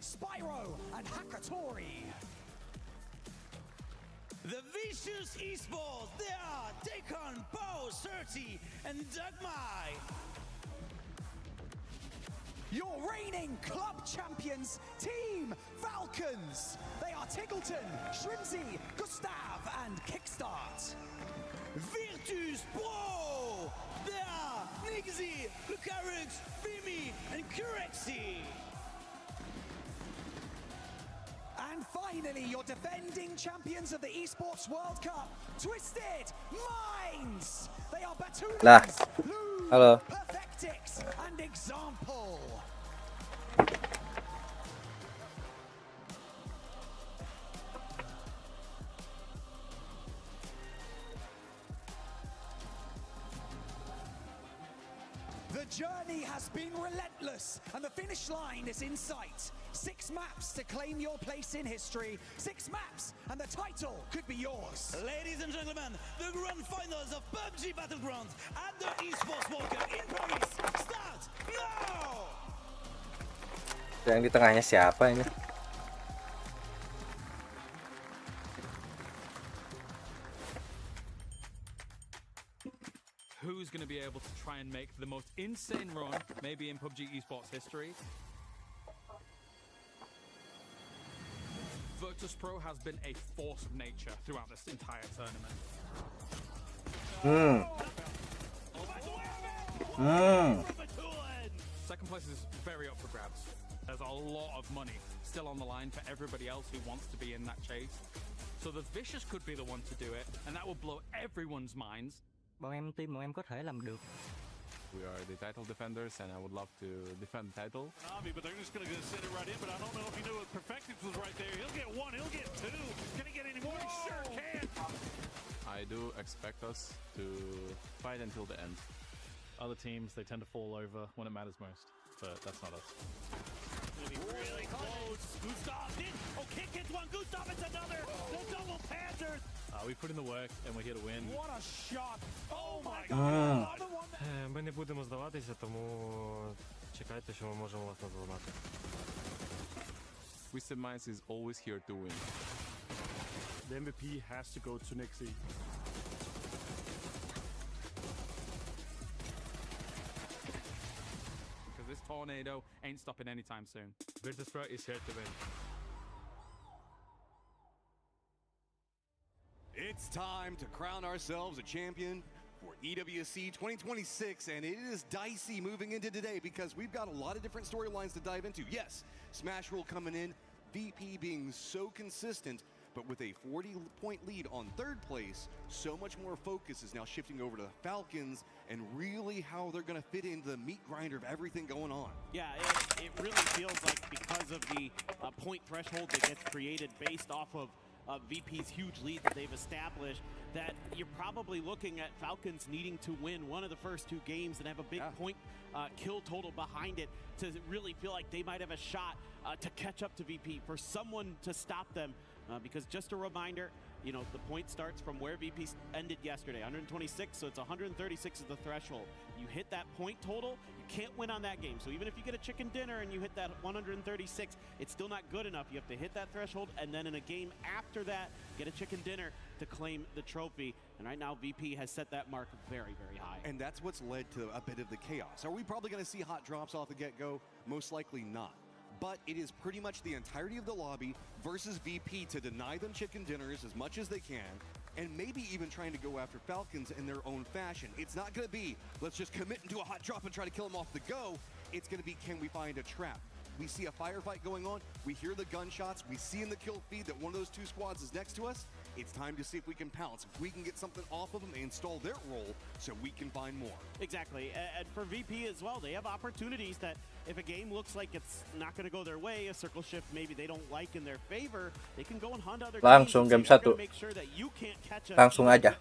Spyro, and Hakatori. The Vicious Esports, they are Dakon, Bo, Surti, and Dugmai. Your reigning club champions, Team Falcons. They are Tiggleton, Shrimsy, Gustav, and Kickstart. Virtus Pro, they are Nixie, Lucarix, Fimi, and Curexy. And finally, your defending champions of the Esports World Cup, Twisted Minds. They are Batoonans, Lou, Hello. Perfectix, and Example. The journey has been relentless, and the finish line is in sight. 6 maps to claim your place in history. 6 maps, and the title could be yours. Ladies and gentlemen, the grand finals of PUBG Battlegrounds and the Esports World Cup in Paris start now! Yang di tengahnya siapa ini? Who's going to be able to try and make the most insane run, maybe in PUBG Esports history? Virtus Pro has been a force of nature throughout this entire tournament. Second place is very up for grabs. There's a lot of money still on the line for everybody else who wants to be in that chase. So the Vicious could be the one to do it, and that will blow everyone's minds. Team em có thể làm được. We are the title defenders, and I would love to defend the title. But they're just going to send it right in. But I don't know if he knew it. Perfectix was right there. He'll get 1. He'll get 2. Can he get any more? He sure can. I do expect us to fight until the end. Other teams, they tend to fall over when it matters most, but that's not us. It's going to be really close. Gustav did. Oh, Kick gets 1. Gustav, it's another. The double Panthers. We put in the work and we're here to win. What a shot. Oh my God. Another one. Ми не будемо здаватися, тому чекайте, що ми можемо вас наздогнати. Twisted Minds is always here to win. The MVP has to go to Nixie. Because this tornado ain't stopping anytime soon. Virtus Pro is here to win. It's time to crown ourselves a champion for EWC 2026, and it is dicey moving into today because we've got a lot of different storylines to dive into. Yes, Smash Roll coming in, VP being so consistent, but with a 40-point lead on 3rd place, so much more focus is now shifting over to the Falcons and really how they're going to fit into the meat grinder of everything going on. Yeah, it really feels like because of the point threshold that gets created based off of VP's huge lead that they've established, that you're probably looking at Falcons needing to win one of the first 2 games and have a big point kill total behind it to really feel like they might have a shot to catch up to VP, for someone to stop them. Because just a reminder, you know, the point starts from where VP ended yesterday, 126, so it's 136 is the threshold. You hit that point total, you can't win on that game. So even if you get a chicken dinner and you hit that 136, it's still not good enough. You have to hit that threshold, and then in a game after that, get a chicken dinner to claim the trophy. And right now, VP has set that mark very, very high. And that's what's led to a bit of the chaos. Are we probably going to see hot drops off the get-go? Most likely not. But it is pretty much the entirety of the lobby versus VP to deny them chicken dinners as much as they can, and maybe even trying to go after Falcons in their own fashion. It's not going to be, let's just commit into a hot drop and try to kill them off the go. It's going to be, can we find a trap? We see a firefight going on. We hear the gunshots. We see in the kill feed that one of those 2 squads is next to us. It's time to see if we can pounce, if we can get something off of them and install their role so we can find more. Exactly. And for VP as well, they have opportunities that if a game looks like it's not going to go their way, a circle shift maybe they don't like in their favor, they can go and hunt other Langsung game 1. make sure that you can't catch us, Langsung aja.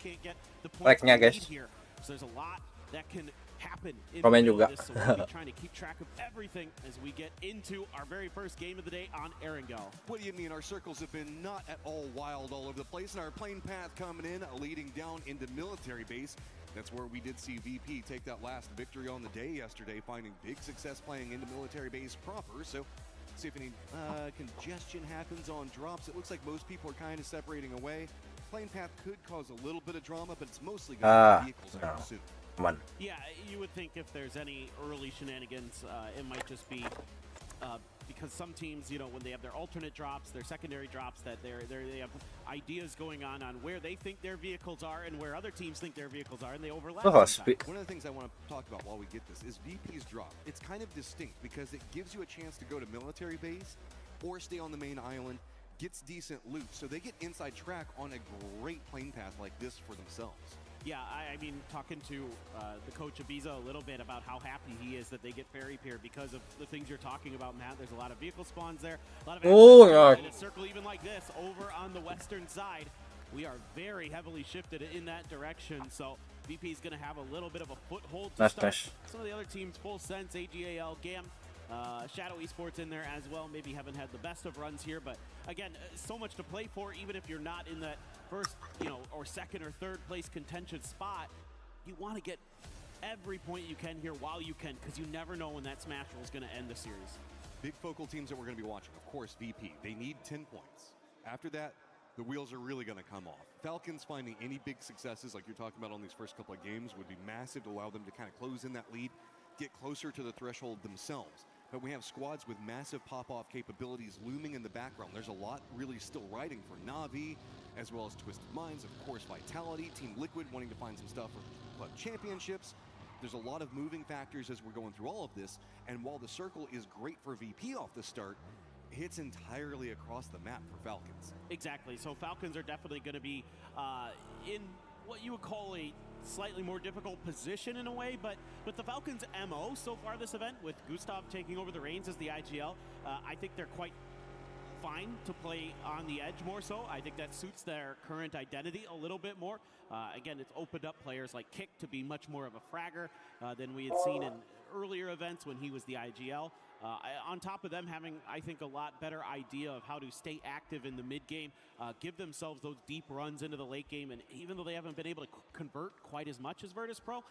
Like-nya guys. Here. So there's a lot that can happen in Komen juga. this, so we'll be trying to keep track of everything as we get into our very first game of the day on Erangel. What do you mean? Our circles have been not at all wild all over the place, and our plane path coming in, leading down into military base. That's where we did see VP take that last victory on the day yesterday, finding big success playing into military base proper. So see if any congestion happens on drops. It looks like most people are kind of separating away. Plane path could cause a little bit of drama, but it's mostly going to be vehicles, I would assume. Come on. Yeah, you would think if there's any early shenanigans, it might just be because some teams, you know, when they have their alternate drops, their secondary drops, that they have ideas going on where they think their vehicles are and where other teams think their vehicles are, and they overlap. Oh, One of the things I want to talk about while we get this is VP's drop. It's kind of distinct because it gives you a chance to go to military base or stay on the main island, gets decent loot, so they get inside track on a great plane path like this for themselves. Yeah, I mean, talking to the coach Ibiza a little bit about how happy he is that they get Ferry Pier because of the things you're talking about, Matt. There's a lot of vehicle spawns there, a lot of in a circle even like this over on the western side. We are very heavily shifted in that direction, so VP is going to have a little bit of a foothold to start. Some of the other teams, Full Sense, AGAL, GAM, Shadow Esports in there as well. Maybe haven't had the best of runs here, but again, so much to play for. Even if you're not in that first, you know, or second or third place contention spot, you want to get every point you can here while you can, because you never know when that smash roll is going to end the series. Big focal teams that we're going to be watching, of course, VP. They need 10 points. After that, the wheels are really going to come off. Falcons finding any big successes like you're talking about on these first couple of games would be massive to allow them to kind of close in that lead, get closer to the threshold themselves. But we have squads with massive pop-off capabilities looming in the background. There's a lot really still riding for Na'Vi, as well as Twisted Minds, of course, Vitality, Team Liquid wanting to find some stuff for club championships. There's a lot of moving factors as we're going through all of this, and while the circle is great for VP off the start, it's entirely across the map for Falcons. Exactly, so Falcons are definitely going to be in what you would call a slightly more difficult position in a way, but with the Falcons' MO so far this event, with Gustav taking over the reins as the IGL, I think they're quite fine to play on the edge more so. I think that suits their current identity a little bit more. Again, it's opened up players like Kick to be much more of a fragger than we had seen in earlier events when he was the IGL. On top of them having, I think, a lot better idea of how to stay active in the mid game, give themselves those deep runs into the late game, and even though they haven't been able to convert quite as much as Virtus Pro,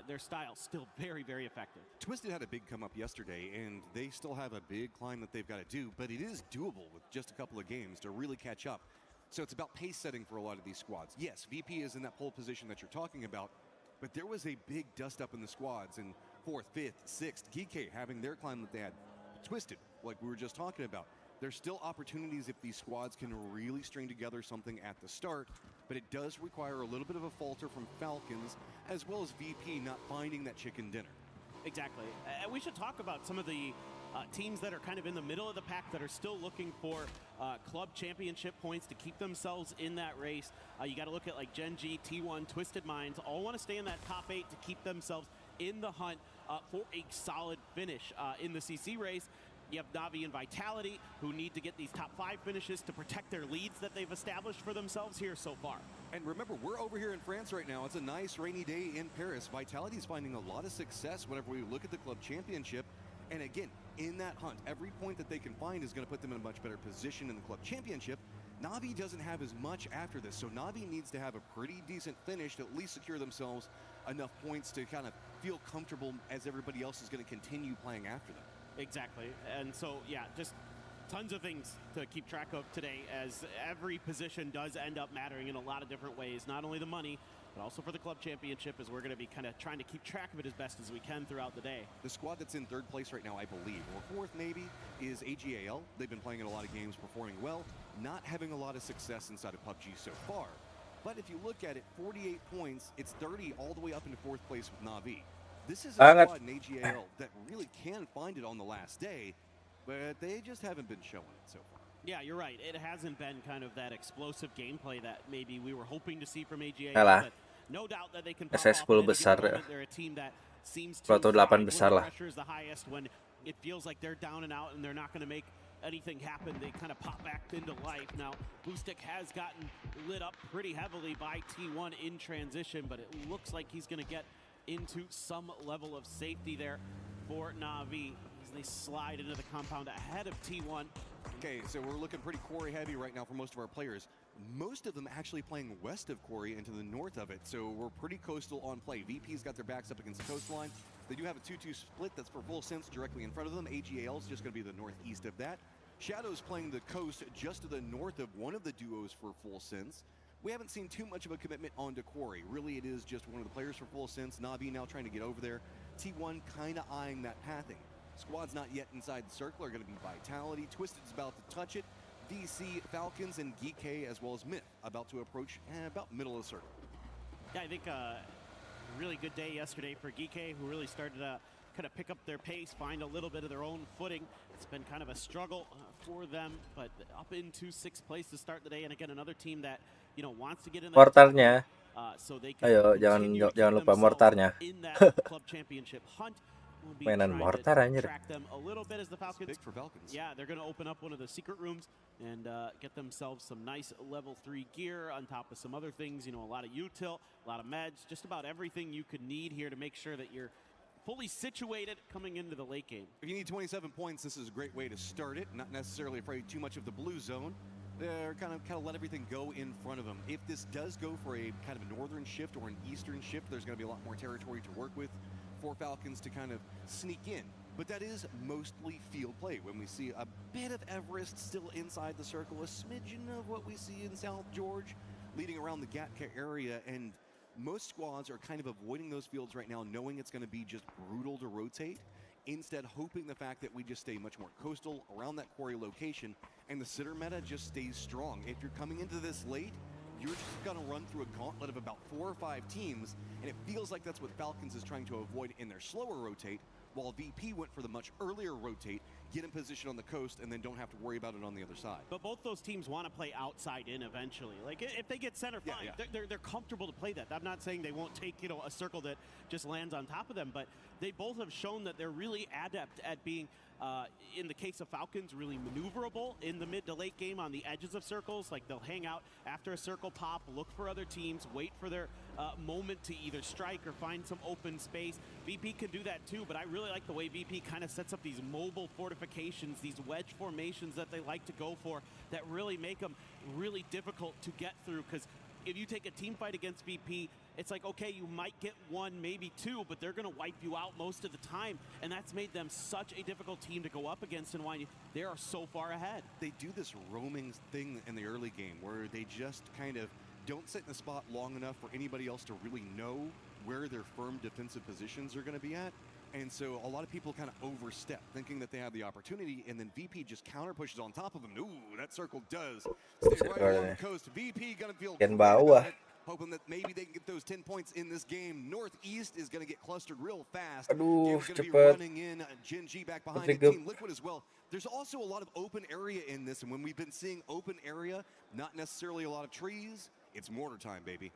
their style's still very, very effective. Twisted had a big come up yesterday, and they still have a big climb that they've got to do, but it is doable with just a couple of games to really catch up. So it's about pace setting for a lot of these squads. Yes, VP is in that pole position that you're talking about, but there was a big dust up in the squads in 4th, 5th, 6th, GK having their climb that they had. Twisted, like we were just talking about. There's still opportunities if these squads can really string together something at the start, but it does require a little bit of a falter from Falcons, as well as VP not finding that chicken dinner. Exactly. And we should talk about some of the teams that are kind of in the middle of the pack that are still looking for club championship points to keep themselves in that race. You got to look at like Gen G, T1, Twisted Minds, all want to stay in that top 8 to keep themselves in the hunt for a solid finish in the CC race. You have Na'Vi and Vitality, who need to get these top 5 finishes to protect their leads that they've established for themselves here so far. And remember, we're over here in France right now. It's a nice rainy day in Paris. Vitality is finding a lot of success whenever we look at the club championship. And again, in that hunt, every point that they can find is going to put them in a much better position in the club championship. Na'Vi doesn't have as much after this, so Na'Vi needs to have a pretty decent finish to at least secure themselves enough points to kind of feel comfortable as everybody else is going to continue playing after them. Exactly. And so, yeah, just tons of things to keep track of today, as every position does end up mattering in a lot of different ways. Not only the money, but also for the club championship, as we're going to be kind of trying to keep track of it as best as we can throughout the day. The squad that's in 3rd place right now, I believe, or 4th maybe, is AGAL. They've been playing in a lot of games, performing well, not having a lot of success inside of PUBG so far. But if you look at it, 48 points, it's 30 all the way up into 4th place with Na'Vi. This is a squad in AGAL that really can find it on the last day, but they just haven't been showing it so far. Yeah, you're right. It hasn't been kind of that explosive gameplay that maybe we were hoping to see from AGAL, but no doubt that they can pop off. They're a team that seems to pressure is the highest when it feels like they're down and out and they're not going to make anything happen. They kind of pop back into life. Now, Boostic has gotten lit up pretty heavily by T1 in transition, but it looks like he's going to get into some level of safety there for Na'Vi as they slide into the compound ahead of T1. Okay, so we're looking pretty quarry heavy right now for most of our players. most of them actually playing west of Quarry and to the north of it, so we're pretty coastal on play. VP's got their backs up against the coastline. They do have a 2-2 split that's for full sense directly in front of them. AGAL is just going to be the northeast of that. Shadow's playing the coast just to the north of one of the duos for full sense. We haven't seen too much of a commitment onto Quarry. Really, it is just one of the players for full sense. Navi now trying to get over there. T1 kind of eyeing that pathing. Squads not yet inside the circle are going to be Vitality. Twisted's about to touch it. VC, Falcons, and Geek as well as Myth about to approach about middle of the circle. Yeah, I think really good day yesterday for Geek, who really started to kind of pick up their pace, find a little bit of their own footing. It's been kind of a struggle for them, but up into 6th place to start the day. And again, another team that, you know, wants to get in Mortarnya. so they can Ayo, jangan lupa mortarnya. in that club championship hunt. We'll be Mainan trying mortar to anjir. track them a little bit as the Falcons. Big for Falcons. Yeah, they're going to open up one of the secret rooms and get themselves some nice level 3 gear on top of some other things. You know, a lot of util, a lot of meds, just about everything you could need here to make sure that you're fully situated coming into the late game. If you need 27 points, this is a great way to start it. Not necessarily afraid too much of the blue zone. They're kind of let everything go in front of them. If this does go for a kind of a northern shift or an eastern shift, there's going to be a lot more territory to work with for Falcons to kind of sneak in. But that is mostly field play. When we see a bit of Everest still inside the circle, a smidgen of what we see in South George, leading around the Gatka area, and most squads are kind of avoiding those fields right now, knowing it's going to be just brutal to rotate, instead hoping the fact that we just stay much more coastal around that Quarry location, and the sitter meta just stays strong. If you're coming into this late, you're just going to run through a gauntlet of about 4 or 5 teams, and it feels like that's what Falcons is trying to avoid in their slower rotate, while VP went for the much earlier rotate, get in position on the coast, and then don't have to worry about it on the other side. But both those teams want to play outside in eventually. Like, if they get center, fine. Yeah. They're comfortable to play that. I'm not saying they won't take, you know, a circle that just lands on top of them, but they both have shown that they're really adept at being, in the case of Falcons, really maneuverable in the mid to late game on the edges of circles. Like, they'll hang out after a circle pop, look for other teams, wait for their moment to either strike or find some open space. VP can do that too, but I really like the way VP kind of sets up these mobile fortifications, these wedge formations that they like to go for that really make them really difficult to get through. Because if you take a team fight against VP, it's like, okay, you might get 1, maybe 2, but they're going to wipe you out most of the time. And that's made them such a difficult team to go up against, and why they are so far ahead. They do this roaming thing in the early game where they just kind of don't sit in a spot long enough for anybody else to really know where their firm defensive positions are going to be at. And so a lot of people kind of overstep, thinking that they have the opportunity, and then VP just counter pushes on top of them. Ooh, that circle does stay right along the coast. VP going to feel hoping that maybe they can get those 10 points in this game. Northeast is going to get clustered real fast. Aduh, going to be running in. Gen.G back behind it. Team Liquid as well. There's also a lot of open area in this, and when we've been seeing open area, not necessarily a lot of trees, it's mortar time, baby.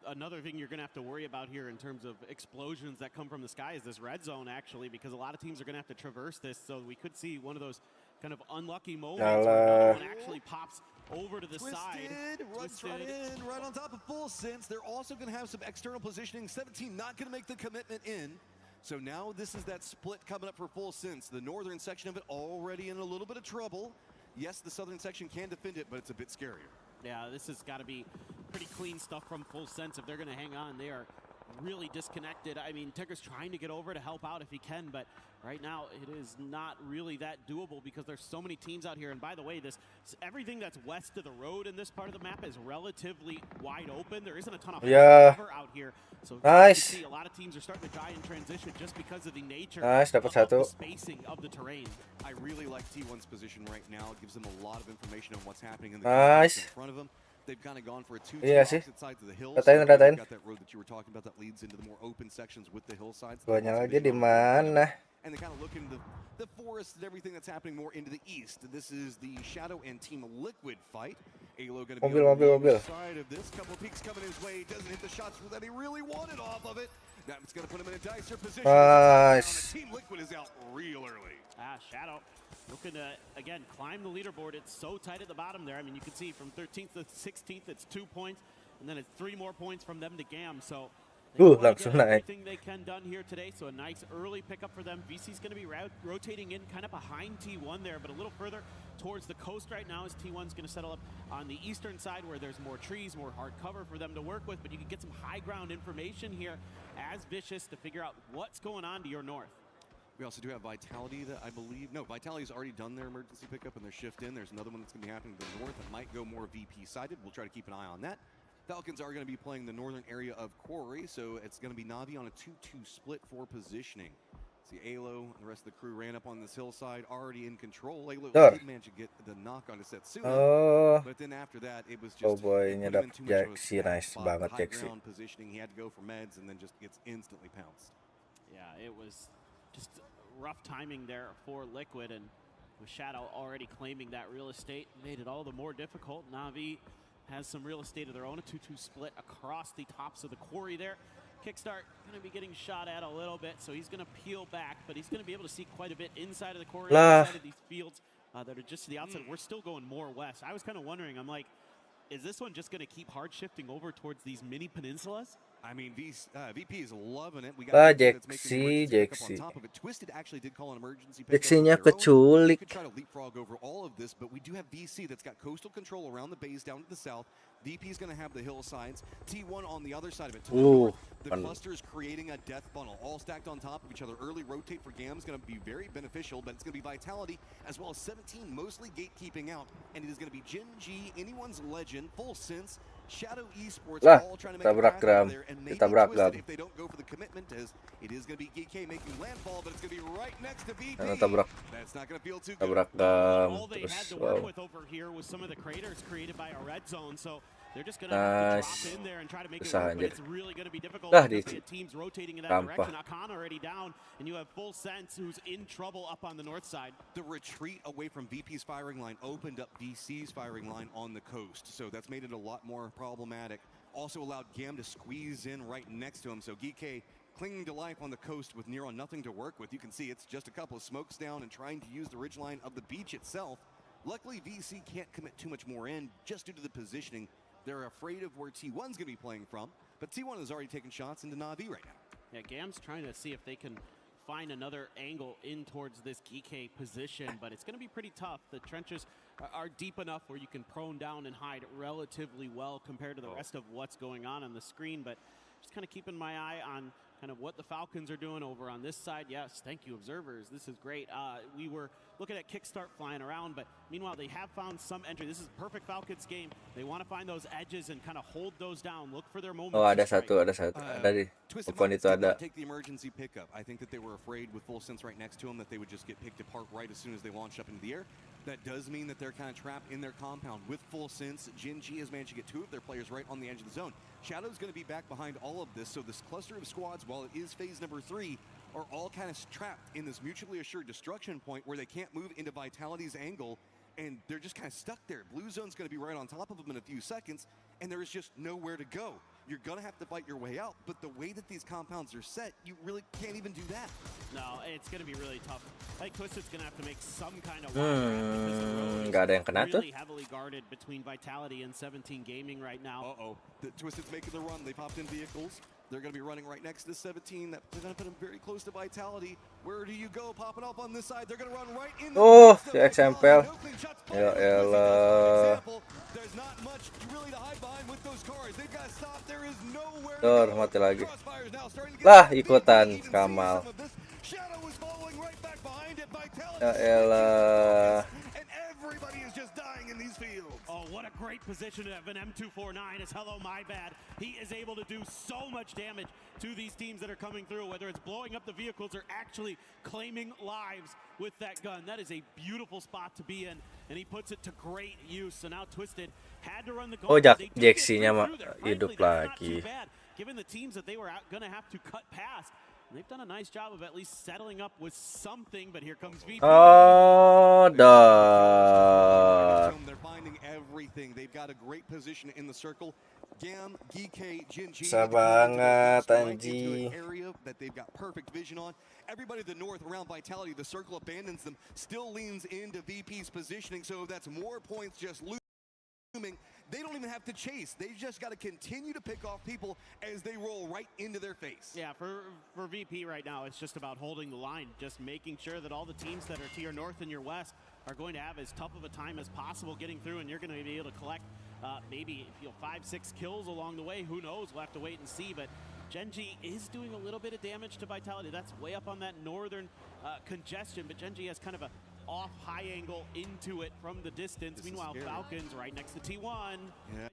Another thing you're going to have to worry about here in terms of explosions that come from the sky is this red zone, actually, because a lot of teams are going to have to traverse this, so we could see one of those kind of unlucky moments where no one actually pops over to the side. Runs right in, right on top of full sense. They're also going to have some external positioning. 17 not going to make the commitment in. So now this is that split coming up for full sense. The northern section of it already in a little bit of trouble. Yes, the southern section can defend it, but it's a bit scarier. Yeah, this has got to be pretty clean stuff from full sense. If they're going to hang on, they are really disconnected. I mean, Tigger's trying to get over to help out if he can, but right now it is not really that doable because there's so many teams out here. And by the way, everything that's west of the road in this part of the map is relatively wide open. There isn't a ton of cover out here. So you can see a lot of teams are starting to die in transition just because of the nature of the spacing of the terrain. I really like T1's position right now. It gives them a lot of information on what's happening in the game in front of them. They've kind of gone for a 2-2 opposite sides of the hills. Ratain. Got that road that you were talking about that leads into the more open sections with the hillsides. And they kind of look into the forest and everything that's happening more into the east. This is the Shadow and Team Liquid fight. Alo going to be on the side of this. Couple of peeks coming his way. Doesn't hit the shots that he really wanted off of it. That's going to put him in a dicer position. Team Liquid is out real early. Shadow looking to, again, climb the leaderboard. It's so tight at the bottom there. I mean, you can see from 13th to 16th, it's 2 points, and then it's 3 more points from them to GAM. So They wanna langsung get naik. everything they can done here today, so a nice early pickup for them. VC's going to be rotating in kind of behind T1 there, but a little further towards the coast right now as T1's going to settle up on the eastern side where there's more trees, more hard cover for them to work with, but you can get some high ground information here as Vicious to figure out what's going on to your north. We also do have Vitality that I believe, no, Vitality's already done their emergency pickup and their shift in. There's another one that's going to be happening to the north that might go more VP-sided. We'll try to keep an eye on that. Falcons are going to be playing the northern area of Quarry, so it's going to be Na'Vi on a 2-2 split for positioning. See, Alo and the rest of the crew ran up on this hillside, already in control. Alo did manage to get the knock on Setsuna, but then after that, it was just Boy-nya dapat Jaxi, nice banget high Jaxi. ground positioning. He had to go for meds and then just gets instantly pounced. Yeah, it was just rough timing there for Liquid, and with Shadow already claiming that real estate, made it all the more difficult. Na'Vi has some real estate of their own, a 2-2 split across the tops of the quarry there. Kickstart going to be getting shot at a little bit, so he's going to peel back, but he's going to be able to see quite a bit inside of the quarry, inside of these fields that are just to the outside. We're still going more west. I was kind of wondering, I'm like, is this one just going to keep hard shifting over towards these mini peninsulas? I mean, VP is loving it. We got Jaxi. on top of it. Twisted actually did call an emergency pickup. Jaxinya They keculik. could try to leapfrog over all of this, but we do have VC that's got coastal control around the base down to the south. VP is going to have the hillsides. T1 on the other side of it. To the north, the cluster is creating a death funnel, all stacked on top of each other. Early rotate for Gam is going to be very beneficial, but it's going to be Vitality as well as 17, mostly gatekeeping out. And it is going to be Jin G, anyone's legend, Full Sense, Shadow Esports, all trying to make a path out there, and maybe Twisted if they don't go for the commitment, as it is going to be GK making landfall, but it's going to be right next to VP. That's not going to feel too good. All they had to work with over here was some of the craters created by a red zone, so they're just going to have to drop in there and try to make it work, but it's really going to be difficult because the teams rotating in that direction. Akan already down, and you have Full Sense who's in trouble up on the north side. The retreat away from VP's firing line opened up VC's firing line on the coast, so that's made it a lot more problematic. Also allowed Gam to squeeze in right next to him, so GK clinging to life on the coast with near on nothing to work with. You can see it's just a couple of smokes down and trying to use the ridgeline of the beach itself. Luckily, VC can't commit too much more in just due to the positioning. They're afraid of where T1's going to be playing from, but T1 has already taken shots into Na'Vi right now. Yeah, Gam's trying to see if they can find another angle in towards this GK position, but it's going to be pretty tough. The trenches are deep enough where you can prone down and hide relatively well compared to the rest of what's going on the screen, but just kind of keeping my eye on kind of what the Falcons are doing over on this side. Yes, thank you, observers. This is great. We were looking at Kickstart flying around, but meanwhile, they have found some entry. This is a perfect Falcons game. They want to find those edges and kind of hold those down. Look for their moment. Oh, ada satu. Ada di Pokon itu ada. Take the emergency pickup. I think that they were afraid with Full Sense right next to them that they would just get picked apart right as soon as they launched up into the air. That does mean that they're kind of trapped in their compound. With Full Sense, Jin G has managed to get two of their players right on the edge of the zone. Shadow's going to be back behind all of this, so this cluster of squads, while it is phase number 3, are all kind of trapped in this mutually assured destruction point where they can't move into Vitality's angle, and they're just kind of stuck there. Blue Zone's going to be right on top of them in a few seconds, and there is just nowhere to go. You're going to have to fight your way out, but the way that these compounds are set, you really can't even do that. No, it's going to be really tough. I think Twisted's going to have to make some kind of because nggak ada yang kena tuh. really heavily guarded between Vitality and 17 Gaming right now. The Twisted's making the run. They popped in vehicles. They're going to be running right next to 17. They're going to put them very close to Vitality. Where do you go? Popping up on this side. They're going to run right in. Si XMPL. Ya elah. There's not much really to hide behind with those cars. They've got to stop. There is nowhere. Mati lagi. Lah, ikutan Kamal. Shadow was following right back behind it. Vitality. Ya elah. And everybody is just dying in these fields. Oh, what a great position of an M249 as Hello My Bad. He is able to do so much damage to these teams that are coming through, whether it's blowing up the vehicles or actually claiming lives with that gun. That is a beautiful spot to be in, and he puts it to great use. So now Twisted had to run the goal. Oh, Jaxinya hidup lagi. Given the teams that they were going to have to cut past. They've done a nice job of at least settling up with something, but here comes VP. Oh, dah. They're finding everything. They've got a great position in the circle. Gam, GK, Jin G. Sabangat, Anji. Area that they've got perfect vision on. Everybody to the north around Vitality, the circle abandons them, still leans into VP's positioning, so that's more points just looming. they don't even have to chase. They just got to continue to pick off people as they roll right into their face. Yeah, for VP right now, it's just about holding the line, just making sure that all the teams that are to your north and your west are going to have as tough of a time as possible getting through, and you're going to be able to collect maybe 5-6 kills along the way. Who knows? We'll have to wait and see, but Gen.G is doing a little bit of damage to Vitality. That's way up on that northern congestion, but Gen.G has kind of a off high angle into it from the distance. Meanwhile, Falcons right next to T1. Yeah.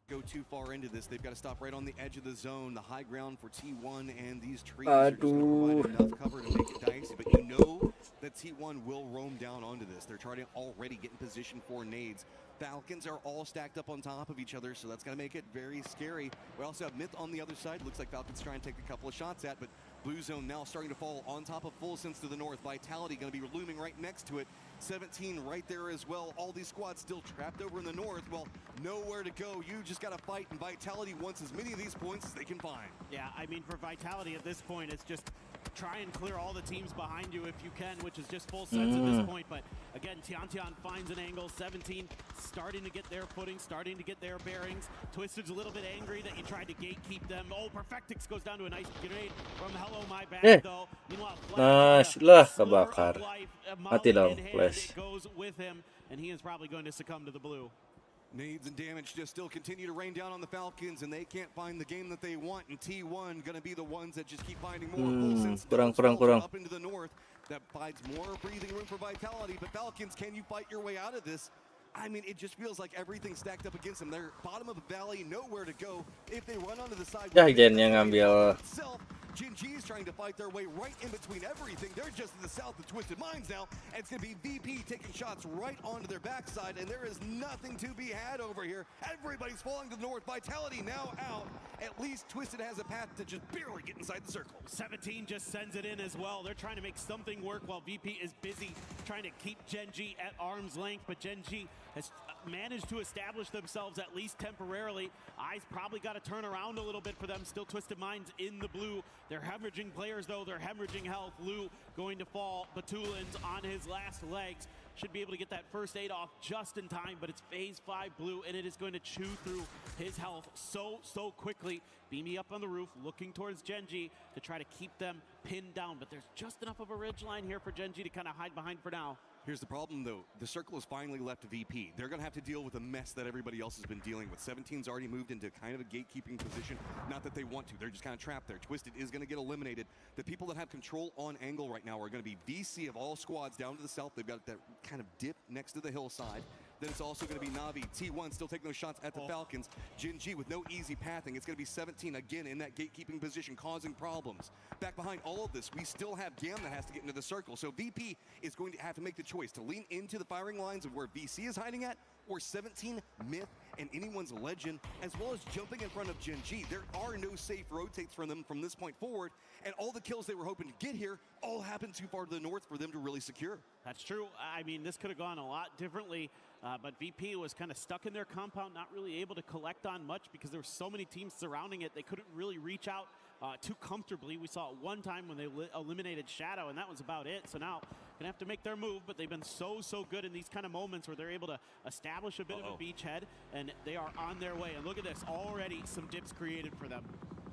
Go too far into this. They've got to stop right on the edge of the zone, the high ground for T1, and these trees are just going to provide enough cover to make it dicey. But you know that T1 will roam down onto this. They're trying to already get in position for nades. Falcons are all stacked up on top of each other, so that's going to make it very scary. We also have Myth on the other side. Looks like Falcons trying to take a couple of shots at, but Blue Zone now starting to fall on top of Full Sense to the north. Vitality going to be looming right next to it. 17 right there as well. All these squads still trapped over in the north. Well, nowhere to go. You just got to fight, and Vitality wants as many of these points as they can find. Yeah, I mean, for Vitality at this point, it's just try and clear all the teams behind you if you can, which is just Full Sense at this point. But again, Tian finds an angle. 17 starting to get their footing, starting to get their bearings. Twisted's a little bit angry that you tried to gatekeep them. Oh, Perfectix goes down to a nice grenade from Hello, my bad, though. Meanwhile, Nice lah, kabakar. Mati lang, please. Goes with him, and he is probably going to succumb to the blue. Nades and damage just still continue to rain down on the Falcons, and they can't find the game that they want. And T1 going to be the ones that just keep finding more. Full Sense kurang. up into the north. That provides more breathing room for Vitality. But Falcons, can you fight your way out of this? I mean, it just feels like everything's stacked up against them. They're bottom of the valley, nowhere to go. If they run onto the side, Gen yang ngambil. Gen.G is trying to fight their way right in between everything. They're just to the south of Twisted Minds now, and it's going to be VP taking shots right onto their backside, and there is nothing to be had over here. Everybody's falling to the north. Vitality now out. At least Twisted has a path to just barely get inside the circle. 17 just sends it in as well. They're trying to make something work while VP is busy trying to keep Gen.G at arm's length, but Gen.G has managed to establish themselves at least temporarily. Eyes probably got to turn around a little bit for them. Still Twisted Minds in the blue. They're hemorrhaging players though. They're hemorrhaging health. Lou going to fall. Batulin's on his last legs. Should be able to get that first aid off just in time, but it's phase 5 blue, and it is going to chew through his health so quickly. Beamy up on the roof, looking towards Gen.G to try to keep them pinned down, but there's just enough of a ridge line here for Gen.G to kind of hide behind for now. Here's the problem, though. The circle is finally left to VP. They're going to have to deal with the mess that everybody else has been dealing with. 17's already moved into kind of a gatekeeping position. Not that they want to. They're just kind of trapped there. Twisted is going to get eliminated. The people that have control on angle right now are going to be VC of all squads down to the south. They've got that kind of dip next to the hillside. Then it's also going to be Na'Vi. T1 still taking those shots at the Falcons. Gen.G with no easy pathing. It's going to be 17 again in that gatekeeping position, causing problems. Back behind all of this, we still have Gam that has to get into the circle. So VP is going to have to make the choice to lean into the firing lines of where VC is hiding at, or 17, Myth, and anyone's legend, as well as jumping in front of Gen.G. There are no safe rotates from them from this point forward, and all the kills they were hoping to get here all happened too far to the north for them to really secure. That's true. I mean, this could have gone a lot differently, but VP was kind of stuck in their compound, not really able to collect on much because there were so many teams surrounding it. They couldn't really reach out too comfortably. We saw it one time when they eliminated Shadow, and that was about it. So now gonna have to make their move, but they've been so good in these kind of moments where they're able to establish a bit of a beachhead, and they are on their way. And look at this, already some dips created for them.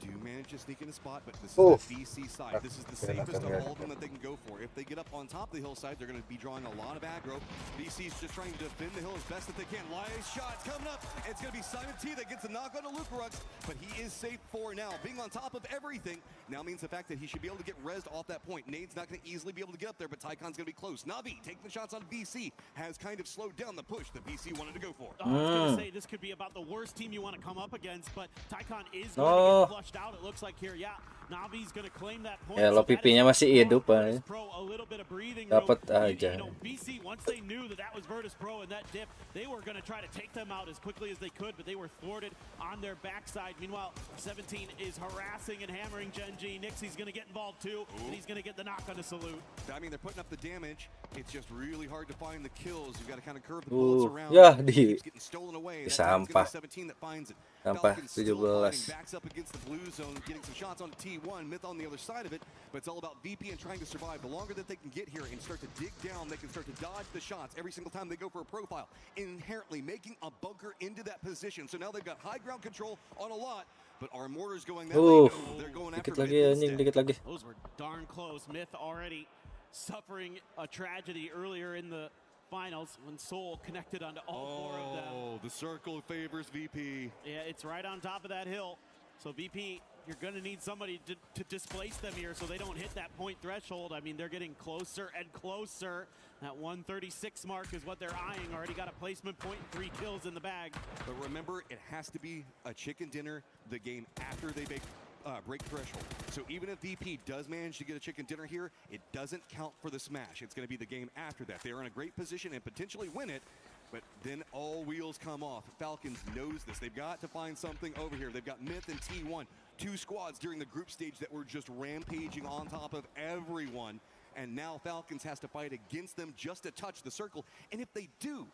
Do manage to sneak in a spot, but this is the VC side. This is the safest of all of them that they can go for. If they get up on top of the hillside, they're going to be drawing a lot of aggro. VC's just trying to defend the hill as best that they can. Live shots coming up. It's going to be Simon T that gets a knock on the Lucarux, but he is safe for now. Being on top of everything now means the fact that he should be able to get rezzed off that point. Nade's not going to easily be able to get up there, but Tycon's going to be close. Na'Vi taking the shots on VC has kind of slowed down the push that VC wanted to go for. I was going to say this could be about the worst team you want to come up against, but Tycon is going to get flushed out, it looks like here. Yeah, Navi's going to claim that point. Ya, lo pipinya masih hidup Virtus ah. Pro, a little bit of breathing Dapat room. aja. You know, VC, once they knew that was Virtus Pro and that dip, they were going to try to take them out as quickly as they could, but they were thwarted on their backside. Meanwhile, 17 is harassing and hammering Gen.G. Nixie's going to get involved too, and he's going to get the knock on the salute. I mean, they're putting up the damage. It's just really hard to find the kills. You've got to kind of curve the bullets around. Ya, It keeps getting stolen away. That's sampah. 17 that finds it. Sampah Falcons still fighting 17. backs up against the blue zone, getting some shots on T1. Myth on the other side of it, but it's all about VP and trying to survive. The longer that they can get here and start to dig down, they can start to dodge the shots every single time they go for a profile, inherently making a bunker into that position. So now they've got high ground control on a lot, but our mortars going that way. No, they're going after Dikit lagi Myth anjing, instead. dikit lagi. Those were darn close. Myth already suffering a tragedy earlier in the finals when Soul connected onto all 4 of them. Oh, the circle favors VP. Yeah, it's right on top of that hill. So VP, you're going to need somebody to displace them here so they don't hit that point threshold. I mean, they're getting closer and closer. That 136 mark is what they're eyeing. Already got a placement point, 3 kills in the bag. But remember, it has to be a chicken dinner the game after they break threshold. So even if VP does manage to get a chicken dinner here, it doesn't count for the smash. It's going to be the game after that. They are in a great position and potentially win it, but then all wheels come off. Falcons knows this. They've got to find something over here. They've got Myth and T1, 2 squads during the group stage that were just rampaging on top of everyone. And now Falcons has to fight against them just to touch the circle. And if they do,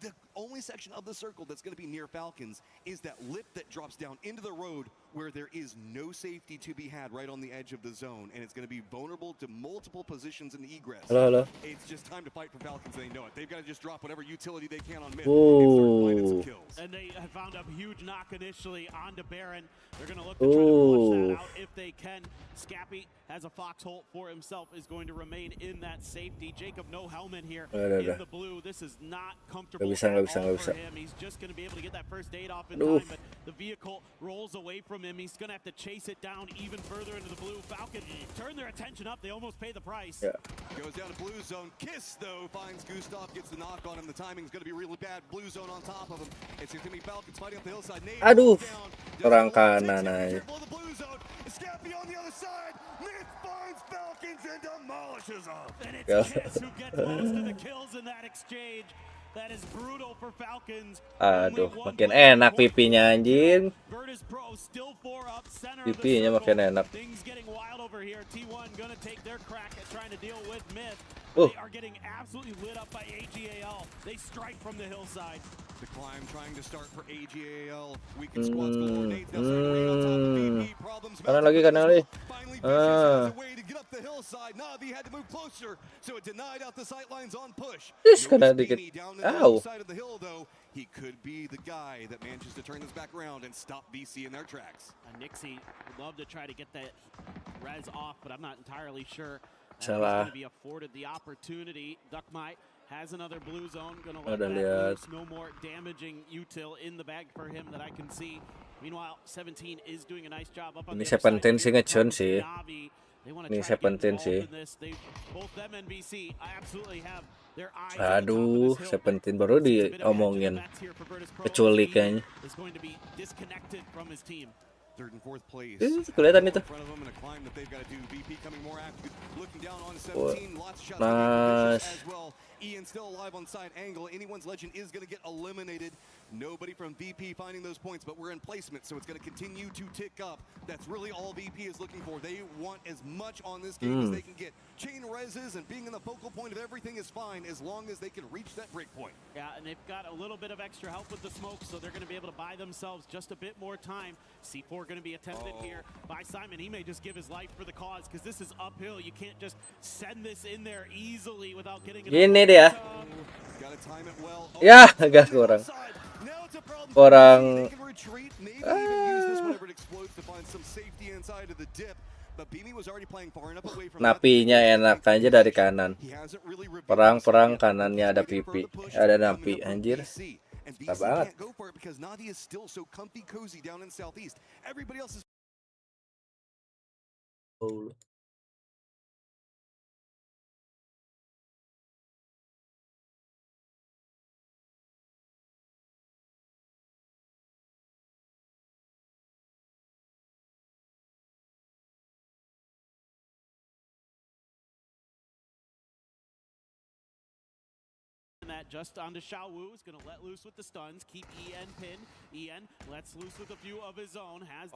the only section of the circle that's going to be near Falcons is that lip that drops down into the road where there is no safety to be had right on the edge of the zone, and it's going to be vulnerable to multiple positions in the egress. Hello. It's just time to fight for Falcons. They know it. They've got to just drop whatever utility they can on Myth and start finding some kills. And they have found a huge knock initially onto Baron. They're going to look to try to push that out if they can. Scappy has a foxhole for himself, is going to remain in that safety. Jacob, no helmet here in the blue. This is not comfortable at all for him. He's just going to be able to get that first aid off in time, but the vehicle rolls away from him. He's going to have to chase it down even further into the blue. Falcon turn their attention up. They almost pay the price. Yeah. Goes down to blue zone. Kiss, though, finds Gustav, gets the knock on him. The timing's going to be really bad. Blue zone on top of him. It's going to be Falcons fighting up the hillside. Aduh, orang kanan aja. Scappy on the other side. Myth finds Falcons and demolishes them. And it's Kiss who gets most of the kills in that exchange. That is brutal for Falcons. Aduh, makin enak pipinya anjing. Virtus Pro still 4 up, center Pipinya of the makin enak. Things getting wild over here. T1 gonna take their crack at trying to deal with Myth. Oh. They are getting absolutely lit up by AGAL. They strike from the hillside. The climb trying to start for AGAL. Weakened squads galore. Nate's now starting to rain on top of VP. Problems. Kanan lagi. Finally, has a way to get up the hillside. Navi had to move closer, so it denied out the sightlines on push. Kena dikit. Down the Ow. side of the hill, though, he could be the guy that manages to turn this back around and stop VC in their tracks. Nixie would love to try to get that res off, but I'm not entirely sure. He's Salah. going to be afforded the opportunity. Duckmite has another blue zone. Going to Udah let that lihat. loose. No more damaging util in the bag for him that I can see. Meanwhile, 17 is doing a nice job up on Ini the other side. 17 sih nge-John sih. They want to Ini try to get 17 involved sih. in this. Both them and BC absolutely have their eyes Aduh, 17 baru diomongin. Kecuali kayaknya. is going to be disconnected from his team. Third and fourth place. Kelihatan itu. In front of them and a climb that they've got to do. VP coming more active, looking down on 17. Lots of shots Nice. as well. Ian still alive on side angle. Anyone's legend is going to get eliminated. Nobody from VP finding those points, but we're in placement, so it's going to continue to tick up. That's really all VP is looking for. They want as much on this game as they can get. Chain reses and being in the focal point of everything is fine as long as they can reach that break point. Yeah, and they've got a little bit of extra help with the smoke, so they're going to be able to buy themselves just a bit more time. C4 going to be attempted here by Simon. He may just give his life for the cause because this is uphill. You can't just send this in there easily without getting it. Ini dia. Gotta time it well. Ya, agak kurang. Now it's a problem. Kurang. They can retreat, maybe even use this whenever it explodes to find some safety inside of the dip. But Beamy was already playing far enough away from Napinya enak aja dari kanan. He hasn't really revealed Perang kanannya ada pipi, ada napi anjir. And Tak BC banget. can't go for it because Navi is still so comfy cozy down in Southeast. Everybody else is Oh. that just onto Xiaowu. Is going to let loose with the stuns. Keep EN pinned. EN lets loose with a few of his own. Has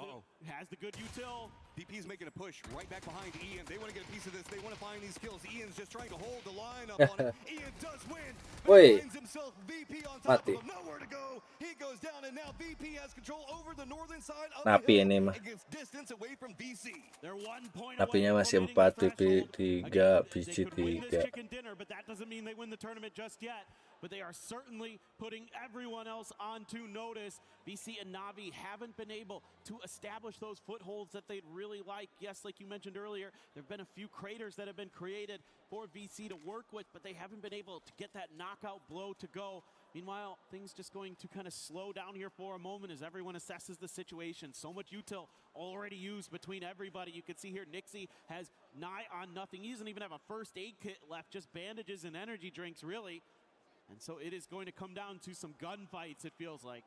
the good util. VP's making a push right back behind Ian. They want to get a piece of this. They want to find these kills. Ian's just trying to hold the line up on it. Ian does win. But he finds himself VP on top of him. Nowhere to go. He goes down, and now VP has control over the northern side of the hill. It gets distance away from VC. They're 1 point Napinya away masih from 4, hitting the VP 3, threshold. VC They could win this 3. chicken dinner, but that doesn't mean they win the tournament just yet. But they are certainly putting everyone else onto notice. VC and Navi haven't been able to establish those footholds that they'd really like. Yes, like you mentioned earlier, there have been a few craters that have been created for VC to work with, but they haven't been able to get that knockout blow to go. Meanwhile, things just going to kind of slow down here for a moment as everyone assesses the situation. So much util already used between everybody. You can see here Nixie has nigh on nothing. He doesn't even have a first aid kit left, just bandages and energy drinks, really. And so it is going to come down to some gunfights, it feels like.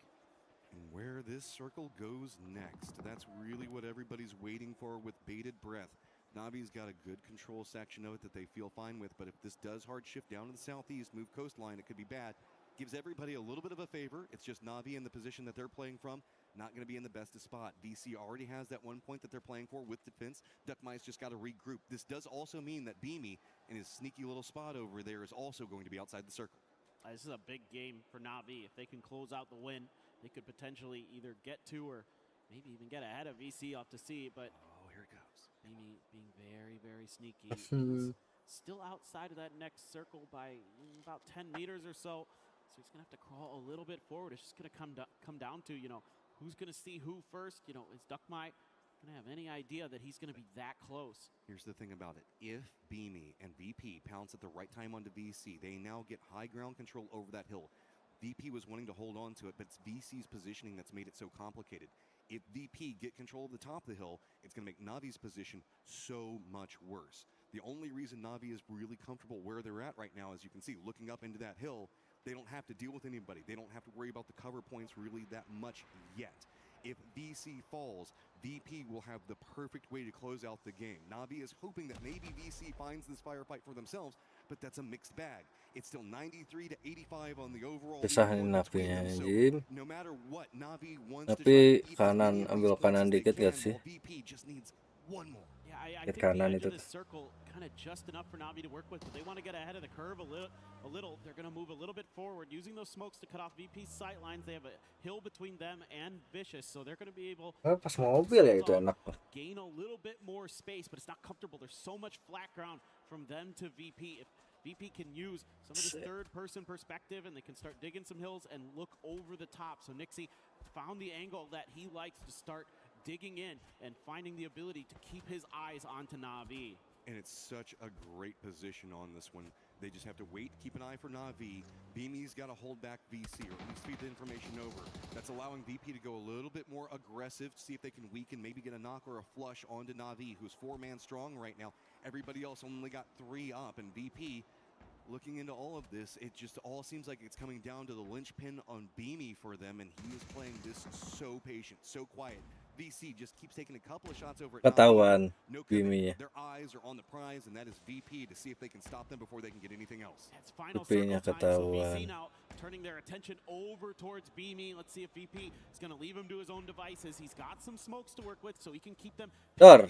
And where this circle goes next, that's really what everybody's waiting for with bated breath. Navi's got a good control section of it that they feel fine with, but if this does hard shift down to the southeast, move coastline, it could be bad. Gives everybody a little bit of a favor. It's just Navi in the position that they're playing from, not going to be in the best of spot. VC already has that 1 point that they're playing for with defense. Duckmai's just got to regroup. This does also mean that Beamy in his sneaky little spot over there is also going to be outside the circle. This is a big game for Navi. If they can close out the win, they could potentially either get to or maybe even get ahead of VC off to see. But here it goes. Beamy being very, very sneaky. He's still outside of that next circle by about 10 meters or so. So he's going to have to crawl a little bit forward. It's just going to come down to, who's going to see who first. Is Duckmai going to have any idea that he's going to be that close? Here's the thing about it. If Beamy and VP pounce at the right time onto VC, they now get high ground control over that hill. VP was wanting to hold on to it, but it's VC's positioning that's made it so complicated. If VP get control of the top of the hill, it's going to make Navi's position so much worse. The only reason Navi is really comfortable where they're at right now, as you can see, looking up into that hill, they don't have to deal with anybody. They don't have to worry about the cover points really that much yet. If VC falls, VP will have the perfect way to close out the game. Navi is hoping that maybe VC finds this firefight for themselves, but that's a mixed bag. It's still 93 to 85 on the overall. Kesahin Navinya anjing. No matter what, Navi wants Tapi kanan, ambil kanan dikit gak sih? VP just needs one more. Yeah, I think the edge of this circle kind of just enough for Navi to work with, but they want to get ahead of the curve a little. They're going to move a little bit forward, using those smokes to cut off VP's sight lines. They have a hill between them and Vicious, so they're going to be able pas mobil ya itu enak. Gain a little bit more space, but it's not comfortable. There's so much flat ground from them to VP. If VP can use some of this third-person perspective and they can start digging some hills and look over the top. So Nixie found the angle that he likes to start digging in and finding the ability to keep his eyes onto Navi. And it's such a great position on this one. They just have to wait, keep an eye for Navi. Beamy's got to hold back VC, or at least feed the information over. That's allowing VP to go a little bit more aggressive, see if they can weaken, maybe get a knock or a flush onto Navi, who's 4-man strong right now. Everybody else only got 3 up, and VP, looking into all of this, it just all seems like it's coming down to the linchpin on Beamy for them, and he is playing this so patient, so quiet. VC just keeps taking a couple of shots over at Ketahuan no Beamy. Their eyes are on the prize, and that is VP to see if they can stop them before they can get anything else. It's final circle time, so VC now turning their attention over towards Beamy. Let's see if VP is going to leave him to his own devices. He's got some smokes to work with, so he can keep them Dor,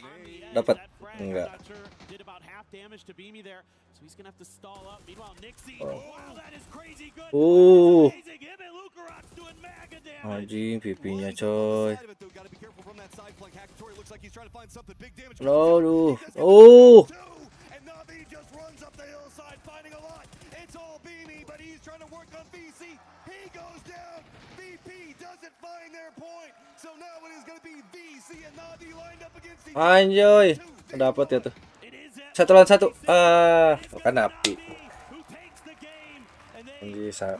dapat I'm enggak. not sure, did about half damage to Beamy there, so he's going to have to stall up. Meanwhile, Nixie, wow, that is crazy good. Amazing. Him and Lukarot's doing mega damage. Anjing pipinya coy. Gotta be careful from that side flank. Hackatory looks like he's trying to find something big damage. Aduh. Oh. And Navi just runs up the hillside finding a lot. It's all Beamy, but he's trying to work on VC. He goes down. VP doesn't find their point. So now it is going to be VC and Navi lined up against each other. Anjoy. Dapat ya tuh. 1 lawan 1. Kan api. Bisa.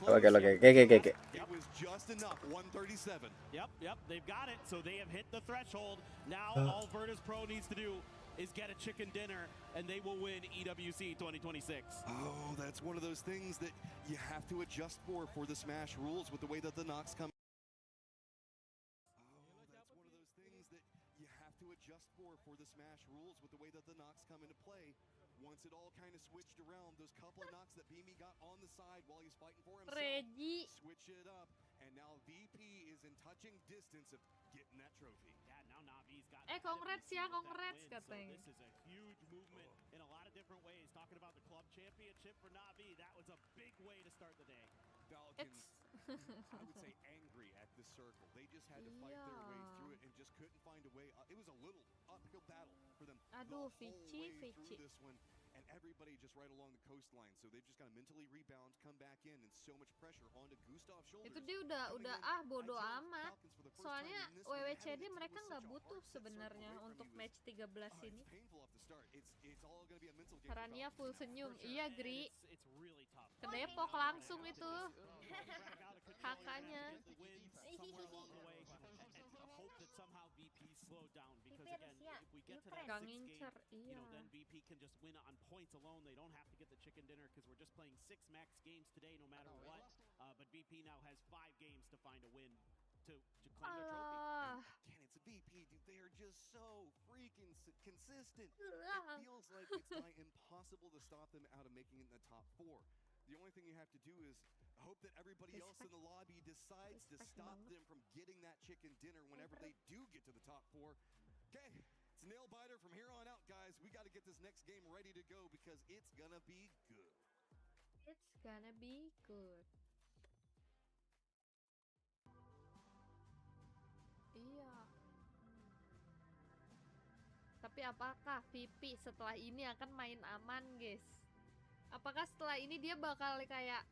Oke. It was just enough, 137. Yep, they've got it. So they have hit the threshold. Now all Virtus Pro needs to do is get a chicken dinner, and they will win EWC 2026. Oh, that's one of those things that you have to adjust for the Smash rules with the way that the knocks come. Into play. Once it all kind of switched around, those couple of knocks that Beamy got on the side while he's fighting for himself, switch it up, And now VP is in touching distance of getting that trophy. Yeah, now Navi's got Congrats ya, with that congrats win, katanya. So this is a huge movement in a lot of different ways. Talking about the club championship for Navi, that was a big way to start the day. Falcons, I would say, angry at the circle. They just had to fight their way through it and just couldn't find a way. It was a little uphill battle for them the whole way through this one. And everybody just right along the coastline. So they've just got to mentally rebound, come back in, and so much pressure onto Gustav's shoulders. Itu dia udah bodo amat. Soalnya WWCD mereka nggak butuh sebenarnya untuk match 13 ini. Rania full senyum. Iya, Gri. Ke Depok langsung itu. Kakaknya. Gak ngincer, iya. Points alone, they don't have to get the chicken dinner because we're just playing 6 max games today no matter what. But VP now has 5 games to find a win to claim their trophy. Again, it's a VP, dude. They are just so freaking consistent. It feels like it's impossible to stop them out of making it in the top 4. The only thing you have to do is hope that everybody else in the lobby decides to stop them from getting that chicken dinner whenever they do get to the top 4. Okay. It's a nail biter from here on out, guys. We got to get this next game ready to go because it's gonna be good. It's gonna be good. Iya. Tapi apakah VP setelah ini akan main aman, guys? Apakah setelah ini dia bakal kayak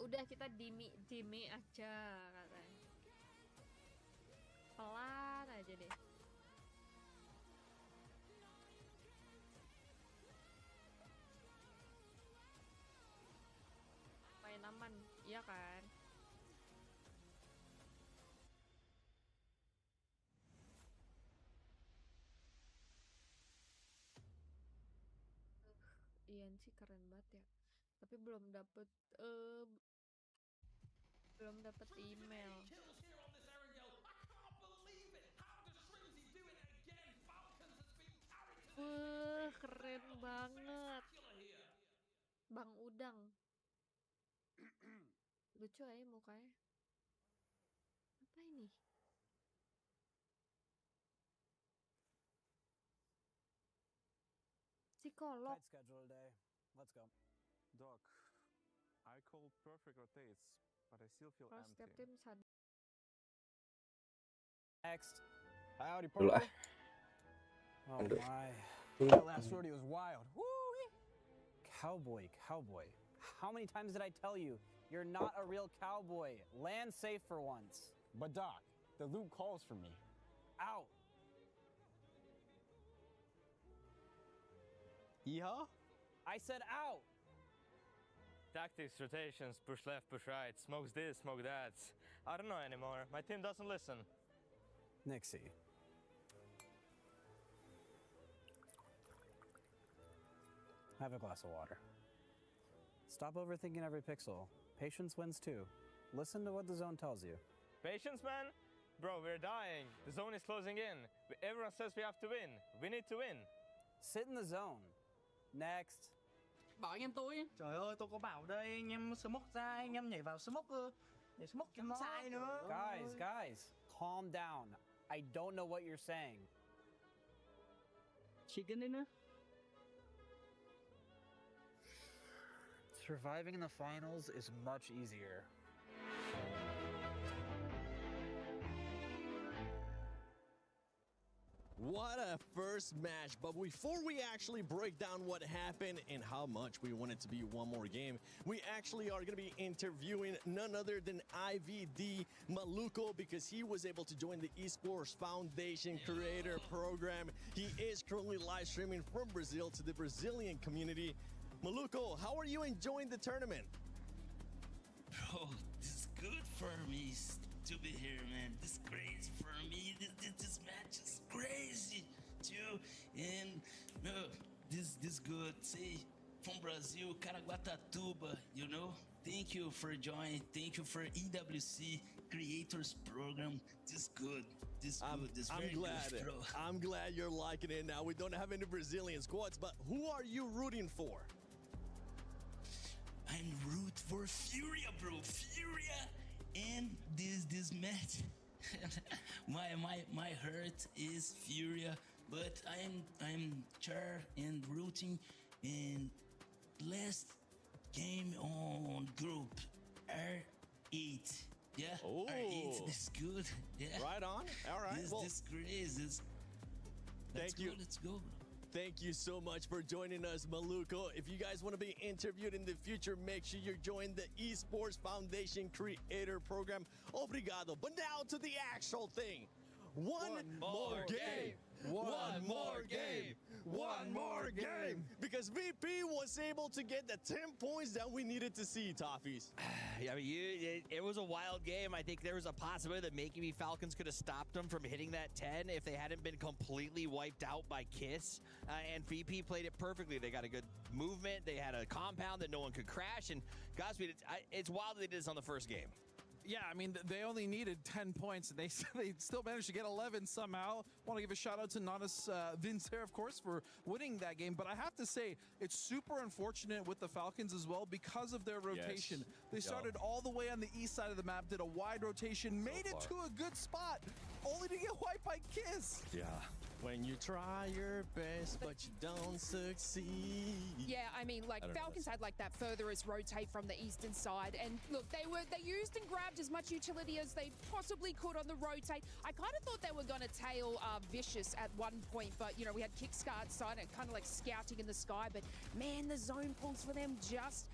udah kita dimi aja katanya. Pelan aja deh. Main aman, iya kan? Ian sih keren banget ya. Tapi belum dapet email. Keren banget. Bang Udang. Lucu aja mukanya. Apa ini? Psikolog. Tight schedule day. Let's go. Doc, I called perfect rotates, but I still feel Kalau empty. setiap tim sadar. Next. Howdy, Purple. Oh my. That last sortie was wild. Woo! Cowboy. How many times did I tell you? You're not a real cowboy. Land safe for once. But Doc, the loop calls for me. Out. Yeehaw? I said out. Tactics, rotations, push left, push right, smokes this, smoke that. I don't know anymore. My team doesn't listen. Nixie. Have a glass of water. Stop overthinking every pixel. Patience wins too. Listen to what the zone tells you. Patience, man? Bro, we're dying. The zone is closing in. Everyone says we have to win. We need to win. Sit in the zone. Next. Bảo anh em tôi. Trời ơi, tôi có bảo đây, anh em smoke ra, anh em nhảy vào smoke để smoke cho nó sai nữa. Guys, calm down. I don't know what you're saying. Chicken dinner? Surviving in the finals is much easier. What a first match, but before we actually break down what happened and how much we want it to be one more game, we actually are going to be interviewing none other than IVD Maluco because he was able to join the Esports Foundation Creator Program. He is currently live streaming from Brazil to the Brazilian community. Maluco, how are you enjoying the tournament? Bro, this is good for me to be here, man. This is crazy for me. This match is crazy, too. And this good. See, from Brazil, Caraguatatuba, you know. Thank you for joining. Thank you for EWC Creators Program. This good. This good. This very good, bro. I'm glad you're liking it. Now we don't have any Brazilian squads, but who are you rooting for? I'm root for Furia, bro. Furia And this match, my heart is furious, but I'm cheer and rooting in last game on group R8. Yeah, R8. That's good. Yeah. Right on. All right. This crazy. Thank you. Let's go. Thank you so much for joining us, Maluko. If you guys want to be interviewed in the future, make sure you join the Esports Foundation Creator Program. Obrigado. But now to the actual thing. One more game. One more game. One more game. Because VP was able to get the 10 points that we needed to see, Toffees. I mean, it was a wild game. I think there was a possibility that maybe Falcons could have stopped them from hitting that 10 if they hadn't been completely wiped out by Kiss. And VP played it perfectly. They got a good movement. They had a compound that no one could crash. And Godspeed, it's wild that they did this on the first game. Yeah, I mean, they only needed 10 points, and they still managed to get 11 somehow. Want to give a shout-out to Nanas Vincer, of course, for winning that game. But I have to say, it's super unfortunate with the Falcons as well because of their rotation. Yes. They started all the way on the east side of the map, did a wide rotation, made it to a good spot, only to get wiped by Kiss. Yeah. When you try your best, but you don't succeed. Yeah, I mean, like, Falcons had like that furthest rotate from the eastern side, and look, they used and grabbed as much utility as they possibly could on the rotate. I kind of thought they were going to tail Vicious at one point, but you know, we had Kickscard side and kind of like scouting in the sky, but man, the zone pulls for them just.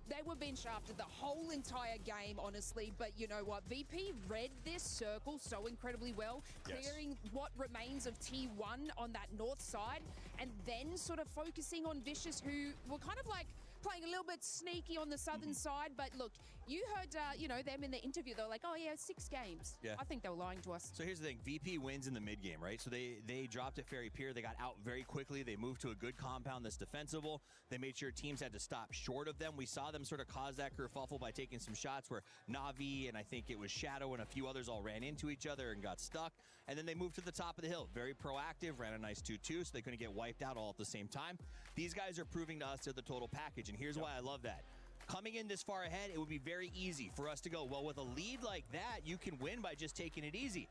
They were being shafted the whole entire game, honestly. But you know what? VP read this circle so incredibly well, clearing what remains of T1 on that north side, and then sort of focusing on Vicious, who were kind of like playing a little bit sneaky on the southern side. But look, you heard, you know, them in the interview. They're like, oh, yeah, 6 games. Yeah. I think they were lying to us. So here's the thing. VP wins in the mid game, right? So they dropped at Ferry Pier. They got out very quickly. They moved to a good compound that's defensible. They made sure teams had to stop short of them. We saw them sort of cause that kerfuffle by taking some shots where Na'Vi and I think it was Shadow and a few others all ran into each other and got stuck. And then they moved to the top of the hill. Very proactive, ran a nice 2-2, so they couldn't get wiped out all at the same time. These guys are proving to us they're the total package, and here's why I love that. Coming in this far ahead, it would be very easy for us to go, well, with a lead like that, you can win by just taking it easy.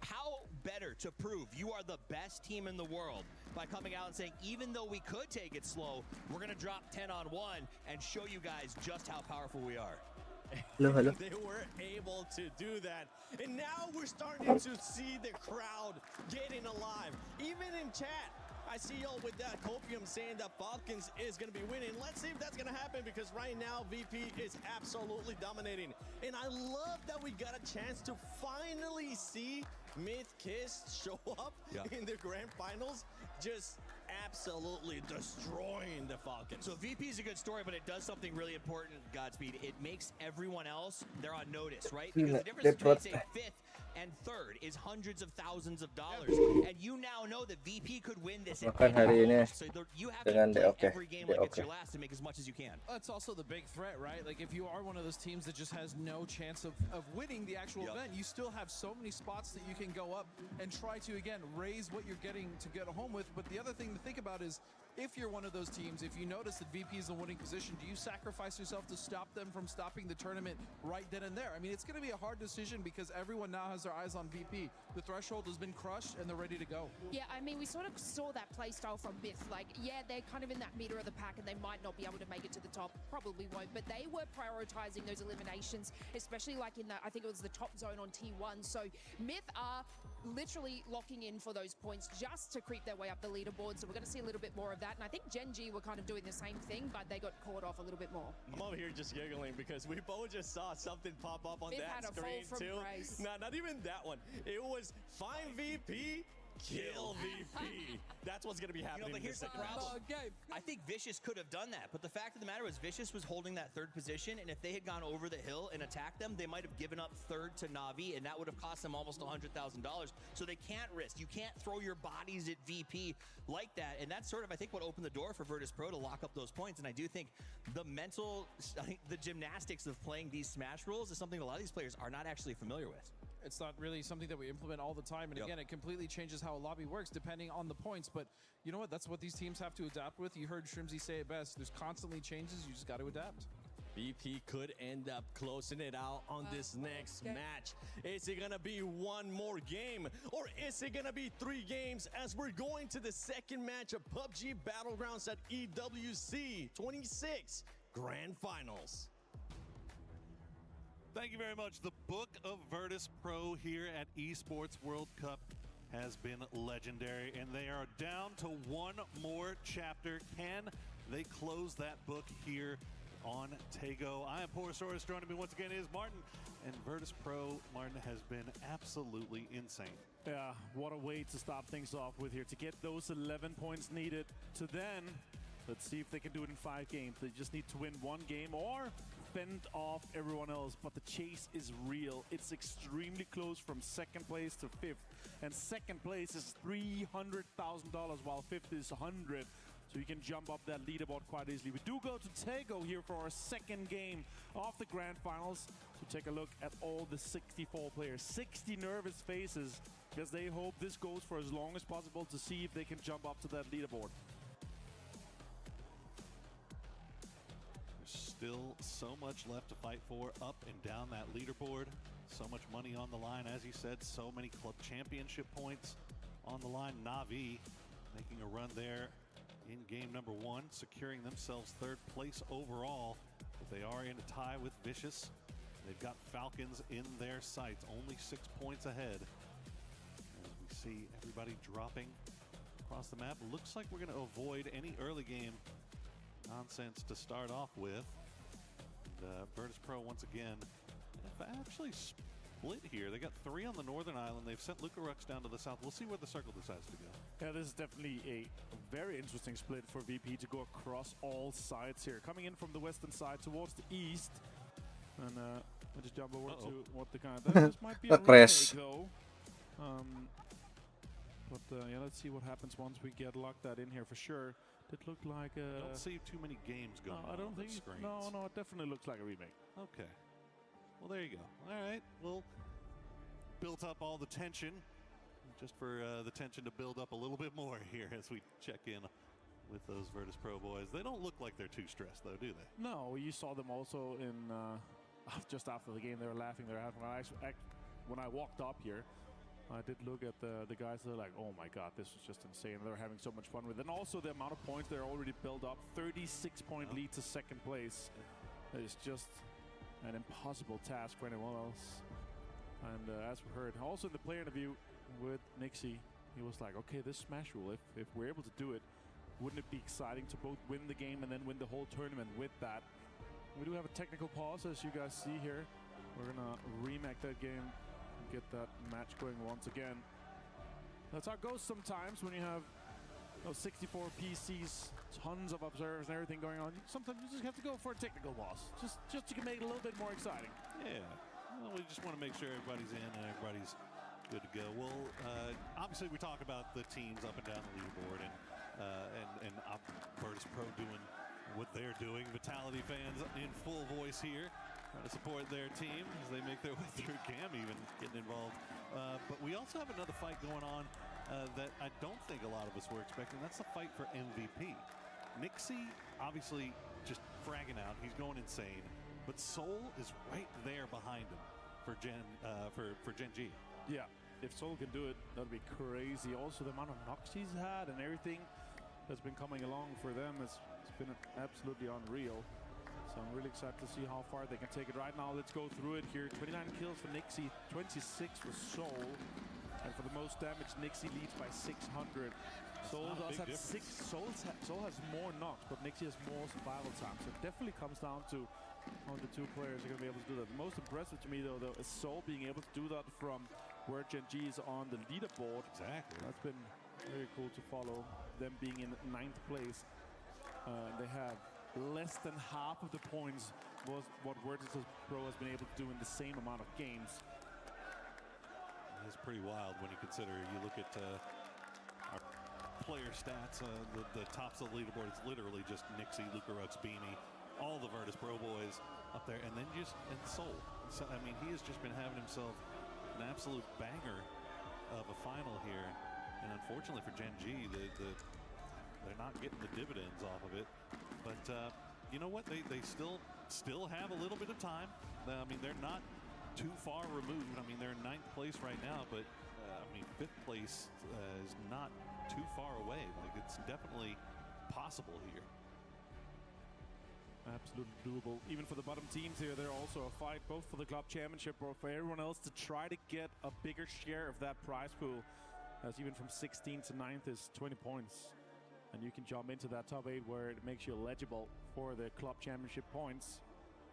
How better to prove you are the best team in the world by coming out and saying, even though we could take it slow, we're going to drop 10 on 1 and show you guys just how powerful we are. Hello. They were able to do that. And now we're starting to see the crowd getting alive. Even in chat, I see y'all with that copium saying that Falcons is going to be winning. Let's see if that's going to happen, because right now VP is absolutely dominating. And I love that we got a chance to finally see Myth Kiss show up in the grand finals, just absolutely destroying the Falcons. So VP is a good story, but it does something really important, Godspeed. It makes everyone else, they're on notice, right? Because the difference between, say, 5th and 3rd is hundreds of thousands of dollars. And you now know that VP could win this at any moment. So you have to play every game like it's your last to make as much as you can. That's also the big threat, right? Like, if you are one of those teams that just has no chance of winning the actual event, you still have so many spots that you can go up and try to, again, raise what you're getting to get home with. But the other thing to think about is, if you're one of those teams, if you notice that VP is in winning position, do you sacrifice yourself to stop them from stopping the tournament right then and there? I mean, it's going to be a hard decision because everyone now has their eyes on VP. The threshold has been crushed and they're ready to go. Yeah, I mean, we sort of saw that playstyle from Myth. Like, yeah, they're kind of in that meter of the pack and they might not be able to make it to the top. Probably won't, but they were prioritizing those eliminations, especially like in the, I think it was the top zone on T1. So Myth are literally locking in for those points just to creep their way up the leaderboard. So we're going to see a little bit more of that. And I think Gen G were kind of doing the same thing, but they got caught off a little bit more. I'm over here just giggling because we both just saw something pop up on Myth that had a screen fall from too. grace. No, not even that one. It was find VP, kill VP. That's what's going to be happening. But in here's the the second problem. match. I think Vicious could have done that, but the fact of the matter was Vicious was holding that 3rd position, and if they had gone over the hill and attacked them, they might have given up 3rd to Na'Vi, and that would have cost them almost $100,000. So they can't risk. You can't throw your bodies at VP like that, and that's sort of, I think, what opened the door for Virtus Pro to lock up those points. And I do think the the gymnastics of playing these Smash rules is something a lot of these players are not actually familiar with. It's not really something that we implement all the time. And again, it completely changes how a lobby works depending on the points. But you know what? That's what these teams have to adapt with. You heard Shrimsy say it best. There's constantly changes. You just got to adapt. VP could end up closing it out on this next match. Is it gonna be one more game, or is it gonna be 3 games as we're going to the second match of PUBG Battlegrounds at EWC 26 Grand Finals? Thank you very much. The book of Virtus Pro here at Esports World Cup has been legendary, and they are down to one more chapter. Can they close that book here on Tego? I am Porosaurus. Joining me once again is Martin, and Virtus Pro, Martin, has been absolutely insane. Yeah, what a way to start things off with here. To get those 11 points needed to then, let's see if they can do it in 5 games. They just need to win 1 game or fend off everyone else, but the chase is real. It's extremely close from 2nd place to 5th, and 2nd place is $300,000 while 5th is 100. So you can jump up that leaderboard quite easily. We do go to Tego here for our 2nd game of the Grand Finals. So take a look at all the 64 players. 60 nervous faces because they hope this goes for as long as possible to see if they can jump up to that leaderboard. Still so much left to fight for up and down that leaderboard. So much money on the line, as you said, so many club championship points on the line. Na'Vi making a run there in game number 1, securing themselves 3rd place overall. But they are in a tie with Vicious. They've got Falcons in their sights, only 6 points ahead. As we see everybody dropping across the map. Looks like we're going to avoid any early game nonsense to start off with. And Virtus Pro once again have actually split here. They got 3 on the northern island. They've sent Lucarux down to the south. We'll see where the circle decides to go. Yeah, this is definitely a very interesting split for VP to go across all sides here. Coming in from the western side towards the east. And we'll just jump over to what the kind of... This might be a remake though. Yeah, let's see what happens once we get locked that in here for sure. It looked like I don't see too many games going on. I don't think screens. No, it definitely looks like a remake. Okay. Well, there you go. All right. Well, built up all the tension, just for the tension to build up a little bit more here as we check in with those Virtus Pro boys. They don't look like they're too stressed, though, do they? No, you saw them also in just after the game. They were laughing. They were having. When I walked up here, I did look at the guys. They're like, "Oh my God, this was just insane." They're having so much fun with it. And also the amount of points they're already built up. 36-point lead to 2nd place. It's just an impossible task for anyone else. And as we heard, also in the player interview with Nixie, he was like, "Okay, this Smash rule. If we're able to do it, wouldn't it be exciting to both win the game and then win the whole tournament with that?" We do have a technical pause, as you guys see here. We're gonna remake that game. Get that match going once again. That's how it goes sometimes when you have 64 PCs, tons of observers and everything going on. Sometimes you just have to go for a technical pause, just to make it a little bit more exciting. Yeah, well, we just want to make sure everybody's in and everybody's good to go. Well, obviously we talk about the teams up and down the leaderboard and Virtus Pro doing what they're doing. Vitality fans in full voice here, trying to support their team as they make their way through. Cam even getting involved. But we also have another fight going on that I don't think a lot of us were expecting. That's the fight for MVP. Nixie obviously just fragging out. He's going insane. But Soul is right there behind him for Gen G. Yeah, if Soul can do it, that'd be crazy. Also, the amount of knocks he's had and everything that's been coming along for them, it's been absolutely unreal. So I'm really excited to see how far they can take it. Right now, let's go through it here. 29 kills for Nixie, 26 for Soul. And for the most damage, Nixie leads by 600. Soul does have 6. Soul has more knocks, but Nixie has more survival time. So it definitely comes down to how the 2 players are going to be able to do that. The most impressive to me, though, is Soul being able to do that from where Gen G is on the leaderboard. Exactly. That's been very cool to follow. Them being in 9th place. They have less than half of the points was what Virtus Pro has been able to do in the same amount of games. It's pretty wild when you consider, you look at our player stats, the tops of the leaderboard, it's literally just Nixie, Lucarux, Beanie, all the Virtus Pro boys up there, and then and Soul. So, I mean, he has just been having himself an absolute banger of a final here, and unfortunately for Gen G, they're not getting the dividends off of it. But you know what? They still still have a little bit of time. I mean, they're not too far removed. I mean, they're in 9th place right now, but I mean, 5th place is not too far away. Like, it's definitely possible here. Absolutely doable. Even for the bottom teams here, they're also a fight both for the club championship or for everyone else to try to get a bigger share of that prize pool. As even from 16th to 9th is 20 points. And you can jump into that top 8 where it makes you eligible for the club championship points.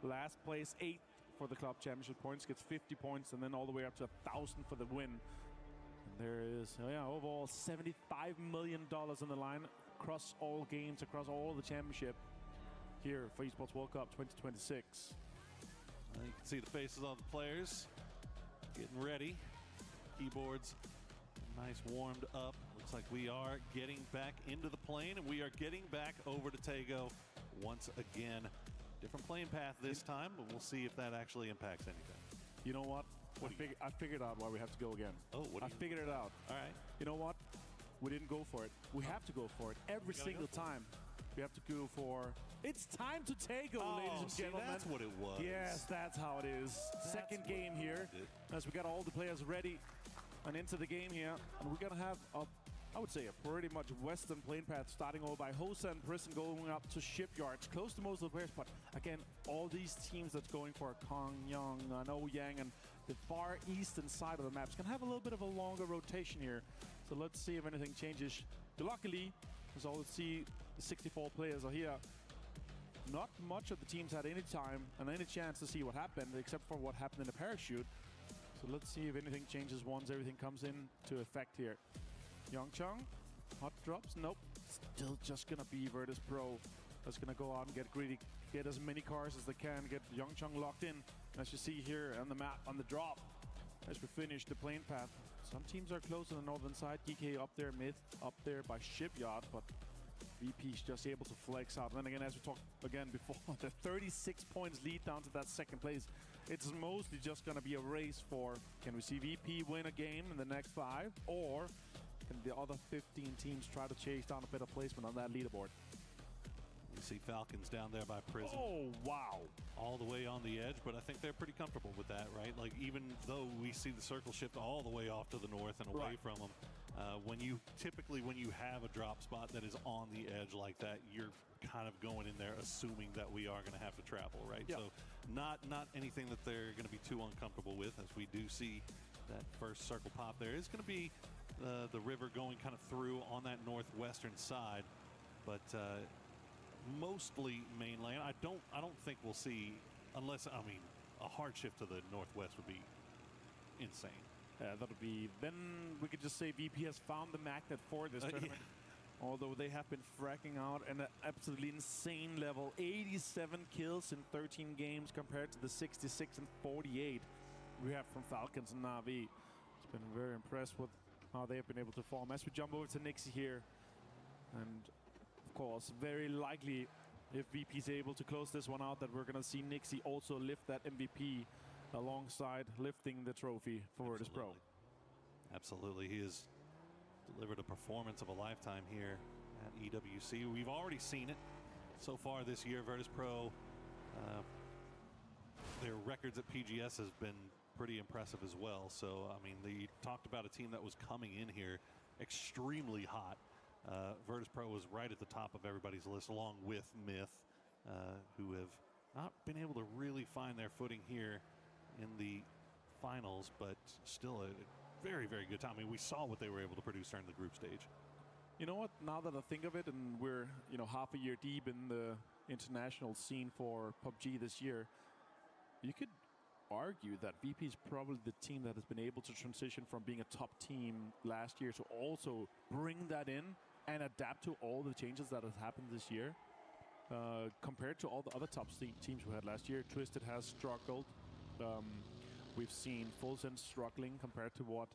Last place, 8th for the club championship points, gets 50 points, and then all the way up to 1,000 for the win. And there is, overall $75 million on the line across all games, across all the championship here for Esports World Cup 2026. You can see the faces of the players getting ready. Keyboards nice warmed up. Looks like we are getting back into the plane, and we are getting back over to Tego once again. Different plane path this time, but we'll see if that actually impacts anything. You know what? I figured out why we have to go again. Oh, I figured it out. All right. You know what? We didn't go for it. We have to go for it every single time. We have to go for... It's time to Tego, ladies and gentlemen. That's what it was. Yes, that's how it is. Second game here, as we got all the players ready and into the game here. And we're going to have, I would say, a pretty much western plane path starting over by Hosa and Prison going up to Shipyards, close to most of the players. But again, all these teams that's going for Kong, Young, Ouyang, and the far eastern side of the maps can have a little bit of a longer rotation here. So let's see if anything changes. Luckily, as all see, the 64 players are here. Not much of the teams had any time and any chance to see what happened, except for what happened in the parachute. So let's see if anything changes once everything comes into effect here. Youngchung, hot drops, nope. Still just gonna be Virtus Pro. That's gonna go out and get greedy, get as many cars as they can, get Youngchung locked in. As you see here on the map, on the drop, as we finish the plane path. Some teams are close on the northern side. DK up there, Myth up there by Shipyard, but VP's just able to flex out. And then again, as we talked again before, the 36 points lead down to that second place. It's mostly just going to be a race for, can we see VP win a game in the next 5? Or can the other 15 teams try to chase down a better placement on that leaderboard? You see Falcons down there by Prison. Oh, wow. All the way on the edge, but I think they're pretty comfortable with that, right? Like, even though we see the circle shift all the way off to the north and away from them, when you have a drop spot that is on the edge like that, you're kind of going in there assuming that we are going to have to travel, right? Yeah. So not anything that they're going to be too uncomfortable with, as we do see that first circle pop there. Is going to be the river going kind of through on that northwestern side, but mostly mainland. I don't think we'll see, unless, I mean, a hard shift to the northwest would be insane. Yeah, that'll be, then we could just say VP has found the magnet for this tournament. Yeah. Although they have been fracking out at an absolutely insane level. 87 kills in 13 games compared to the 66 and 48 we have from Falcons and Na'Vi. It's been very impressed with how they have been able to form. As we jump over to Nixie here, and of course, very likely, if VP is able to close this one out, that we're going to see Nixie also lift that MVP alongside lifting the trophy for Virtus Pro. Absolutely. He has delivered a performance of a lifetime here at EWC. We've already seen it so far this year. Virtus Pro, their records at PGS has been pretty impressive as well. So, I mean, they talked about a team that was coming in here extremely hot. Virtus Pro was right at the top of everybody's list, along with Myth, who have not been able to really find their footing here in the finals, but still a very, very good time. I mean, we saw what they were able to produce during the group stage. You know what? Now that I think of it, and we're half a year deep in the international scene for PUBG this year, you could argue that VP is probably the team that has been able to transition from being a top team last year to also bring that in and adapt to all the changes that have happened this year. Compared to all the other top teams we had last year, Twisted has struggled. We've seen Full Sense struggling compared to what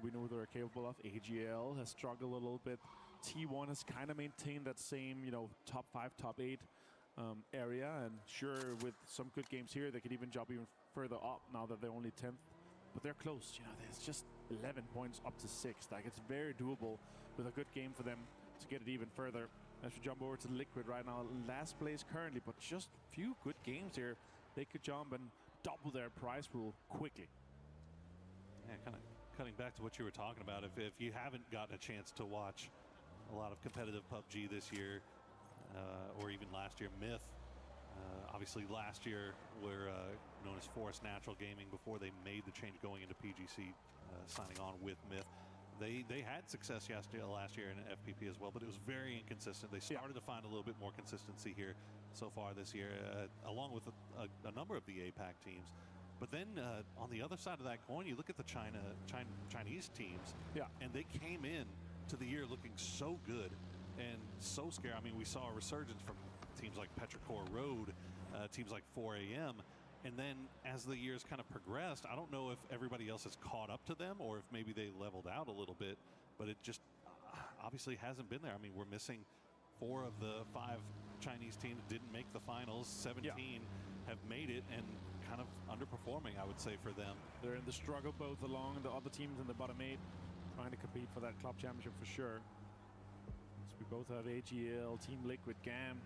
we know they're capable of. AGL has struggled a little bit. T1 has kind of maintained that same, top 5, top 8 area. And sure, with some good games here, they could even jump even further up now that they're only 10th. But they're close. There's just 11 points up to 6th. Like, it's very doable with a good game for them to get it even further. As we jump over to Liquid right now, last place currently, but just few good games here. They could jump and double their prize pool quickly. Yeah, kind of cutting back to what you were talking about. If you haven't gotten a chance to watch a lot of competitive PUBG this year, or even last year, Myth, obviously last year were known as Forest Natural Gaming before they made the change going into PGC, signing on with Myth. They had success last year in FPP as well, but it was very inconsistent. They started to find a little bit more consistency here so far this year, along with a number of the APAC teams. But then on the other side of that coin, you look at the Chinese teams, and they came in to the year looking so good and so scary. I mean, we saw a resurgence from teams like Petrichor Road, teams like 4AM. And then as the years kind of progressed, I don't know if everybody else has caught up to them or if maybe they leveled out a little bit, but it just obviously hasn't been there. I mean, we're missing 4 of the 5 Chinese teams didn't make the finals. 17 have made it and kind of underperforming, I would say, for them. They're in the struggle both along the other teams in the bottom 8, trying to compete for that club championship for sure. So we both have AGL, Team Liquid, GAM,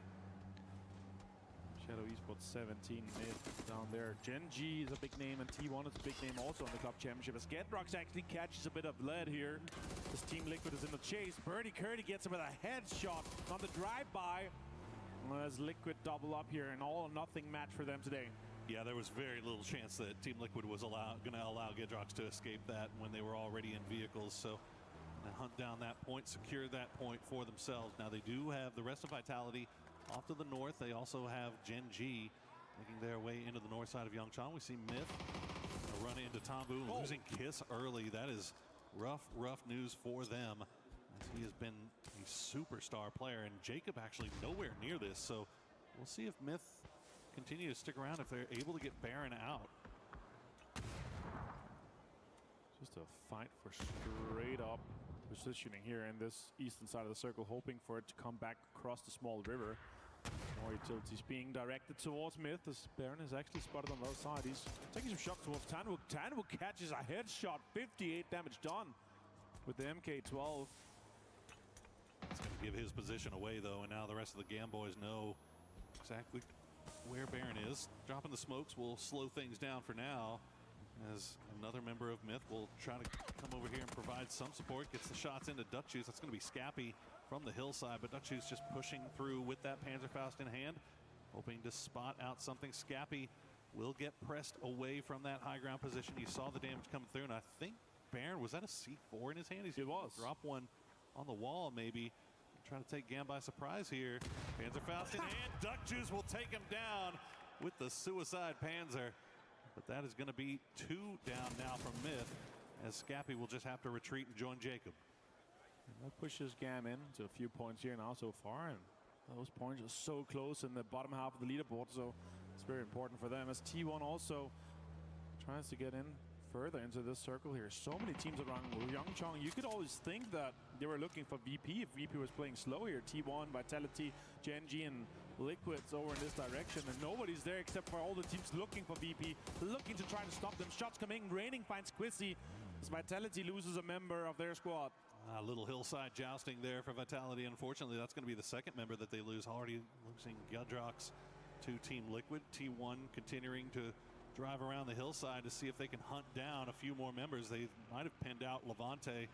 Shadow Esports 17 mid down there. Gen G is a big name, and T1 is a big name also in the club championship. As Gedrox actually catches a bit of lead here. This Team Liquid is in the chase. Birdie Curdy gets him with a headshot on the drive-by. As Liquid double up here, an all-or-nothing match for them today. Yeah, there was very little chance that Team Liquid was going to allow Gedrox to escape that when they were already in vehicles. So they hunt down that point, secure that point for themselves. Now they do have the rest of Vitality off to the north. They also have Gen G making their way into the north side of Yeongchang. We see Myth run into Tombu, losing Kiss early. That is rough news for them, as he has been a superstar player, and Jacob actually nowhere near this. So we'll see if Myth continue to stick around, if they're able to get Baron out. Just a fight for straight up positioning here in this eastern side of the circle, hoping for it to come back across the small river. More utilities being directed towards Myth, as Baron is actually spotted on the other side. He's taking some shots towards Tanwook. Tanwook catches a headshot, 58 damage done with the MK12. It's going to give his position away, though, and now the rest of the GAM boys know exactly where Baron is. Dropping the smokes will slow things down for now, as another member of Myth will try to come over here and provide some support. Gets the shots into Duckjuice. That's going to be Scappy from the hillside, but Duckjuice just pushing through with that Panzerfaust in hand, hoping to spot out something. Scappy will get pressed away from that high ground position. You saw the damage coming through, and I think Baron, was that a C4 in his hand? It was. Drop one on the wall, maybe. Trying to take GAM by surprise here. Panzerfaust in hand. Duckjuice will take him down with the suicide Panzer. But that is going to be 2 down now from Myth, as Scappy will just have to retreat and join Jacob. And that pushes GAM in to a few points here now so far, and those points are so close in the bottom half of the leaderboard, so it's very important for them, as T1 also tries to get in further into this circle here. So many teams around Yeongchang. You could always think that they were looking for VP if VP was playing slow here. T1, Vitality, Gen G, and Liquids over in this direction, and nobody's there except for all the teams looking for VP, looking to try to stop them. Shots coming, Raining finds Quissy, as Vitality loses a member of their squad. A little hillside jousting there for Vitality. Unfortunately, that's going to be the second member that they lose. Already losing Gedrox to Team Liquid. T1 continuing to drive around the hillside to see if they can hunt down a few more members. They might have pinned out Levante.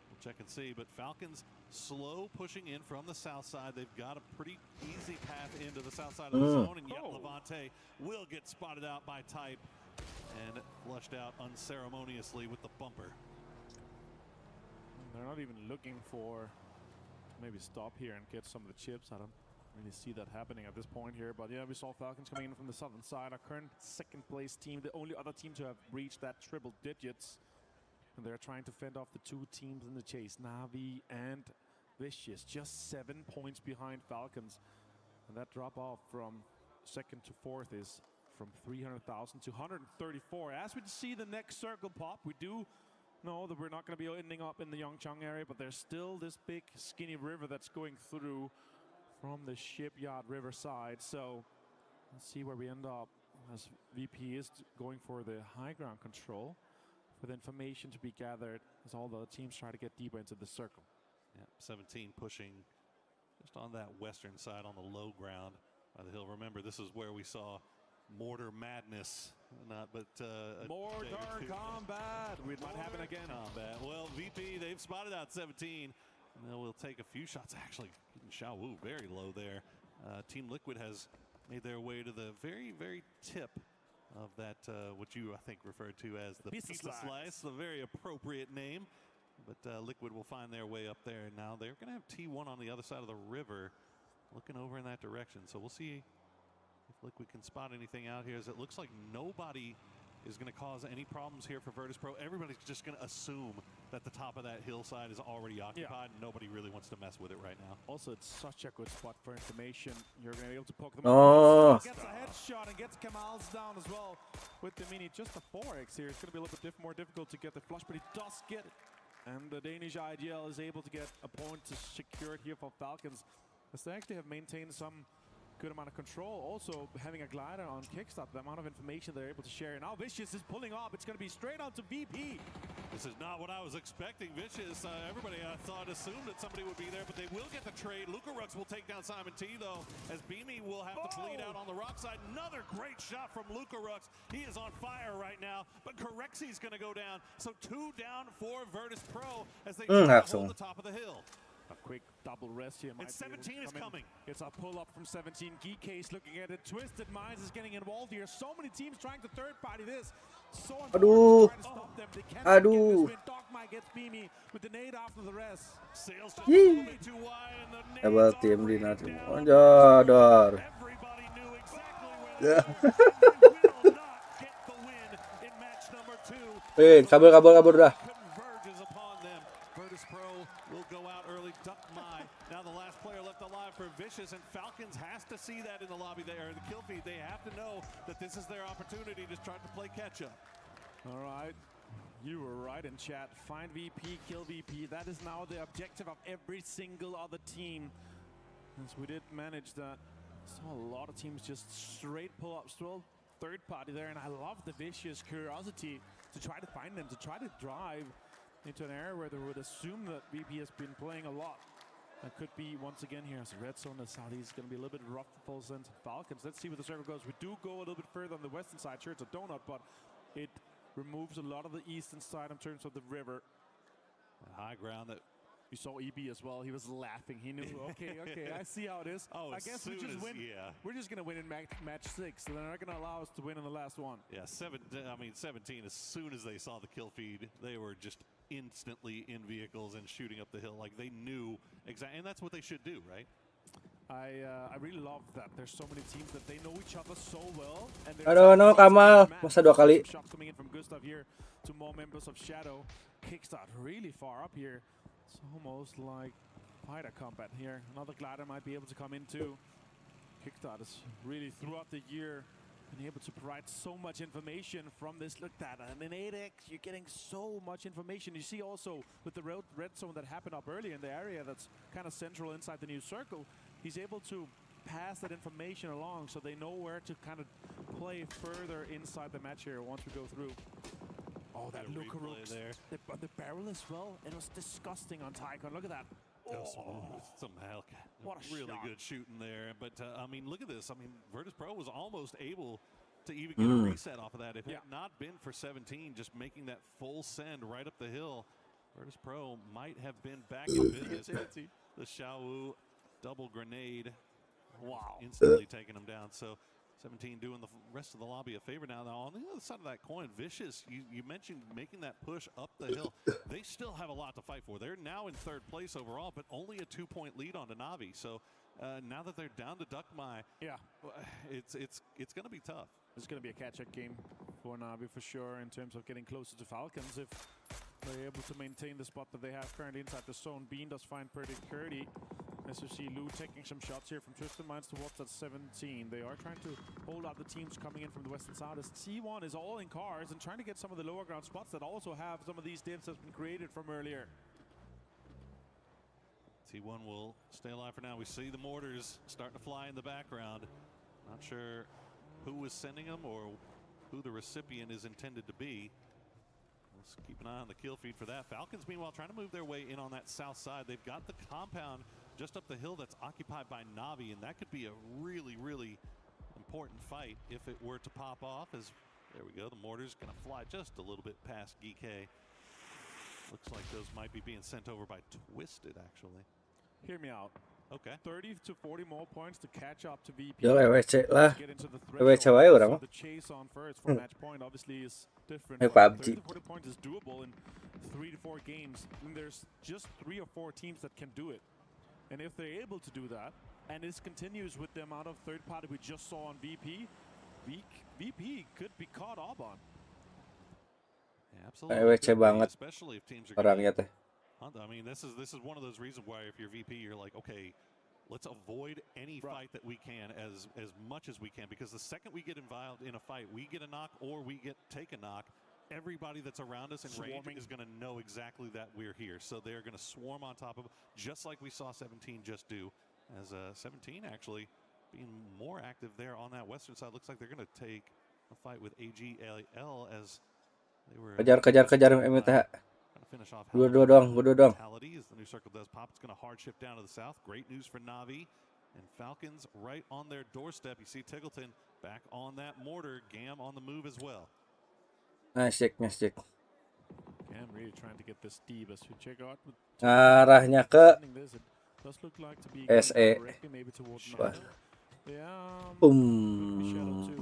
We'll check and see. But Falcons slow pushing in from the south side. They've got a pretty easy path into the south side of the zone, and yet Levante will get spotted out by Type and flushed out unceremoniously with the bumper. They're not even looking for maybe stop here and get some of the chips. I don't really see that happening at this point here, but yeah, we saw Falcons coming in from the southern side. Our current second place team, the only other team to have reached that triple digits, and they're trying to fend off the 2 teams in the chase, Na'Vi and Vicious, just 7 points behind Falcons, and that drop off from second to fourth is from 300,000 to 134. As we see the next circle pop, we do know that we're not going to be ending up in the Yeongchang area, but there's still this big skinny river that's going through from the shipyard riverside. So let's see where we end up, as VP is going for the high ground control, for the information to be gathered as all the teams try to get deeper into the circle. Yeah, 17 pushing just on that western side on the low ground by the hill. Remember, this is where we saw mortar madness. Mortar combat. It might happen again. Combat. Well, VP, they've spotted out 17. And we'll take a few shots. Actually, Xiaowu very low there. Team Liquid has made their way to the very, very tip of that, what you, I think, referred to as the pizza slice. A very appropriate name. But Liquid will find their way up there. And now they're going to have T1 on the other side of the river looking over in that direction. So we'll see if Liquid can spot anything out here, as it looks like nobody is going to cause any problems here for Virtus Pro. Everybody's just going to assume that the top of that hillside is already occupied, and nobody really wants to mess with it right now. Also, it's such a good spot for information. You're going to be able to poke them Oh. Gets a headshot and gets Kamal's down as well with the mini. Just the 4x here. It's going to be a little bit more difficult to get the flush, but he does get it. And the Danish IGL is able to get a point to secure it here for Falcons, as they actually have maintained some good amount of control. Also, having a glider on Kickstart, the amount of information they're able to share. Now Vicious is pulling off. It's going to be straight on to VP. This is not what I was expecting. Vicious, everybody I thought assumed that somebody would be there, but they will get the trade. Luca Rux will take down Simon T, though, as Beamy will have to bleed out on the rock side. Another great shot from Luca Rux. He is on fire right now, but Correxi's going to go down. So 2 down for Virtus Pro as they try to hold the top of the hill. A quick double rest here. And 17 is coming. It's a pull-up from 17. Geekcase looking at it. Twisted Minds is getting involved here. So many teams trying to third-party this. So Aduh. important to stop them. They cannot get this win. Dogma gets Beamy with the nade after the rest. Sails just a little bit too wide, and the nades Double team di nanti. Jodor. Everybody knew exactly where they will not get the win in match number 2. Kabur dah. Converges upon them. Virtus Pro will go out early. Duck My. Now the last player left alive for Vicious, and Falcons has to see that in the lobby there, the kill feed. They have to know that this is their opportunity to try to play catch up. All right. You were right in chat. Find VP, kill VP. That is now the objective of every single other team. As we did manage that. Saw a lot of teams just straight pull up, still third party there, and I love the Vicious curiosity to try to find them, to try to drive into an area where they would assume that VP has been playing a lot. That could be, once again, here as the red zone, the southeast is going to be a little bit rough for Falcons. Let's see where the server goes. We do go a little bit further on the western side. Sure, it's a donut, but it removes a lot of the eastern side in terms of the river. High ground that you saw EB as well. He was laughing. He knew, okay, I see how it is. Oh, I guess we just win. Yeah. We're just going to win in match 6. So they're not going to allow us to win in the last one. Yeah, 17, as soon as they saw the kill feed, they were just instantly in vehicles and shooting up the hill. Like, they knew exactly, and that's what they should do, right? I really love that. There's so many teams that they know each other so well. And Aduh, no, Kamal. Masa 2 kali. Shots coming in from Gustav here to more members of Shadow. Kickstart really far up here. It's almost like fighter combat here. Another glider might be able to come in too. Kickstart is really throughout the year been able to provide so much information from this. Look at that, and in 8x you're getting so much information. You see also with the red zone that happened up early in the area that's kind of central inside the new circle, he's able to pass that information along so they know where to kind of play further inside the match here once we go through. Oh, that Luca Rooks there. The barrel as well. It was disgusting on Tycon. Look at that. Some Hellcat. What a really shot. good shooting there. But, I mean, look at this. I mean, Virtus Pro was almost able to even get a reset off of that. If it had not been for 17 just making that full send right up the hill, Virtus Pro might have been back in business. The Xiaowu double grenade. Wow. Instantly taking them down. So 17 doing the rest of the lobby a favor now. Now, on the other side of that coin, Vicious, you mentioned making that push up the hill. They still have a lot to fight for. They're now in 3rd place overall, but only a 2-point lead on Navi. So now that they're down to Duck My, it's going to be tough. It's going to be a catch-up game for Navi for sure in terms of getting closer to Falcons. If they're able to maintain the spot that they have currently inside the zone, Bean does find pretty Curdy. As you see, Lou taking some shots here from Twisted Minds towards that 17. They are trying to hold out the teams coming in from the western side as T1 is all in cars and trying to get some of the lower ground spots that also have some of these divs that's been created from earlier. T1 will stay alive for now. We see the mortars starting to fly in the background. Not sure who was sending them or who the recipient is intended to be. Let's keep an eye on the kill feed for that. Falcons, meanwhile, trying to move their way in on that south side. They've got the compound just up the hill that's occupied by Navi, and that could be a really, really important fight if it were to pop off. As there we go, the mortar's going to fly just a little bit past Geek. Looks like those might be being sent over by Twisted, actually. Hear me out. Okay. 30 to 40 more points to catch up to VP. Yo, chạy lah. Get into the Quay chào ấy rồi đó. the chase on first for match point obviously is different. Hay but PUBG. 30 to 40 points is doable in 3 to 4 games. And there's just 3 or 4 teams that can do it. And if they're able to do that, and this continues with the amount of third party we just saw on VP, VP could be caught up on. Yeah, absolutely. Receh banget Especially if teams are orangnya teh. I mean, this is one of those reasons why if you're VP, you're like, okay, let's avoid any fight that we can as much as we can, because the second we get involved in a fight, we get a knock or we take a knock, everybody that's around us in range is going to know exactly that we're here. So they're going to swarm on top of, just like we saw 17 just do, as 17 actually being more active there on that western side. Looks like they're going to take a fight with AGL as they were Kejar MTH. finish off. Dua doang. As the new circle does pop, it's going to hard shift down to the south. Great news for Navi and Falcons right on their doorstep. You see Tiggleton back on that mortar. Gam on the move as well. Nice check. Gam really trying to get this deep as we check out. Arahnya ke Does look like to be SE. maybe towards Wah. Could be Shadow too.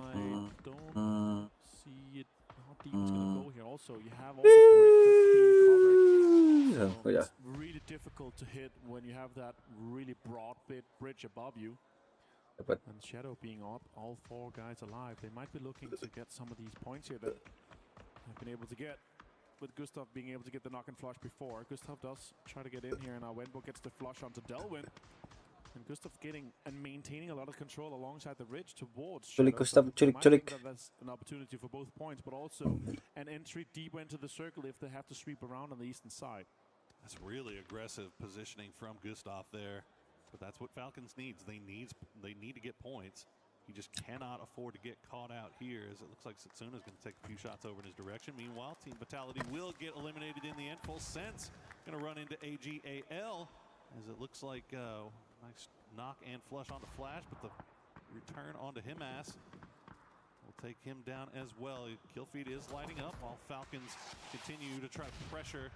I don't see it how deep it's gonna go here. Also, you have all the bridge that's being covered. So it's really difficult to hit when you have that really broad bridge above you. And Shadow being up, all 4 guys alive. They might be looking to get some of these points here that they've been able to get. With Gustav being able to get the knock and flush before. Gustav does try to get in here, and now Wenbo gets the flush onto Delwyn. And Gustav getting and maintaining a lot of control alongside the ridge towards Shadow. Gustav, Culik. That's an opportunity for both points, but also an entry deeper into the circle if they have to sweep around on the eastern side. That's really aggressive positioning from Gustav there, but that's what Falcons needs. They need to get points. He just cannot afford to get caught out here, as it looks like Satsuna's going to take a few shots over in his direction. Meanwhile, Team Vitality will get eliminated in the end. Full Sense going to run into AGAL, as it looks like nice knock and flush onto Flash, but the return onto Himas will take him down as well. Killfeed is lighting up while Falcons continue to try to pressure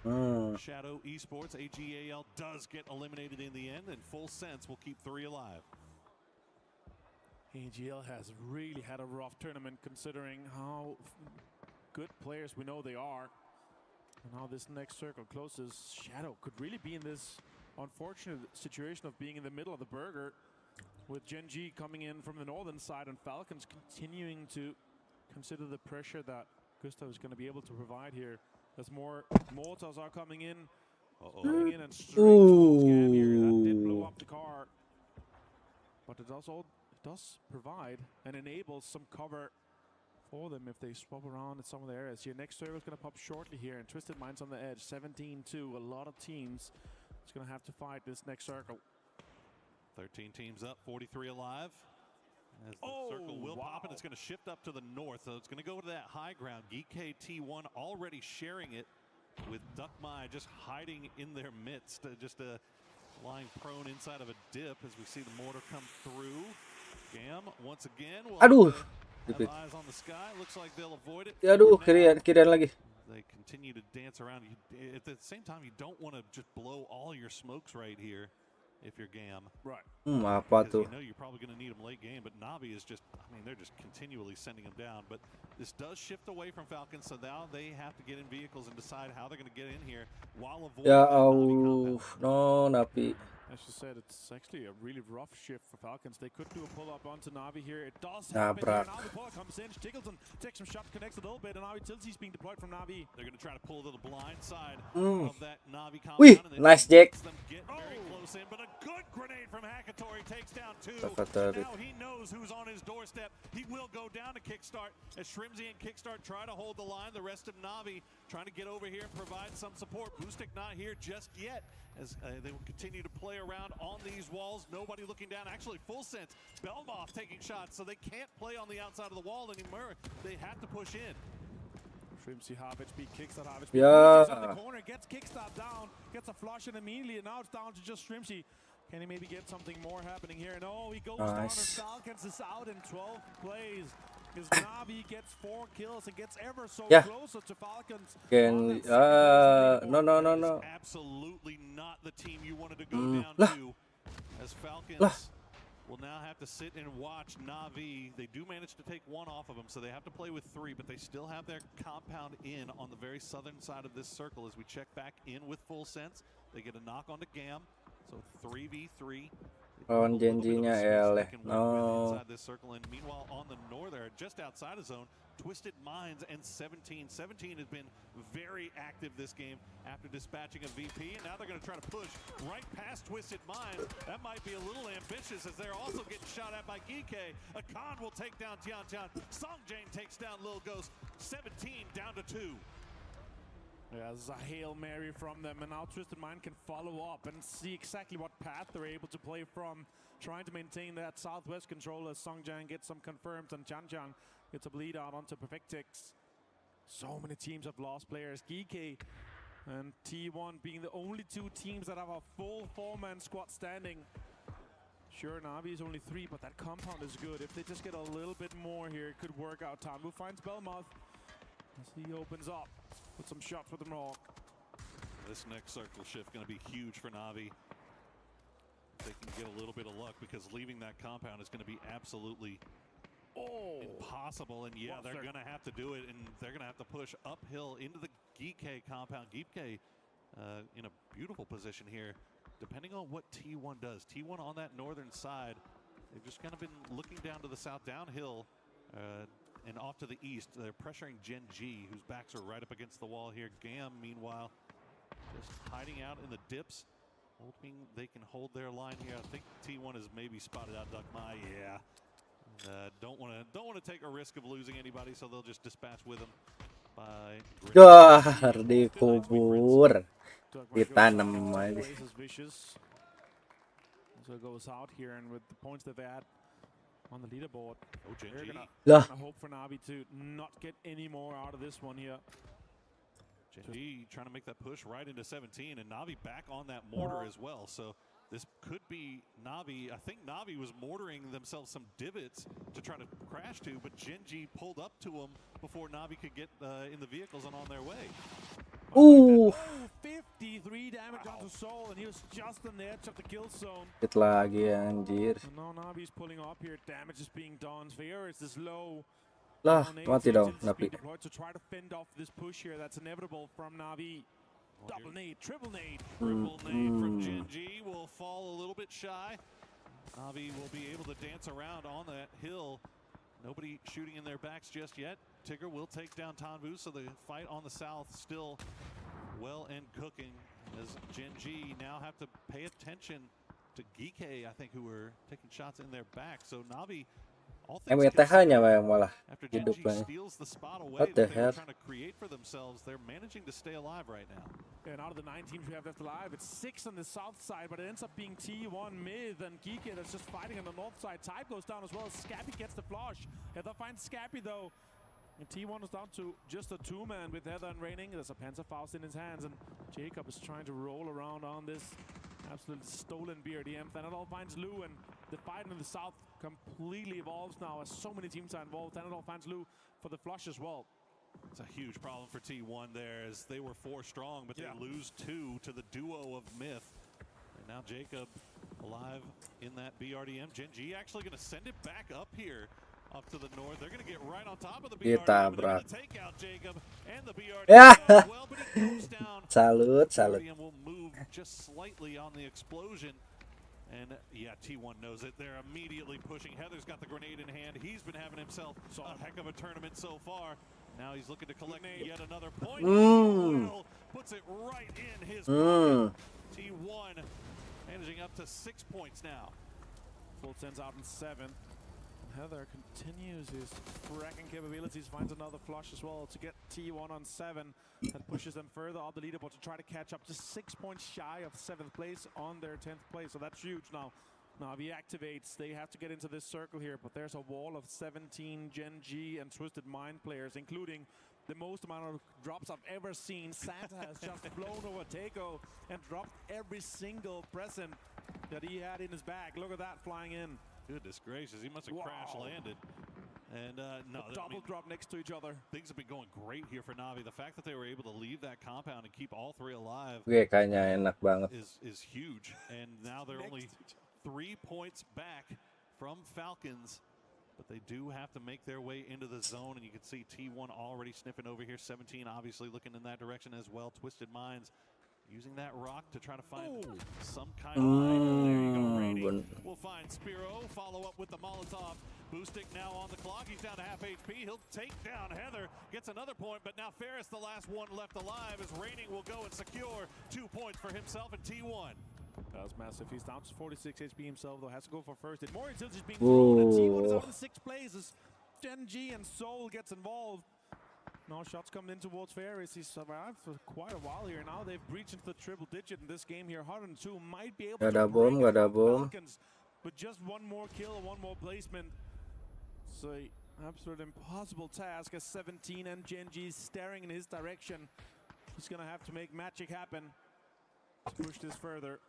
Shadow Esports. AGAL does get eliminated in the end, and Full Sense will keep 3 alive. AGL has really had a rough tournament considering how good players we know they are. And now this next circle closes. Shadow could really be in this unfortunate situation of being in the middle of the burger, with Gen G coming in from the northern side and Falcons continuing to consider the pressure that Gustav is going to be able to provide here. As more mortars are coming in, and straight towards Gam here. That did blow up the car, but it does provide and enable some cover for them if they swap around in some of the areas. Here, next circle is going to pop shortly here, and Twisted Minds on the edge, 17-2. A lot of teams is going to have to fight this next circle. 13 teams up, 43 alive. As the circle will pop, and it's going to shift up to the north, so it's going to go to that high ground. Geek T1 already sharing it with Duckmai just hiding in their midst, just lying prone inside of a dip as we see the mortar come through. Gam once again will have eyes on the sky. Looks like they'll avoid it. Kirian lagi. They continue to dance around. At the same time, you don't want to just blow all your smokes right here if you're Gam. Right. Apa tuh? You know you're probably going to need them late game, but Navi is just, I mean, they're just continually sending them down. But this does shift away from Falcons, so now they have to get in vehicles and decide how they're going to get in here while avoiding Ya Allah, no Navi. As you said, it's actually a really rough shift for Falcons. They could do a pull-up onto Navi here. It does happen. Now the pull comes in. Tiggleton takes some shots, connects a little bit, and now Tilsy's being deployed from Navi. They're going to try to pull to the blind side of that Navi compound. Nice Jack. Them get very close in, but a good grenade from Hakatori takes down 2. Now he knows who's on his doorstep. He will go down to Kickstart as Shrimsy and Kickstart try to hold the line. The rest of Navi trying to get over here and provide some support. Boostic not here just yet, as they will continue to play around on these walls. Nobody looking down. Actually, Full Sense. Belmoff taking shots, so they can't play on the outside of the wall anymore. They have to push in. Shrimpsy half HP, kickstart half HP. Yeah. On the corner, gets kickstart down, gets a flush and immediately now it's down to just Shrimpsy. Can he maybe get something more happening here? No, he goes down and Falcons is out in 12th place. Because Navi gets 4 kills and gets ever so closer to Falcons. Can no. Absolutely not the team you wanted to go down to. As Falcons will now have to sit and watch Navi. They do manage to take 1 off of them, so they have to play with 3, but they still have their compound in on the very southern side of this circle. As we check back in with full sense, they get a knock onto Gam, so 3v3. Lawan janjinya eleh. No. Inside this circle, and meanwhile on the northern, just outside of zone, Twisted Minds and 17. 17 has been very active this game after dispatching a VP, and now they're going to try to push right past Twisted Minds. That might be a little ambitious as they're also getting shot at by Geeke. Akan will take down Tian. Songjane takes down Lil Ghost. 17 down to 2. Yeah, this is a Hail Mary from them, and now Twisted Mind can follow up and see exactly what path they're able to play from, trying to maintain that southwest control as Songjang gets some confirmed, and Chanchang gets a bleed out onto Perfectix. So many teams have lost players. Geeke and T1 being the only 2 teams that have a full 4-man squad standing. Sure, Navi is only 3, but that compound is good. If they just get a little bit more here, it could work out. Tanbu finds Belmouth as he opens up. Put some shots with the Rock. This next circle shift going to be huge for Navi. They can get a little bit of luck because leaving that compound is going to be absolutely impossible. And yeah, they're going to have to do it, and they're going to have to push uphill into the Geeke compound. Geeke in a beautiful position here, depending on what T1 does. T1 on that northern side, they've just kind of been looking down to the south, downhill. And off to the east, they're pressuring Gen G, whose backs are right up against the wall here. Gam, meanwhile, just hiding out in the dips, hoping they can hold their line here. I think T1 has maybe spotted out Duckmai. Yeah, don't want to take a risk of losing anybody, so they'll just dispatch with him. By dikubur, ditanam aja. So it goes out here, and with the points that they had on the leaderboard, they're gonna hope for Navi to not get any more out of this one here. Genji trying to make that push right into 17, and Navi back on that mortar as well. So this could be Navi. I think Navi was mortaring themselves some divots to try to crash to, but Genji pulled up to them before Navi could get in the vehicles and on their way. Oh, 53 damage onto Soul, and he was just on the edge of the kill zone. Hit lagi anjir. And now Navi's pulling up here. Damage is being done. Fear is low. Lah, mati dong Navi. To try to fend off this push here that's inevitable from Navi. Double nade, triple nade. Triple nade from Genji will fall a little bit shy. Navi will be able to dance around on that hill. Nobody shooting in their backs just yet. Tigger will take down Tanvu, so the fight on the south still well and cooking as Genji now have to pay attention to Geeke, I think, who were taking shots in their back. So Navi, all things MTH-nya yang malah after hidup Genji banget. steals the spot away What the that they were hell? trying to create for themselves, they're managing to stay alive right now. And out of the 9 teams we have left alive, it's 6 on the south side, but it ends up being T1 mid and Geeke that's just fighting on the north side. Type goes down as well. Scappy gets the flush. Heather finds Scappy though. And T1 is down to just a 2-man with Heather and Raining. There's a Panzerfaust in his hands, and Jacob is trying to roll around on this absolute stolen BRDM. Thanadol finds Lou, and the fight in the south completely evolves now as so many teams are involved. Thanadol finds Lou for the flush as well. It's a huge problem for T1 there, as they were 4 strong, but they lose 2 to the duo of Myth. And now Jacob alive in that BRDM. Genji actually going to send it back up here, up to the north. They're going to get right on top of the BRDM. They're going to take out Jacob and the BRDM as well, but he goes down. Salut. BRDM will move just slightly on the explosion. And yeah, T1 knows it. They're immediately pushing. Heather's got the grenade in hand. He's been having himself a heck of a tournament so far. Now he's looking to collect yet another point. Well, puts it right in his pocket. T1 managing up to 6 points now. Full sends out in 7th. Heather continues his fracking capabilities, finds another flush as well to get T1 on 7. That pushes them further up the leaderboard to try to catch up, just 6 points shy of 7th place on their 10th place. So that's huge now. Navi activates. They have to get into this circle here, but there's a wall of 17 Gen G and Twisted Mind players, including the most amount of drops I've ever seen. Santa has just blown over Tego and dropped every single present that he had in his bag. Look at that flying in. Goodness gracious, he must have crash landed. And no, double drop next to each other. Things have been going great here for Na'Vi. The fact that they were able to leave that compound and keep all three alive GK-nya enak banget. is huge. And now they're only 3 points back from Falcons. But they do have to make their way into the zone, and you can see T1 already sniffing over here. 17 obviously looking in that direction as well. Twisted Minds using that rock to try to find some kind of item. There you go, Rainy. We'll find Spiro, follow up with the Molotov. Boostic now on the clock. He's down to half HP. He'll take down Heather. Gets another point, but now Ferris, the last one left alive, as Raining will go and secure 2 points for himself and T1. That was massive. He's down to 46 HP himself, though. Has to go for first. And more intelligence being thrown. And T1 is out in 6th place as Gen G and Soul gets involved. Now shots coming in towards Ferris. He's survived for quite a while here. Now they've breached into the triple digit in this game here. 102 might be able to break the Falcons, but just one more kill, one more placement. So absolute impossible task as 17 and Gen G staring in his direction. He's gonna have to make magic happen. Let's push this further.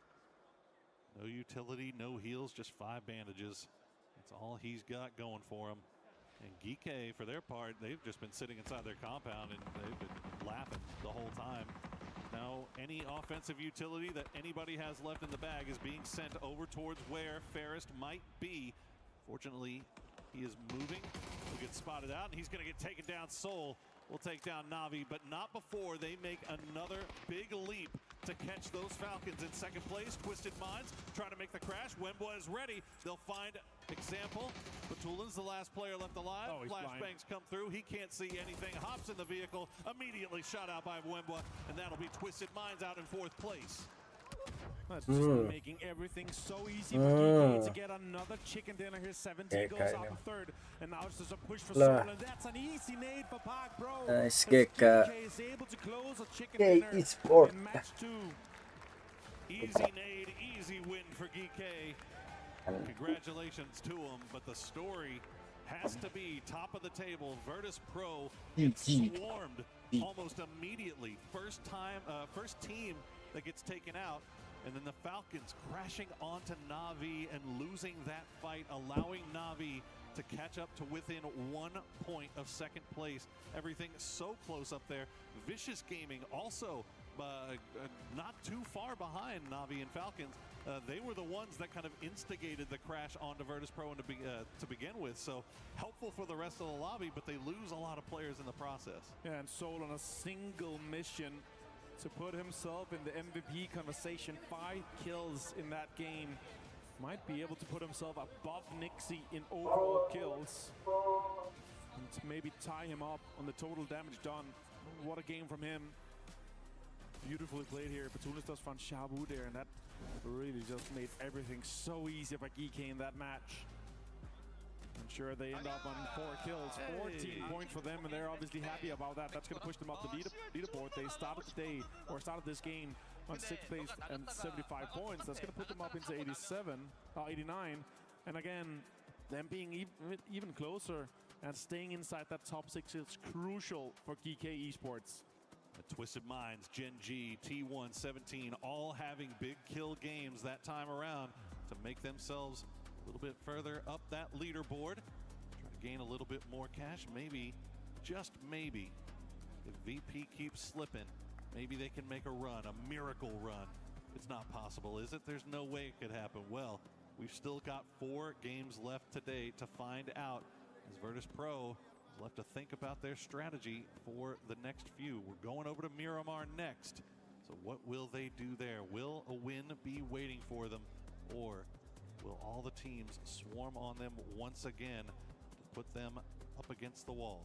No utility, no heals, just 5 bandages. That's all he's got going for him. And Geeke, for their part, they've just been sitting inside their compound and they've been laughing the whole time. Now, any offensive utility that anybody has left in the bag is being sent over towards where Ferris might be. Fortunately, he is moving. He'll get spotted out, and he's going to get taken down. Soul will take down Na'Vi, but not before they make another big leap to catch those Falcons in 2nd place. Twisted Minds trying to make the crash. Wemba is ready. They'll find example. Batulin's the last player left alive. Flashbangs come through. He can't see anything. Hops in the vehicle. Immediately shot out by Wemba, and that'll be Twisted Minds out in 4th place. That's just making everything so easy for DK to get another chicken dinner here. 17 goes out in 3rd, and now it's just a push for Soul, and that's an easy nade for Park Pro. Nice GK is able to close a chicken dinner in match 2. Easy nade, easy win for GK. Congratulations to him, but the story has to be top of the table. Virtus Pro gets swarmed almost immediately. First team that gets taken out. And then the Falcons crashing onto Na'Vi and losing that fight, allowing Na'Vi to catch up to within 1 point of 2nd place. Everything so close up there. Vicious Gaming also not too far behind Na'Vi and Falcons. They were the ones that kind of instigated the crash onto Virtus Pro to begin with. So helpful for the rest of the lobby, but they lose a lot of players in the process. Yeah, and Soul on a single mission to put himself in the MVP conversation. 5 kills in that game. Might be able to put himself above Nixie in overall kills. And maybe tie him up on the total damage done. What a game from him. Beautifully played here. Batulis does find Shabu there, and that really just made everything so easy for Geeke in that match. I'm sure they end up on 4 kills, 14 points for them, and they're obviously happy about that. That's going to push them up the leaderboard. They started this game on 6th place and 75 points. That's going to put them up into 89. And again, them being even closer and staying inside that top 6 is crucial for Geeke Esports. Twisted Minds, Gen G, T1, 17, all having big kill games that time around to make themselves a little bit further up that leaderboard. Try to gain a little bit more cash. Maybe, just maybe, if VP keeps slipping, maybe they can make a run, a miracle run. It's not possible, is it? There's no way it could happen. Well, we've still got 4 games left today to find out, as Virtus Pro is left to think about their strategy for the next few. We're going over to Miramar next. So what will they do there? Will a win be waiting for them, or will all the teams swarm on them once again to put them up against the wall?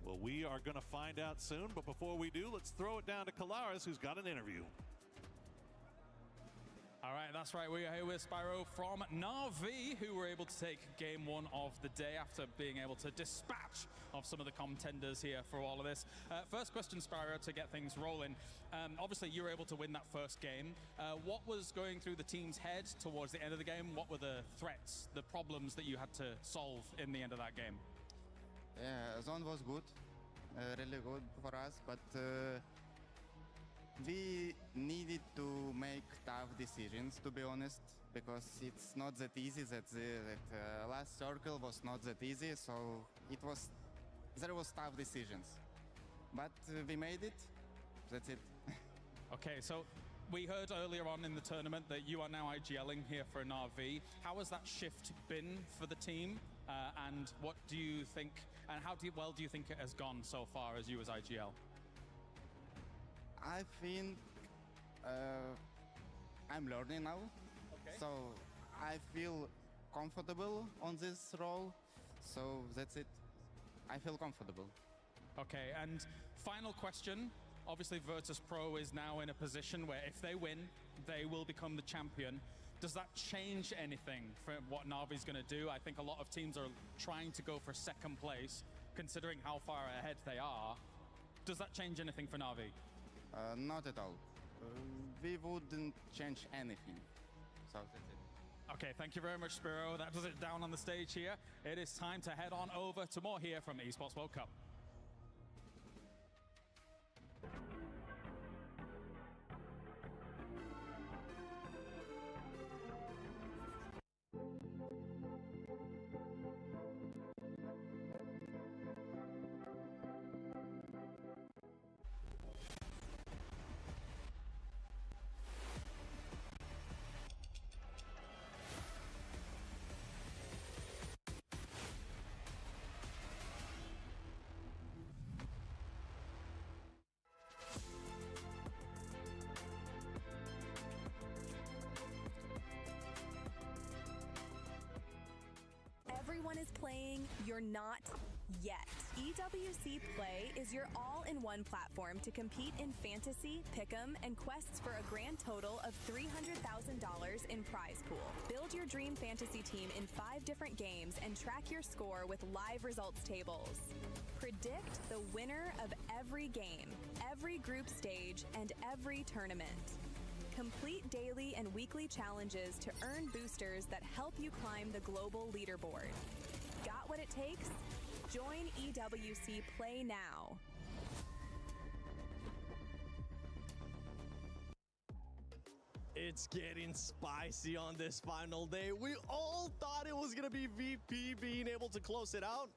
Well, we are going to find out soon, but before we do, let's throw it down to Kalaris, who's got an interview. All right, that's right. We are here with Spyro from Na'Vi, who were able to take game 1 of the day after being able to dispatch of some of the contenders here for all of this. First question, Spyro, to get things rolling. Obviously, you were able to win that first game. What was going through the team's head towards the end of the game? What were the threats, the problems that you had to solve in the end of that game? Yeah, zone was good, really good for us, but we needed to make tough decisions, to be honest, because it's not that easy. That last circle was not that easy, so there was tough decisions, but we made it. That's it. Okay, so we heard earlier on in the tournament that you are now IGLing here for Na'Vi. How has that shift been for the team? And what do you think, and how well do you think it has gone so far as you as IGL? I think I'm learning now, so I feel comfortable on this role, so that's it. I feel comfortable. Okay, and final question. Obviously, Virtus Pro is now in a position where if they win, they will become the champion. Does that change anything for what Na'Vi's going to do? I think a lot of teams are trying to go for second place, considering how far ahead they are. Does that change anything for Na'Vi? Not at all. We wouldn't change anything. So that's it. Okay, thank you very much, Spiro. That does it down on the stage here. It is time to head on over to more here from Esports World Cup. Everyone is playing, you're not yet. EWC Play is your all-in-one platform to compete in fantasy, pick'em, and quests for a grand total of $300,000 in prize pool. Build your dream fantasy team in 5 different games and track your score with live results tables. Predict the winner of every game, every group stage, and every tournament. Complete daily and weekly challenges to earn boosters that help you climb the global leaderboard. Got what it takes? Join EWC Play now. It's getting spicy on this final day. We all thought it was going to be VP being able to close it out.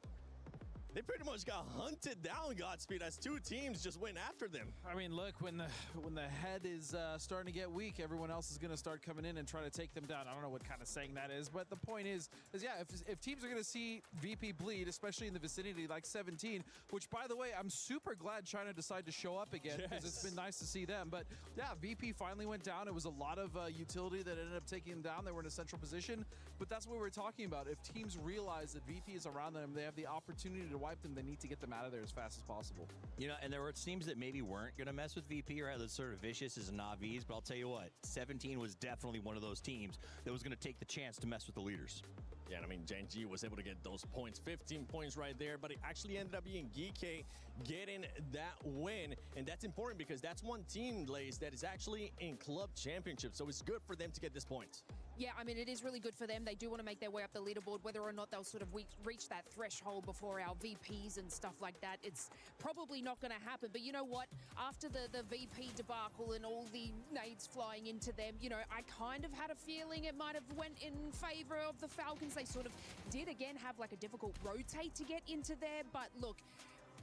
They pretty much got hunted down, Godspeed, as 2 teams just went after them. I mean, look, when the head is starting to get weak, everyone else is going to start coming in and try to take them down. I don't know what kind of saying that is, but the point is yeah, if teams are going to see VP bleed, especially in the vicinity like 17, which, by the way, I'm super glad China decided to show up again, because it's been nice to see them. But yeah, VP finally went down. It was a lot of utility that ended up taking them down. They were in a central position, but that's what we're talking about. If teams realize that VP is around them, they have the opportunity to wipe them, they need to get them out of there as fast as possible. You know, and there were teams that maybe weren't going to mess with VP or had as sort of vicious as Na'Vi's, but I'll tell you what, 17 was definitely one of those teams that was going to take the chance to mess with the leaders. Yeah, and I mean, Gen.G was able to get those points, 15 points right there, but it actually ended up being Geeky getting that win, and that's important because that's one team, Lace, that is actually in club championship, so it's good for them to get this point. Yeah, I mean, it is really good for them. They do want to make their way up the leaderboard. Whether or not they'll sort of reach that threshold before our VPs and stuff like that, it's probably not going to happen. But you know what? After the VP debacle and all the nades flying into them, you know, I kind of had a feeling it might have went in favor of the Falcons. They sort of did, again, have like a difficult rotate to get into there. But look,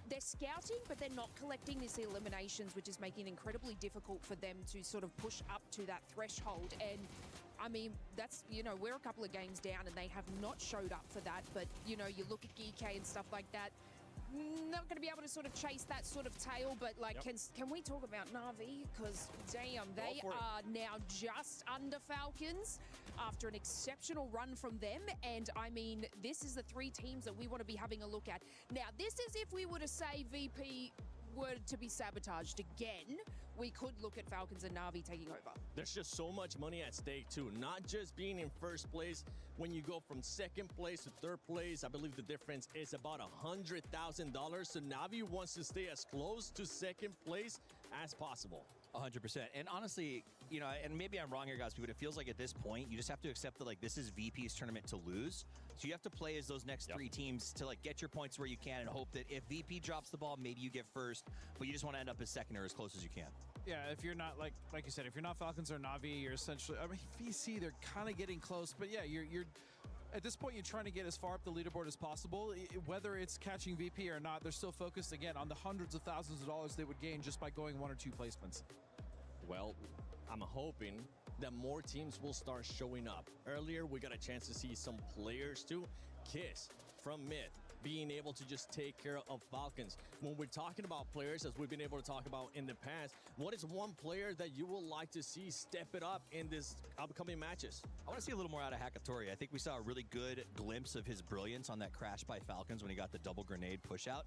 they're scouting, but they're not collecting these eliminations, which is making it incredibly difficult for them to sort of push up to that threshold. And I mean, that's, you know, we're a couple of games down and they have not showed up for that. But, you know, you look at GK and stuff like that, not going to be able to sort of chase that sort of tail. But, like, can we talk about Na'Vi? Because, damn, they are now just under Falcons after an exceptional run from them. And, I mean, this is the 3 teams that we want to be having a look at. Now, this is if we were to say VP were to be sabotaged again, we could look at Falcons and Na'Vi taking over. There's just so much money at stake, too. Not just being in first place. When you go from second place to third place, I believe the difference is about $100,000. So Na'Vi wants to stay as close to second place as possible. 100%. And honestly, you know, and maybe I'm wrong here, guys, but it feels like at this point, you just have to accept that, like, this is VP's tournament to lose. So you have to play as those next three teams to, like, get your points where you can and hope that if VP drops the ball, maybe you get first, but you just want to end up as second or as close as you can. Yeah, if you're not, like you said, if you're not Falcons or Na'Vi, you're essentially, I mean, VC, they're kind of getting close, but yeah, you're at this point, you're trying to get as far up the leaderboard as possible. Whether it's catching VP or not, they're still focused, again, on the hundreds of thousands of dollars they would gain just by going 1 or 2 placements. Well, I'm hoping that more teams will start showing up. Earlier, we got a chance to see some players too. Kiss from mid, being able to just take care of Falcons. When we're talking about players, as we've been able to talk about in the past, what is one player that you would like to see step it up in this upcoming matches? I want to see a little more out of Hakatori. I think we saw a really good glimpse of his brilliance on that crash by Falcons when he got the double grenade push out.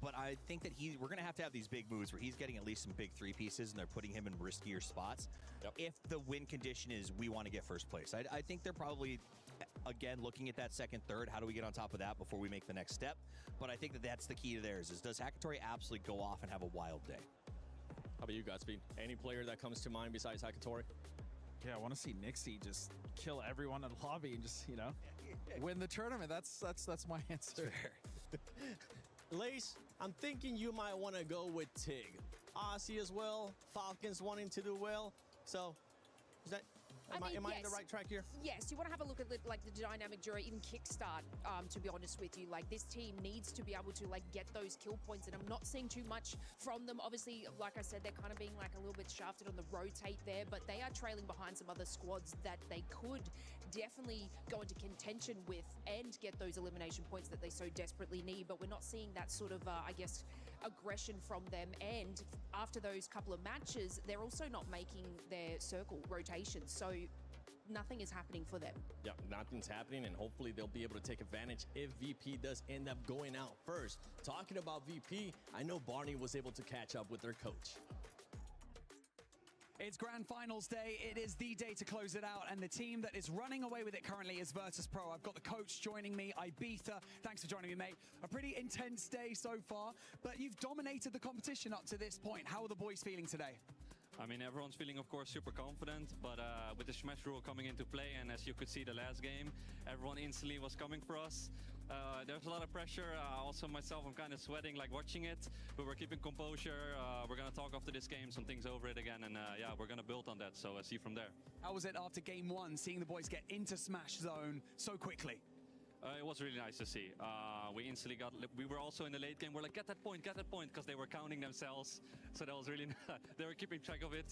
But I think that we're going to have these big moves where he's getting at least some big 3 pieces and they're putting him in riskier spots. If the win condition is we want to get first place, I think they're probably, again, looking at that second, third, how do we get on top of that before we make the next step? But I think that that's the key to theirs is does Hakatori absolutely go off and have a wild day? How about you, Godspeed? Any player that comes to mind besides Hakatori? Yeah, I want to see Nixie just kill everyone in the lobby and just, you know, win the tournament. That's my answer. Lace, I'm thinking you might want to go with Tig. Aussie as well, Falcons wanting to do well. So, is that... Am I in the right track here? Yes, you want to have a look at like the dynamic duo, even kickstart, to be honest with you. Like this team needs to be able to like get those kill points, and I'm not seeing too much from them. Obviously, like I said, they're kind of being like a little bit shafted on the rotate there, but they are trailing behind some other squads that they could definitely go into contention with and get those elimination points that they so desperately need. But we're not seeing that sort of, I guess, aggression from them. And after those couple of matches, they're also not making their circle rotations. So nothing is happening for them. Yeah, nothing's happening, and hopefully they'll be able to take advantage if VP does end up going out first. Talking about VP, I know Barney was able to catch up with their coach. It's Grand Finals day. It is the day to close it out, and the team that is running away with it currently is Virtus.pro. I've got the coach joining me, Ibiza. Thanks for joining me, mate. A pretty intense day so far, but you've dominated the competition up to this point. How are the boys feeling today? I mean, everyone's feeling, of course, super confident, but with the Smash rule coming into play, and as you could see the last game, everyone instantly was coming for us. There's a lot of pressure. Also myself, I'm kind of sweating like watching it, but we're keeping composure. We're going to talk after this game some things over it again, and yeah, we're going to build on that, so see from there. How was it after game 1, seeing the boys get into Smash Zone so quickly? It was really nice to see. We instantly we were also in the late game. We're like, get that point, because they were counting themselves. So that was really, they were keeping track of it.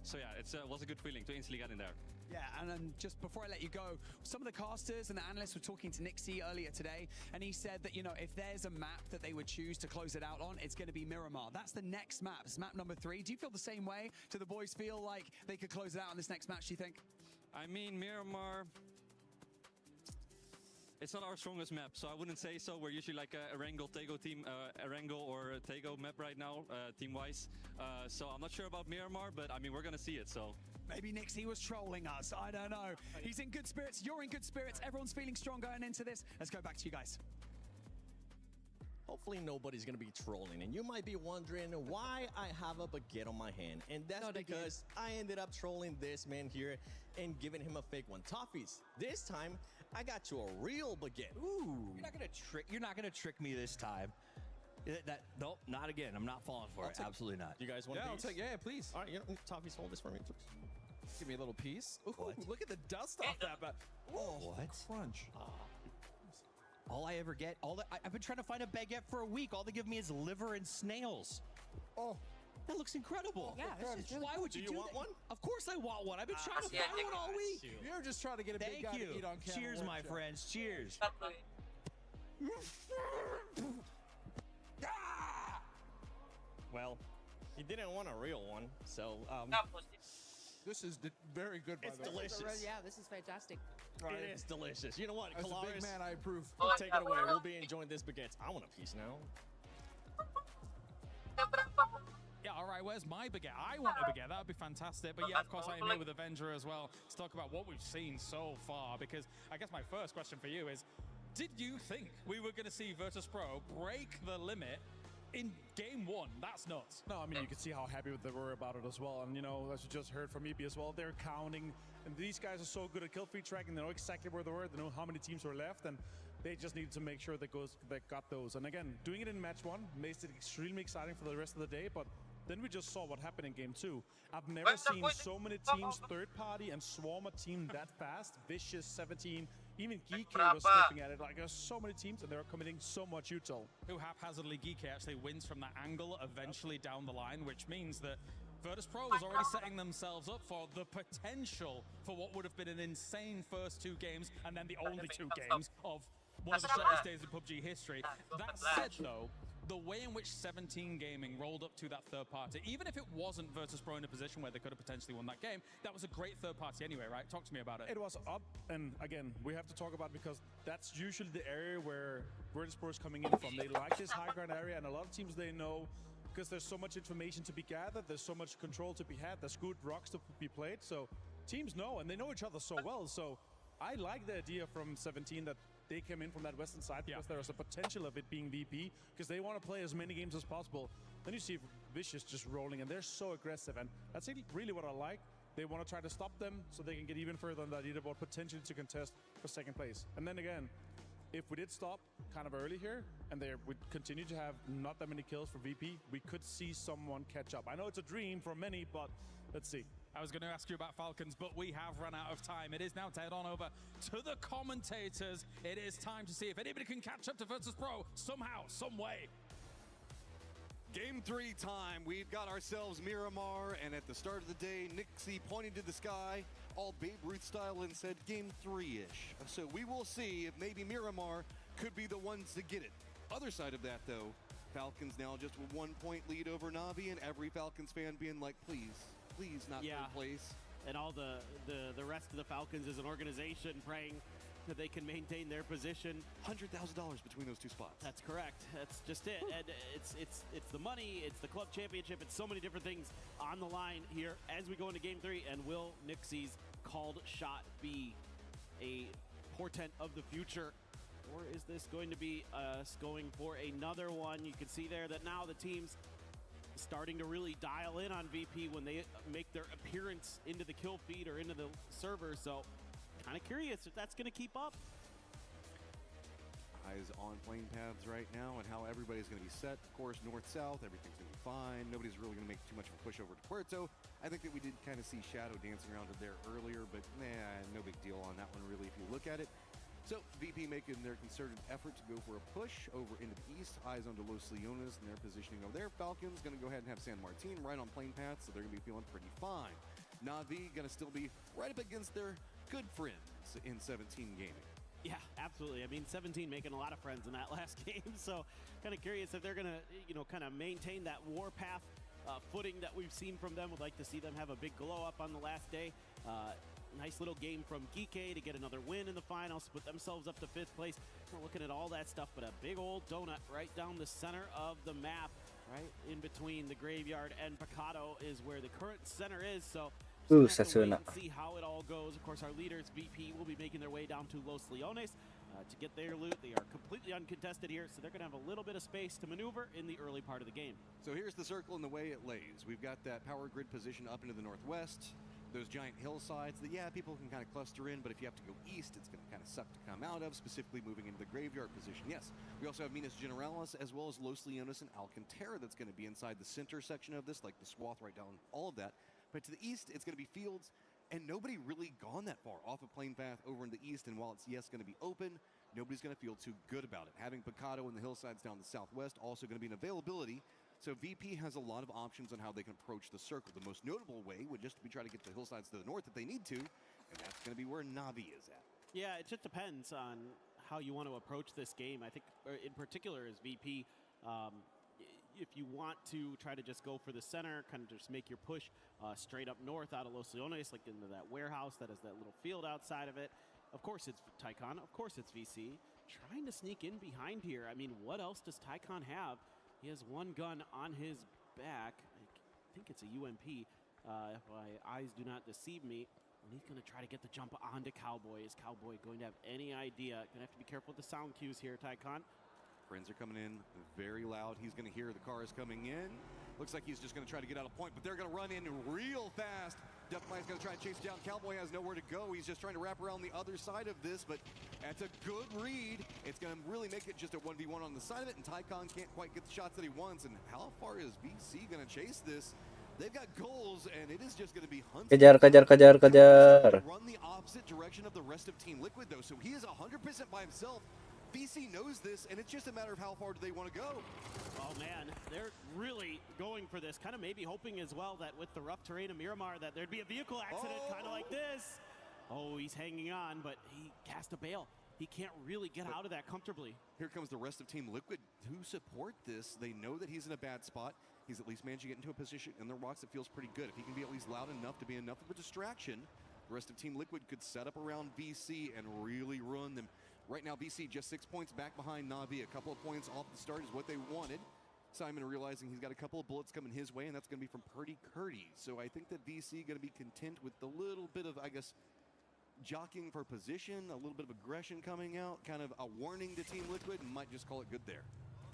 So yeah, it was a good feeling to instantly get in there. Yeah, and then just before I let you go, some of the casters and the analysts were talking to Nixie earlier today, and he said that, you know, if there's a map that they would choose to close it out on, it's going to be Miramar. That's the next map. It's map number 3. Do you feel the same way? Do the boys feel like they could close it out on this next match, do you think? I mean, Miramar... It's not our strongest map, so I wouldn't say so. We're usually like a Erangel-Tego team, Erangel or Tego map right now, team-wise. So I'm not sure about Miramar, but I mean, we're gonna see it, so. Maybe Nixie was trolling us, I don't know. He's in good spirits, you're in good spirits, everyone's feeling strong going into this. Let's go back to you guys. Hopefully nobody's going to be trolling, and you might be wondering why I have a baguette on my hand, and that's because I ended up trolling this man here and giving him a fake one. Toffees, this time I got you a real baguette. Ooh, you're not gonna trick me this time. Nope, not again. I'm not falling for it. Absolutely not. You guys want a piece? Yeah, please. All right, you know, Toffees, hold this for me, please. Give me a little piece. Ooh, look at the dust off that. What? Crunch. All I ever get, I've been trying to find a baguette for a week. All they give me is liver and snails. Oh, that looks incredible. Yeah, why would you do want one? Of course I want one. I've been trying to find one all week. You're just trying to get a big guy to eat on camera. Cheers, my friends. Cheers. Well, he didn't want a real one, so this is very good. By it's the way. delicious. Yeah, this is fantastic. It is delicious. You know what, As a Kalaris? big man, I approve. Take it away. We'll be enjoying this baguette. I want a piece now. Yeah, all right, where's my baguette? I want a baguette. That would be fantastic. But yeah, of course, I am here with Avenger as well to talk about what we've seen so far. Because I guess my first question for you is, did you think we were going to see Virtus.pro break the limit in game one. That's nuts. No, I mean, you can see how happy they were about it as well. And, you know, as you just heard from EP as well, they're counting. And these guys are so good at kill feed tracking. They know exactly where they were. They know how many teams were left. And they just needed to make sure they got those. And again, doing it in match one makes it extremely exciting for the rest of the day. But then we just saw what happened in game two. I've never seen so many teams, third party and swarm a team that fast. Vicious, 17, even GK was sniffing at it. Like, there's so many teams and they're committing so much util. Who haphazardly GK actually wins from that angle eventually down the line, which means that Virtus Pro was already setting themselves up for the potential for what would have been an insane first 2 games and then the only 2 games of one of the shortest days in PUBG history. That said, though, the way in which 17 Gaming rolled up to that third party, even if it wasn't Virtus Pro in a position where they could have potentially won that game, that was a great third party anyway, right? Talk to me about it. It was up, and again, we have to talk about it because that's usually the area where Virtus Pro is coming in from. They like this high ground area, and a lot of teams they know because there's so much information to be gathered, there's so much control to be had, there's good rocks to be played, so teams know, and they know each other so well, so I like the idea from 17 that they came in from that western side because there was a potential of it being VP because they want to play as many games as possible. Then you see Vicious just rolling and they're so aggressive, and that's really what I like. They want to try to stop them so they can get even further on that leaderboard, potentially to contest for second place. And then again, if we did stop kind of early here and they would continue to have not that many kills for VP, we could see someone catch up. I know it's a dream for many, but let's see. I was going to ask you about Falcons, but we have run out of time. It is now to head on over to the commentators. It is time to see if anybody can catch up to Virtus Pro somehow, some way. Game 3 time. We've got ourselves Miramar, and at the start of the day, Nixie pointed to the sky, all Babe Ruth style, and said game 3-ish. So we will see if maybe Miramar could be the ones to get it. Other side of that, though, Falcons now just with 1 point lead over Na'Vi, and every Falcons fan being like, please not third place. And all the rest of the Falcons as an organization praying that they can maintain their position. $100,000 between those 2 spots. That's correct. That's just it. And it's the money, it's the club championship, it's so many different things on the line here as we go into game 3. And will Nixie's called shot be a portent of the future? Or is this going to be us going for another one? You can see there that now the team's starting to really dial in on VP when they make their appearance into the kill feed or into the server. So kind of curious if that's going to keep up. Eyes on plane paths right now and how everybody's going to be set. Of course, north-south, everything's going to be fine. Nobody's really going to make too much of a push over to Puerto. I think that we did kind of see Shadow dancing around it there earlier, but no big deal on that one really if you look at it. So VP making their concerted effort to go for a push over into the east. Eyes onto Los Leones and their positioning over there. Falcons going to go ahead and have San Martin right on plane path, so they're going to be feeling pretty fine. Na'Vi going to still be right up against their good friends in 17 Gaming. Yeah, absolutely. I mean, 17 making a lot of friends in that last game, so kind of curious if they're going to, kind of maintain that warpath footing that we've seen from them. Would like to see them have a big glow up on the last day. Nice little game from Geeky to get another win in the finals, put themselves up to 5th place. We're looking at all that stuff, but a big old donut right down the center of the map, right in between the graveyard and Picado is where the current center is. So see how it all goes. Of course, our leaders, VP, will be making their way down to Los Leones to get their loot. They are completely uncontested here, so they're going to have a little bit of space to maneuver in the early part of the game. So here's the circle and the way it lays. We've got that power grid position up into the northwest. Those giant hillsides that, people can kind of cluster in, but if you have to go east, it's going to kind of suck to come out of, specifically moving into the graveyard position. Yes, we also have Minas Generalis as well as Los Leones and Alcantara that's going to be inside the center section of this, like the swath right down, all of that. But to the east, it's going to be fields, and nobody really gone that far off a plane path over in the east, and while it's, going to be open, nobody's going to feel too good about it. Having Picado and the hillsides down the southwest also going to be an availability. So VP has a lot of options on how they can approach the circle. The most notable way would just be try to get the hillsides to the north if they need to, and that's going to be where Na'Vi is at. Yeah, it just depends on how you want to approach this game. I think in particular as VP, if you want to try to just go for the center, kind of just make your push straight up north out of Los Leones, like into that warehouse that has that little field outside of it. Of course it's Tycon, of course it's VC. Trying to sneak in behind here. I mean, what else does Tycon have? He has one gun on his back. I think it's a UMP, if my eyes do not deceive me. And he's going to try to get the jump onto Cowboy. Is Cowboy going to have any idea? Going to have to be careful with the sound cues here, Tycon. Friends are coming in very loud. He's going to hear the cars coming in. Looks like he's just going to try to get out a point, but they're going to run in real fast. Deathmine's going to try and chase down. Cowboy has nowhere to go. He's just trying to wrap around the other side of this, but that's a good read. It's going to really make it just a 1v1 on the side of it, and Tycon can't quite get the shots that he wants. And how far is VC going to chase this? They've got goals, and it is just going to be hunting. Kejar. Run the opposite direction of the rest of Team Liquid, though, so he is 100% by himself. VC knows this, and it's just a matter of how far do they want to go. Oh man, they're really going for this. Kind of maybe hoping as well that with the rough terrain of Miramar that there'd be a vehicle accident kind of like this. Oh, he's hanging on, but he cast a bail. He can't really get out of that comfortably. Here comes the rest of Team Liquid who support this. They know that he's in a bad spot. He's at least managed to get into a position in the rocks that feels pretty good. If he can be at least loud enough to be enough of a distraction, the rest of Team Liquid could set up around VC and really ruin them. Right now, VC just 6 points back behind Na'Vi. A couple of points off the start is what they wanted. Simon realizing he's got a couple of bullets coming his way, and that's going to be from Purdy Curdy. So I think that VC going to be content with the little bit of, I guess, jockeying for position, a little bit of aggression coming out, kind of a warning to Team Liquid, and might just call it good there.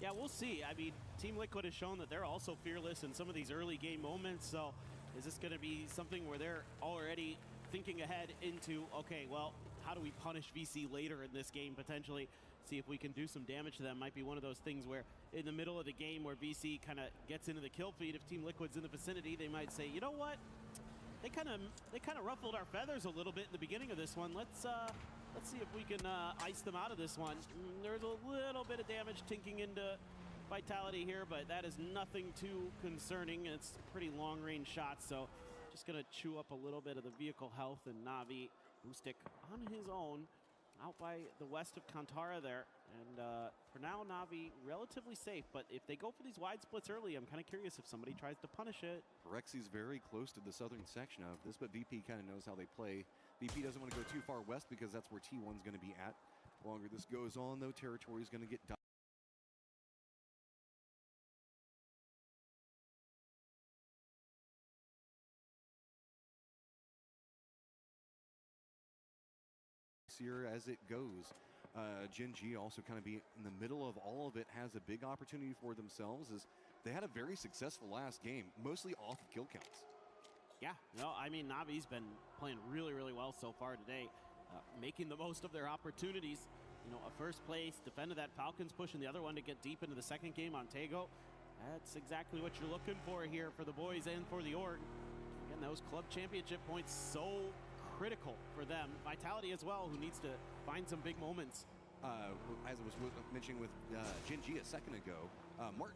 Yeah, we'll see. I mean, Team Liquid has shown that they're also fearless in some of these early game moments. So is this going to be something where they're already thinking ahead into, okay, well, how do we punish VC later in this game potentially? See if we can do some damage to them. Might be one of those things where in the middle of the game where VC kind of gets into the kill feed, if Team Liquid's in the vicinity, they might say, you know what? They kind of ruffled our feathers a little bit in the beginning of this one. Let's see if we can ice them out of this one. There's a little bit of damage tinking into Vitality here, but that is nothing too concerning. It's pretty long-range shots, so just gonna chew up a little bit of the vehicle health, and Na'Vi Boostic on his own out by the west of Kantara there. And for now, Na'Vi relatively safe, but if they go for these wide splits early, I'm kind of curious if somebody tries to punish it. Rexi's very close to the southern section of this, but VP kind of knows how they play. VP doesn't want to go too far west because that's where T1's going to be at. The longer this goes on, though, territory is going to get done. As it goes. Gen G also kind of be in the middle of all of it, has a big opportunity for themselves as they had a very successful last game, mostly off of kill counts. Yeah, no, I mean, Na'Vi's been playing really, really well so far today, making the most of their opportunities. You know, a first place, defended that Falcons push, and the other one to get deep into the second game on Tego. That's exactly what you're looking for here for the boys and for the org. Again, those club championship points so critical for them. Vitality as well, who needs to find some big moments. As I was mentioning with Gen G a second ago, Martin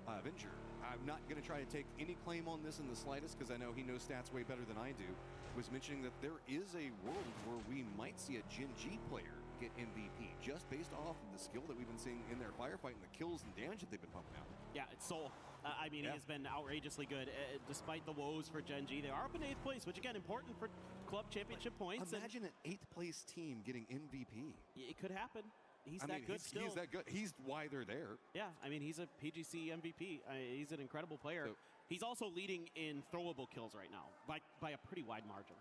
Avenger, I'm not going to try to take any claim on this in the slightest because I know he knows stats way better than I do, was mentioning that there is a world where we might see a Gen G player get MVP just based off of the skill that we've been seeing in their firefight and the kills and damage that they've been pumping out. Yeah, it's Soul. I mean, he has been outrageously good despite the woes for Gen G. They are up in 8th place, which again, important for club championship points. Imagine an 8th place team getting MVP. It could happen. He's that good still. He's that good. He's why they're there. Yeah, I mean, he's a PGC MVP. He's an incredible player. So, he's also leading in throwable kills right now by a pretty wide margin.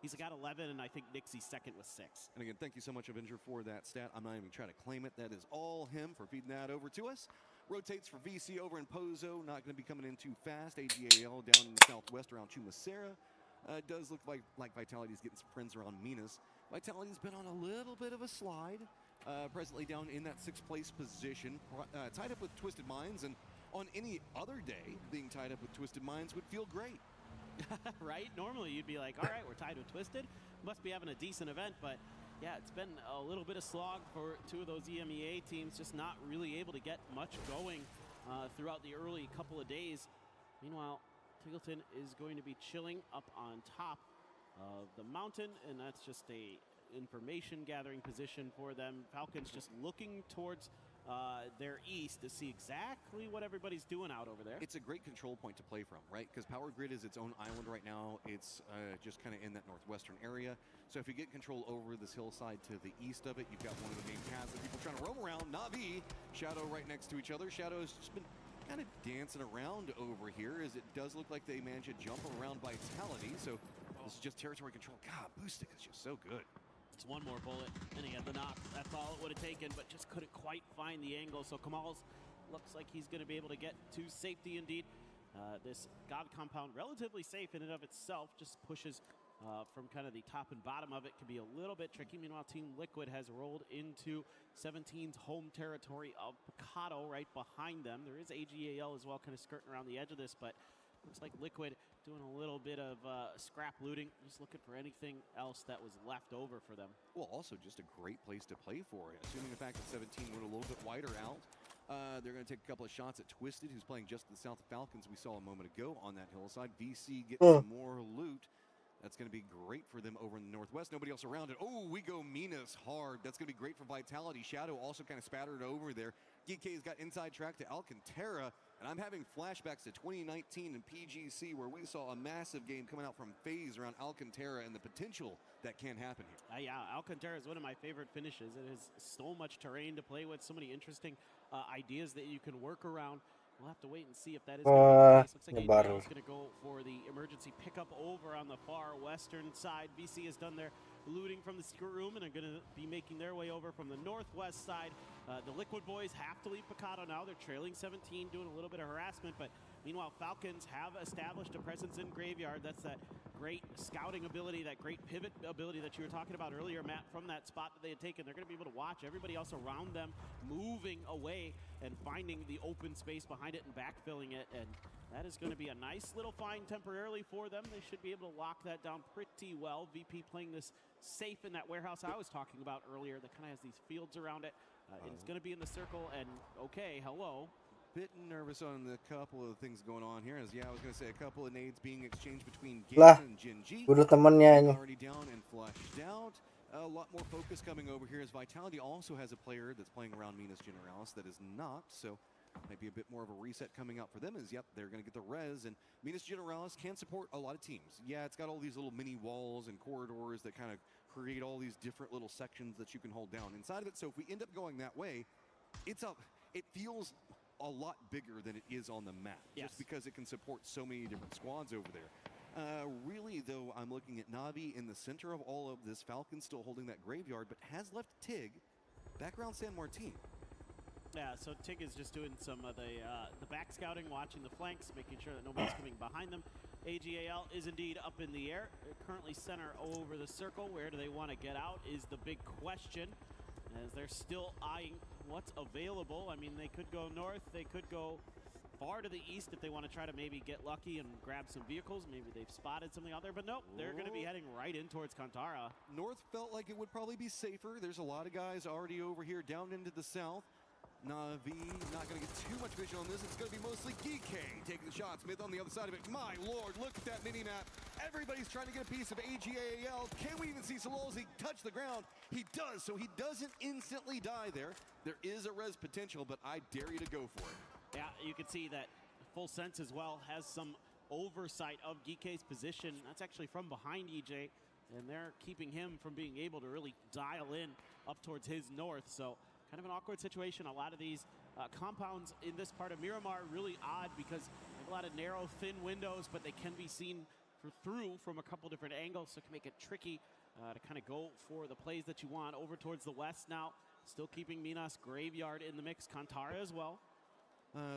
He's got 11, and I think Nixie's second with 6. And again, thank you so much, Avenger, for that stat. I'm not even trying to claim it. That is all him for feeding that over to us. Rotates for VC over in Pozo. Not going to be coming in too fast. AGAL down in the southwest around Chumacera. It does look like Vitality's getting some friends around Minas. Vitality's been on a little bit of a slide. Presently down in that 6th place position. Tied up with Twisted Minds. And on any other day, being tied up with Twisted Minds would feel great. Right? Normally you'd be like, all right, we're tied with Twisted. Must be having a decent event, but yeah, it's been a little bit of slog for 2 of those EMEA teams, just not really able to get much going throughout the early couple of days. Meanwhile, Tiggleton is going to be chilling up on top of the mountain, and that's just a information gathering position for them. Falcons just looking towards their east to see exactly what everybody's doing out over there. It's a great control point to play from, right? Because Power Grid is its own island right now. It's just kind of in that northwestern area. So if you get control over this hillside to the east of it, you've got one of the main paths that people trying to roam around. Na'Vi, Shadow right next to each other. Shadow has just been kind of dancing around over here as it does look like they managed to jump around Vitality. So this is just territory control. God, Boostic is just so good. It's one more bullet, and he had the knock. That's all it would have taken, but just couldn't quite find the angle. So Kamal's looks like he's going to be able to get to safety indeed. This God compound, relatively safe in and of itself, just pushes from kind of the top and bottom of it. Can be a little bit tricky. Meanwhile, Team Liquid has rolled into 17's home territory of Picado right behind them. There is AGAL as well, kind of skirting around the edge of this, but looks like Liquid doing a little bit of scrap looting, just looking for anything else that was left over for them. Well, also just a great place to play for it. Assuming the fact that 17 went a little bit wider out, they're going to take a couple of shots at Twisted, who's playing just to the south of Falcons we saw a moment ago on that hillside. VC gets some more loot. That's going to be great for them over in the northwest. Nobody else around it. Oh, we go Minas hard. That's going to be great for Vitality. Shadow also kind of spattered over there. GK's got inside track to Alcantara. And I'm having flashbacks to 2019 in PGC where we saw a massive game coming out from FaZe around Alcantara and the potential that can happen here. Yeah, Alcantara is one of my favorite finishes. It has so much terrain to play with, so many interesting ideas that you can work around. We'll have to wait and see if that is going to be the case. Looks like ADL is going to go for the emergency pickup over on the far western side. VC has done their looting from the secret room and are going to be making their way over from the northwest side. The Liquid boys have to leave Picado now. They're trailing 17, doing a little bit of harassment, but meanwhile, Falcons have established a presence in Graveyard. That's that great scouting ability, that great pivot ability that you were talking about earlier, Matt, from that spot that they had taken. They're going to be able to watch everybody else around them moving away and finding the open space behind it and backfilling it. And that is going to be a nice little find temporarily for them. They should be able to lock that down pretty well. VP playing this safe in that warehouse I was talking about earlier that kind of has these fields around it. It's going to be in the circle, and okay, hello. Bit nervous on the couple of things going on here. As I was going to say a couple of nades being exchanged between Galen and Jin G. Already down and flushed out. A lot more focus coming over here as Vitality also has a player that's playing around Minas Generalis that is not. So maybe a bit more of a reset coming out for them is, yep, they're going to get the res. And Minas Generalis can support a lot of teams. Yeah, it's got all these little mini walls and corridors that kind of create all these different little sections that you can hold down inside of it. So if we end up going that way, it feels a lot bigger than it is on the map. Yes. Just because it can support so many different squads over there. Really, though, I'm looking at Navi in the center of all of this. Falcon still holding that graveyard, but has left Tig back around San Martin. Yeah, so Tig is just doing some of the back scouting, watching the flanks, making sure that nobody's coming behind them. AGAL is indeed up in the air. They're currently center over the circle. Where do they want to get out is the big question, as they're still eyeing what's available. I mean, they could go north, they could go far to the east if they want to try to maybe get lucky and grab some vehicles. Maybe they've spotted something out there, but nope, they're going to be heading right in towards Kantara. North felt like it would probably be safer. There's a lot of guys already over here down into the south. Navi not going to get too much vision on this. It's going to be mostly GK taking the shot. Smith on the other side of it. My lord, look at that mini-map. Everybody's trying to get a piece of AGAL. Can we even see Sololzi touch the ground? He does, so he doesn't instantly die there. There is a res potential, but I dare you to go for it. Yeah, you can see that Full Sense as well has some oversight of GK's position. That's actually from behind EJ, and they're keeping him from being able to really dial in up towards his north. So kind of an awkward situation. A lot of these compounds in this part of Miramar are really odd because they have a lot of narrow, thin windows, but they can be seen through from a couple different angles, so it can make it tricky to kind of go for the plays that you want. Over towards the west now, still keeping Minas Graveyard in the mix. Kantara as well.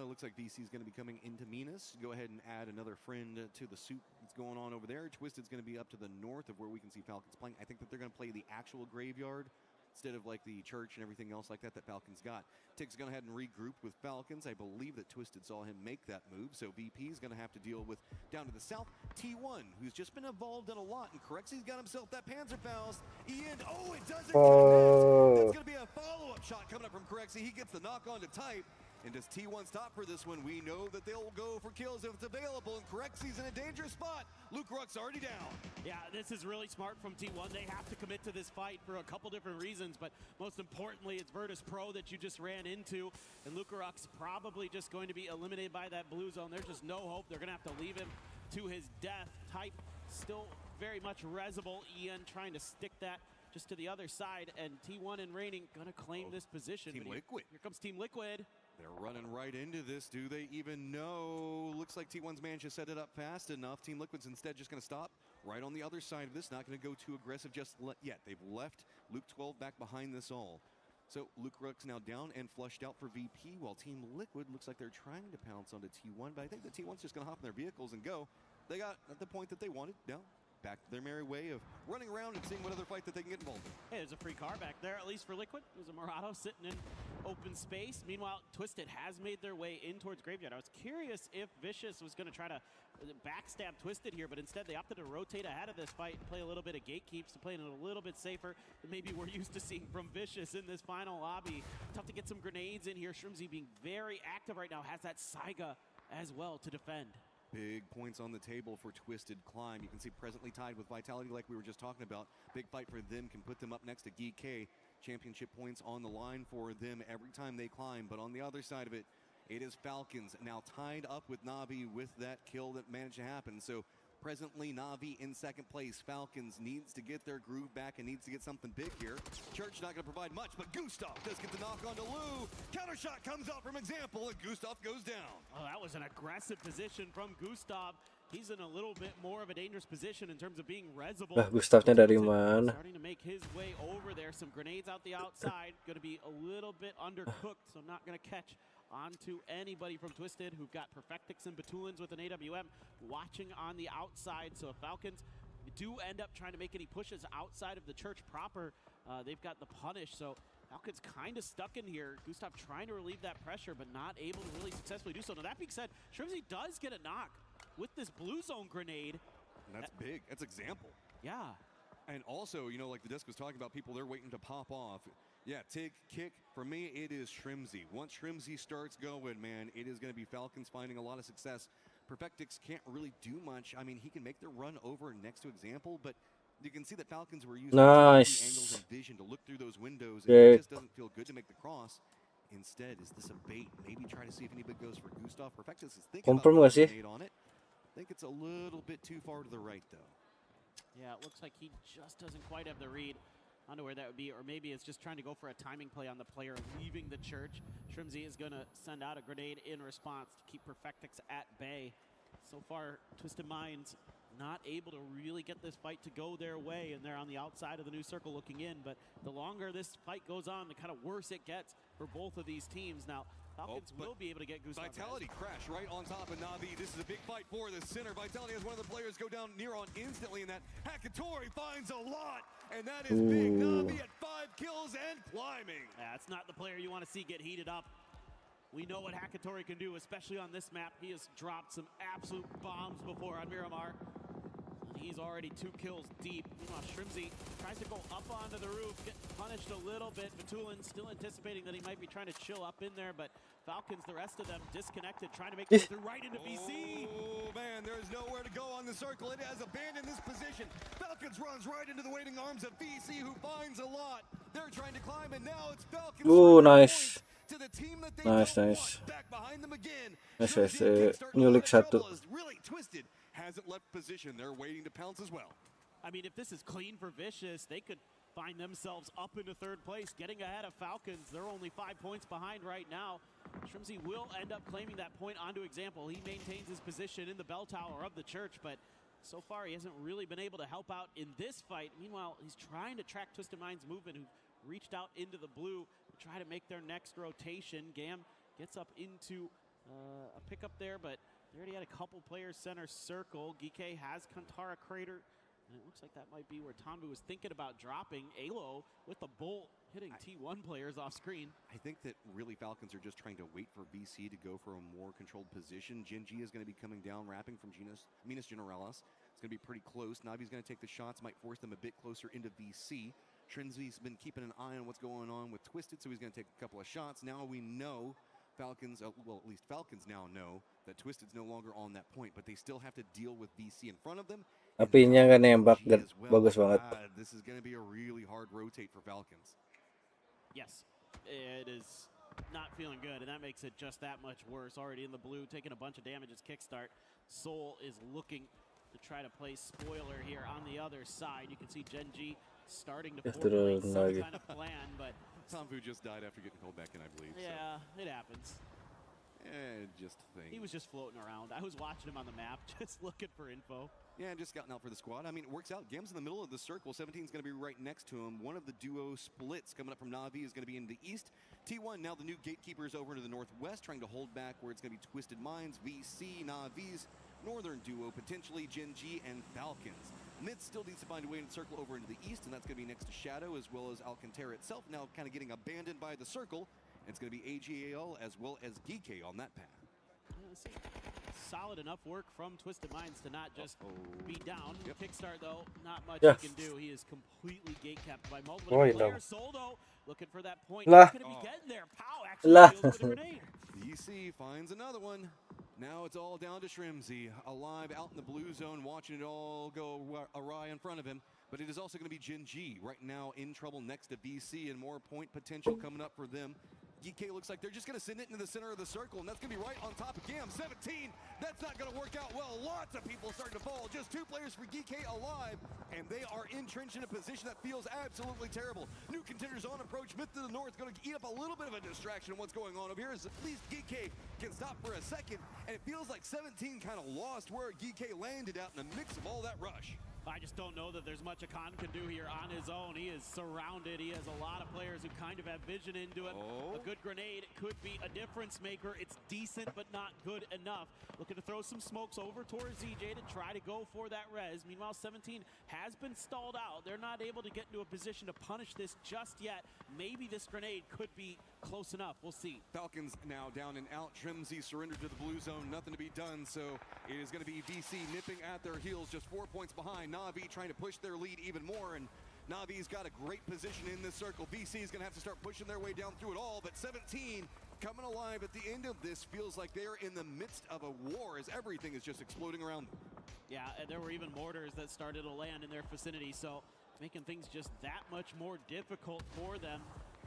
Looks like VC is going to be coming into Minas. Go ahead and add another friend to the soup that's going on over there. Twisted's going to be up to the north of where we can see Falcons playing. I think that they're going to play the actual graveyard instead of like the church and everything else like that Falcons got. Tig's going to head and regroup with Falcons. I believe that Twisted saw him make that move, so VP is going to have to deal with down to the south T1, who's just been involved in a lot, and Corexi's got himself that Panzerfaust. Ian, it doesn't connect. That's going to be a follow-up shot coming up from Corexi. He gets the knock on to Type. And does T1 stop for this one? We know that they'll go for kills if it's available, and Corexi's in a dangerous spot. Luke Ruck's already down. Yeah, this is really smart from T1. They have to commit to this fight for a couple different reasons, but most importantly, it's Virtus Pro that you just ran into, and Luke Ruck's probably just going to be eliminated by that blue zone. There's just no hope. They're going to have to leave him to his death. Type still very much resable. Ian trying to stick that just to the other side, and T1 and Reigning going to claim this position. Team Liquid. Here comes Team Liquid. They're running right into this. Do they even know? Looks like T1's managed to set it up fast enough. Team Liquid's instead just going to stop right on the other side of this. Not going to go too aggressive just yet. They've left Luke 12 back behind this all. So Luke Rook's now down and flushed out for VP, while Team Liquid looks like they're trying to pounce onto T1, but I think the T1's just going to hop in their vehicles and go. They got at the point that they wanted. Now back to their merry way of running around and seeing what other fight that they can get involved in. Hey, there's a free car back there, at least for Liquid. There's a Murado sitting in open space. Meanwhile, Twisted has made their way in towards Graveyard. I was curious if Vicious was going to try to backstab Twisted here, but instead they opted to rotate ahead of this fight and play a little bit of gatekeeps to play it a little bit safer than maybe we're used to seeing from Vicious in this final lobby. Tough to get some grenades in here. Shrimzy being very active right now, has that Saiga as well to defend. Big points on the table for Twisted Climb. You can see presently tied with Vitality like we were just talking about. Big fight for them can put them up next to DK. Championship points on the line for them every time they climb. But on the other side of it, it is Falcons now tied up with Na'Vi with that kill that managed to happen. So presently Na'Vi in second place. Falcons needs to get their groove back and needs to get something big here. Church not going to provide much, but Gustav does get the knock onto Lou. Counter shot comes out from Example and Gustav goes down. Oh, that was an aggressive position from Gustav. He's in a little bit more of a dangerous position in terms of being resable. Gustavnya dari mana? Starting to make his way over there. Some grenades out the outside. Going to be a little bit undercooked, so not going to catch onto anybody from Twisted, who've got Perfectix and Batulins with an AWM watching on the outside. So if Falcons do end up trying to make any pushes outside of the church proper, they've got the punish. So Falcons kind of stuck in here. Gustav trying to relieve that pressure, but not able to really successfully do so. Now that being said, Shrimzy does get a knock with this blue zone grenade. And that's big. That's Example. Yeah. And also, you know, like the disc was talking about, people they're waiting to pop off. Yeah, take kick. For me, it is Shrimzy. Once Shrimzy starts going, man, it is going to be Falcons finding a lot of success. Perfectix can't really do much. I mean, he can make the run over next to Example, but you can see that Falcons were using angles and vision to look through those windows, and it just doesn't feel good to make the cross. Instead, is this a bait? Maybe try to see if anybody goes for Gustav. Perfectus is thinking about a grenade on it. I think it's a little bit too far to the right, though. Yeah, it looks like he just doesn't quite have the read onto where that would be, or maybe it's just trying to go for a timing play on the player leaving the church. Shrimzy is going to send out a grenade in response to keep Perfectix at bay. So far, Twisted Minds not able to really get this fight to go their way, and they're on the outside of the new circle looking in. But the longer this fight goes on, the kind of worse it gets for both of these teams. Now, Falcons will be able to get Gustav. Vitality crash right on top of Na'Vi. This is a big fight for the center. Vitality has one of the players go down near on instantly, and that Hakatori finds a lot, and that is big. Na'Vi at 5 kills and climbing. That's not the player you want to see get heated up. We know what Hakatori can do, especially on this map. He has dropped some absolute bombs before on Miramar. He's already 2 kills deep. Meanwhile, Shrimzy tries to go up onto the roof, get punished a little bit. Batulin still anticipating that he might be trying to chill up in there, but Falcons, the rest of them, disconnected, trying to make it through right into VC. Oh, man, there's nowhere to go on the circle. It has abandoned this position. Falcons runs right into the waiting arms of VC, who finds a lot. They're trying to climb, and now it's Falcons. Nice. To the team that they Nice. back behind them again. Nice, New League 1. Really Twisted hasn't left position. They're waiting to pounce as well. I mean, if this is clean for Vicious, they could find themselves up into 3rd place, getting ahead of Falcons. They're only 5 points behind right now. Shrimzy will end up claiming that point onto Example. He maintains his position in the bell tower of the church, but so far he hasn't really been able to help out in this fight. Meanwhile, he's trying to track Twisted Minds' movement, who reached out into the blue to try to make their next rotation. Gam gets up into a pickup there, but they already had a couple players center circle. Gike has Kantara Crater, and it looks like that might be where Tanbu was thinking about dropping. Alo with the bolt hitting T1 players off screen. I think that really Falcons are just trying to wait for VC to go for a more controlled position. Genji is going to be coming down, wrapping from Minas Generalis. It's going to be pretty close. Navi's going to take the shots, might force them a bit closer into VC. Shrimzy's been keeping an eye on what's going on with Twisted, so he's going to take a couple of shots. Now we know Falcons, well, at least Falcons now know that Twisted's no longer on that point, but they still have to deal with VC in front of them. Apinya nggak nembak, bagus banget. This is going to be a really hard rotate for Falcons. Yes, it is not feeling good, and that makes it just that much worse. Already in the blue, taking a bunch of damage as kickstart. Soul is looking to try to play spoiler here on the other side. You can see Genji starting to formulate some kind of plan, but Tanbu just died after getting pulled back in, I believe. Yeah, so it happens. Just think. He was just floating around. I was watching him on the map, just looking for info. Yeah, just scouting out for the squad. I mean, it works out. Gam's in the middle of the circle. 17 is going to be right next to him. One of the duo splits coming up from Na'Vi is going to be in the east. T1, now the new gatekeepers over to the northwest, trying to hold back where it's going to be Twisted Minds, VC, Na'Vi's northern duo, potentially Gen G and Falcons. Myth still needs to find a way to circle over into the east, and that's going to be next to Shadow as well as Alcantara itself, now kind of getting abandoned by the circle. It's going to be AGAL as well as DK on that path. Solid enough work from Twisted Minds to not just be down. Kickstart, though, not much Yeah. he can do. He is completely gate-capped by multiple Oh, players. Soldo looking for that point. Lah. He's going to be getting there. Pow actually Lah. deals with a grenade. EC finds another one. Now it's all down to Shrimzy, alive out in the blue zone, watching it all go awry in front of him. But it is also going to be Gen G right now in trouble next to VC, and more point potential coming up for them. GK looks like they're just going to send it into the center of the circle, and that's going to be right on top of Gam. 17, that's not going to work out well. Lots of people starting to fall. Just 2 players for GK alive, and they are entrenched in a position that feels absolutely terrible. New contenders on approach. Myth to the north going to eat up a little bit of a distraction. What's going on over here is at least GK can stop for a second, and it feels like 17 kind of lost where GK landed out in the mix of all that rush. I just don't know that there's much Akan can do here on his own. He is surrounded. He has a lot of players who kind of have vision into him. A good grenade could be a difference maker. It's decent, but not good enough. Looking to throw some smokes over towards ZJ to try to go for that res. Meanwhile, 17 has been stalled out. They're not able to get into a position to punish this just yet. Maybe this grenade could be close enough. We'll see. Falcons now down and out. Trimsy surrendered to the blue zone. Nothing to be done. So it is going to be VC nipping at their heels, just 4 points behind. Na'Vi trying to push their lead even more, and Na'Vi's got a great position in this circle. VC is going to have to start pushing their way down through it all, but 17 coming alive at the end of this feels like they're in the midst of a war as everything is just exploding around them. Yeah, and there were even mortars that started to land in their vicinity, so making things just that much more difficult for them.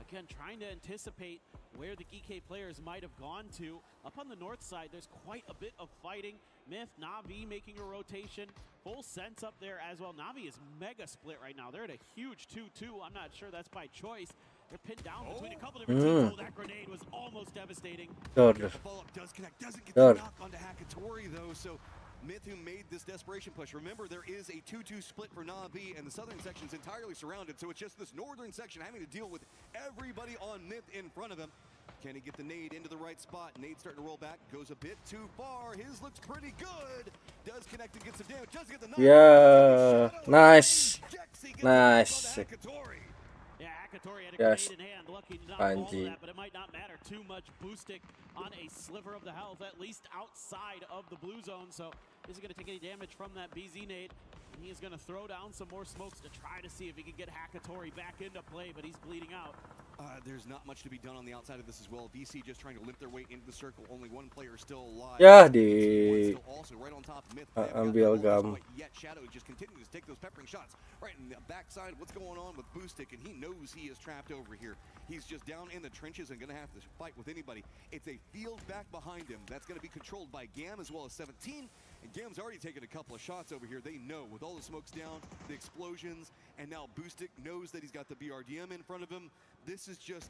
Again, trying to anticipate where the GK players might have gone to. Up on the north side, there's quite a bit of fighting. Myth, Na'Vi making a rotation. Full sense up there as well. Na'Vi is mega split right now. They're at a huge 2-2. I'm not sure that's by choice. They're pinned down between a couple different teams. Oh, that grenade was almost devastating. The follow-up does connect. Doesn't get the knock onto Hakatori, though, so Myth, who made this desperation push. Remember, there is a 2-2 split for Na'Vi, and the southern section's entirely surrounded, so it's just this northern section having to deal with everybody on Myth in front of him. Can he get the nade into the right spot? Nade starting to roll back, goes a bit too far. His looks pretty good. Does connect and get some damage. Does get the knock. Yeah, nice. Nice. Yeah, Hakatori had a grenade in hand. Lucky to not fall to that, but it might not matter too much. Boosting on a sliver of the health, at least outside of the blue zone, so isn't going to take any damage from that BZ nade. And he is going to throw down some more smokes to try to see if he can get Hakatori back into play, but he's bleeding out. There's not much to be done on the outside of this as well. VC just trying to limp their way into the circle. Only one player still alive. Ya di also right on top of Myth. ambil gam. Yet Shadow just continues to take those peppering shots right in the backside. What's going on with Boostic? And he knows he is trapped over here. He's just down in the trenches and going to have to fight with anybody. It's a field back behind him. That's going to be controlled by Gam as well as 17. And Gam's already taken a couple of shots over here. They know with all the smokes down, the explosions, and now Boostic knows that he's got the BRDM in front of him. This is just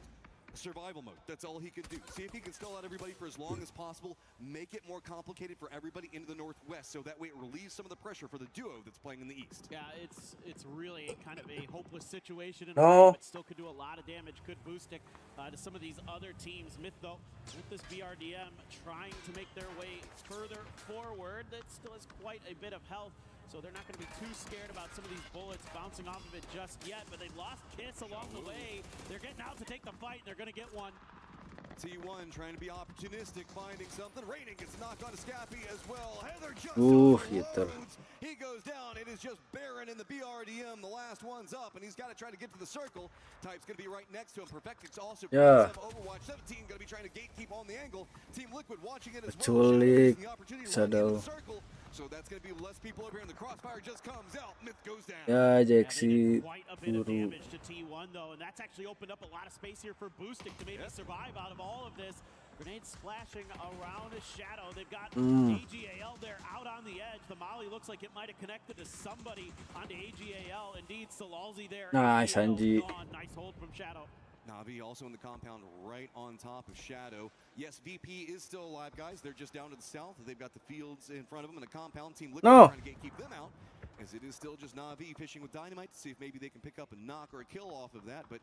survival mode. That's all he can do. See if he can stall out everybody for as long as possible, make it more complicated for everybody into the northwest, so that way it relieves some of the pressure for the duo that's playing in the east. Yeah, it's really kind of a hopeless situation, and but still could do a lot of damage. Could boost it to some of these other teams. Myth, though, with this BRDM trying to make their way further forward, that still has quite a bit of health. So they're not going to be too scared about some of these bullets bouncing off of it just yet, but they've lost Kiss along the way. They're getting out to take the fight, and they're going to get one. T1 trying to be opportunistic, finding something. Raining gets knocked onto Scappy as well. Heather just gitu. He goes down. It is just Baron in the BRDM. The last one's up, and he's got to try to get to the circle. Type's going to be right next to him. Perfectix also Overwatch. 17 going to be trying to gatekeep on the angle. Team Liquid watching it as well. Culik, Shadow. So that's going to be less people over here, and the crossfire just comes out. Myth goes down. Ya, Jaxi Quite a bit of damage to T1, though, and that's actually opened up a lot of space here for Boostic to maybe survive out of all of this. Grenades splashing around a Shadow. They've got AGAL there out on the edge. The Molly looks like it might have connected to somebody onto AGAL. Indeed, Salalzi there. Nice, Anji. Nice hold from Shadow. Na'Vi also in the compound right on top of Shadow. Yes, VP is still alive, guys. They're just down to the south. They've got the fields in front of them and a compound. Team Liquid trying to keep them out, as it is still just Na'Vi fishing with Dynamite to see if maybe they can pick up a knock or a kill off of that. But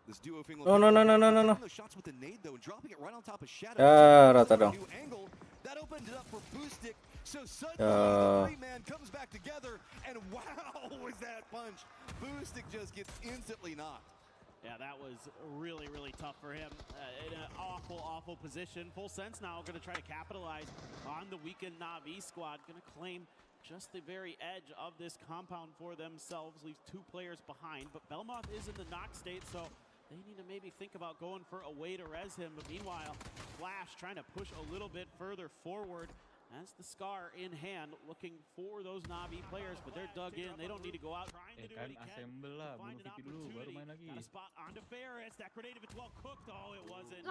this duo thing. No. Those shots with the nade though, and dropping it right on top of Shadow. Rata dong. That opened it up for Boostic. So suddenly the three-man comes back together, and wow, was that punch! Boostic just gets instantly knocked. Yeah, that was really, really tough for him. In an awful, awful position. Full Sense now going to try to capitalize on the weakened Na'Vi squad. Going to claim just the very edge of this compound for themselves. Leaves 2 players behind. But Belmoth is in the knock state, so they need to maybe think about going for a way to res him. But meanwhile, Flash trying to push a little bit further forward. As the Scar in hand, looking for those Na'Vi players, but they're dug in. They don't need to go out trying to do what he can. Find an opportunity. Got a spot onto Ferris. That grenade, if it's well cooked, it wasn't.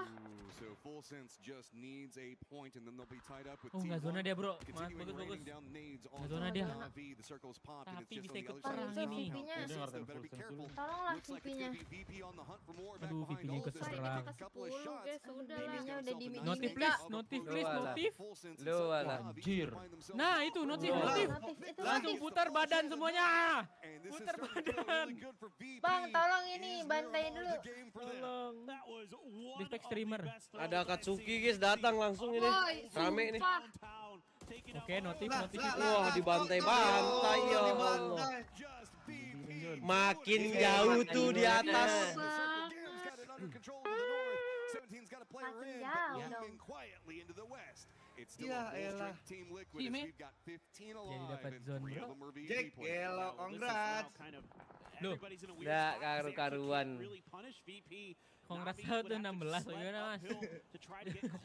So Full Sense just needs a point, and then they'll be tied up with nggak zona dia bro, bagus. Nggak zona dia. The circle's popped, and Tapi it's bisa just ikut on the perang other ini. side. Better be careful. Looks like it's gonna be VP on the hunt for more. Aduh, VP-nya ikut serang. Notif please. Lu anjir. Nah itu notif. Langsung putar badan semuanya. Putar badan. Bang, tolong ini bantai dulu. Tolong. Respect streamer. Ada Katsuki guys datang langsung ini. Rame nih. Oke, notif. Wah, dibantai-bantai ya Allah. Makin jauh tuh di atas. Ya elah. Jadi dapat zone bro. Jack, gelo, congrats. Loh, nggak karu-karuan. Kongres tuh 16 gimana mas?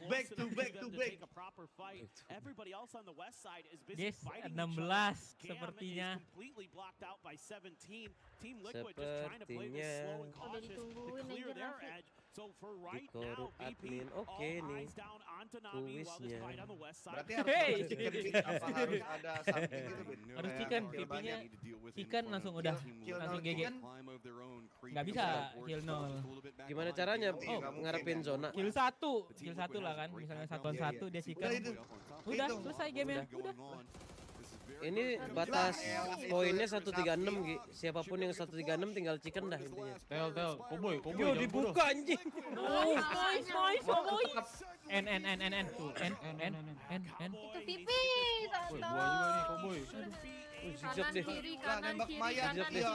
Back to back. Yes, 16 sepertinya. Dikorup admin, oke nih. Kuisnya. Berarti harus ada something gitu. Harus chicken, VP-nya chicken langsung udah langsung GG. Nggak bisa kill 0. Gimana caranya? Ngarepin zona. Kill 1 lah kan. Misalnya satuan 1 dia chicken. Udah selesai gamenya. Udah. Ini batas poinnya 136 Gi. Siapapun yang 136 tinggal chicken dah intinya. Tel, Koboy. Yo dibuka anjing. Nice. Koboy. N. Itu pipi. Gua juga nih Koboy. Zigzag deh. Nembak mayat dia.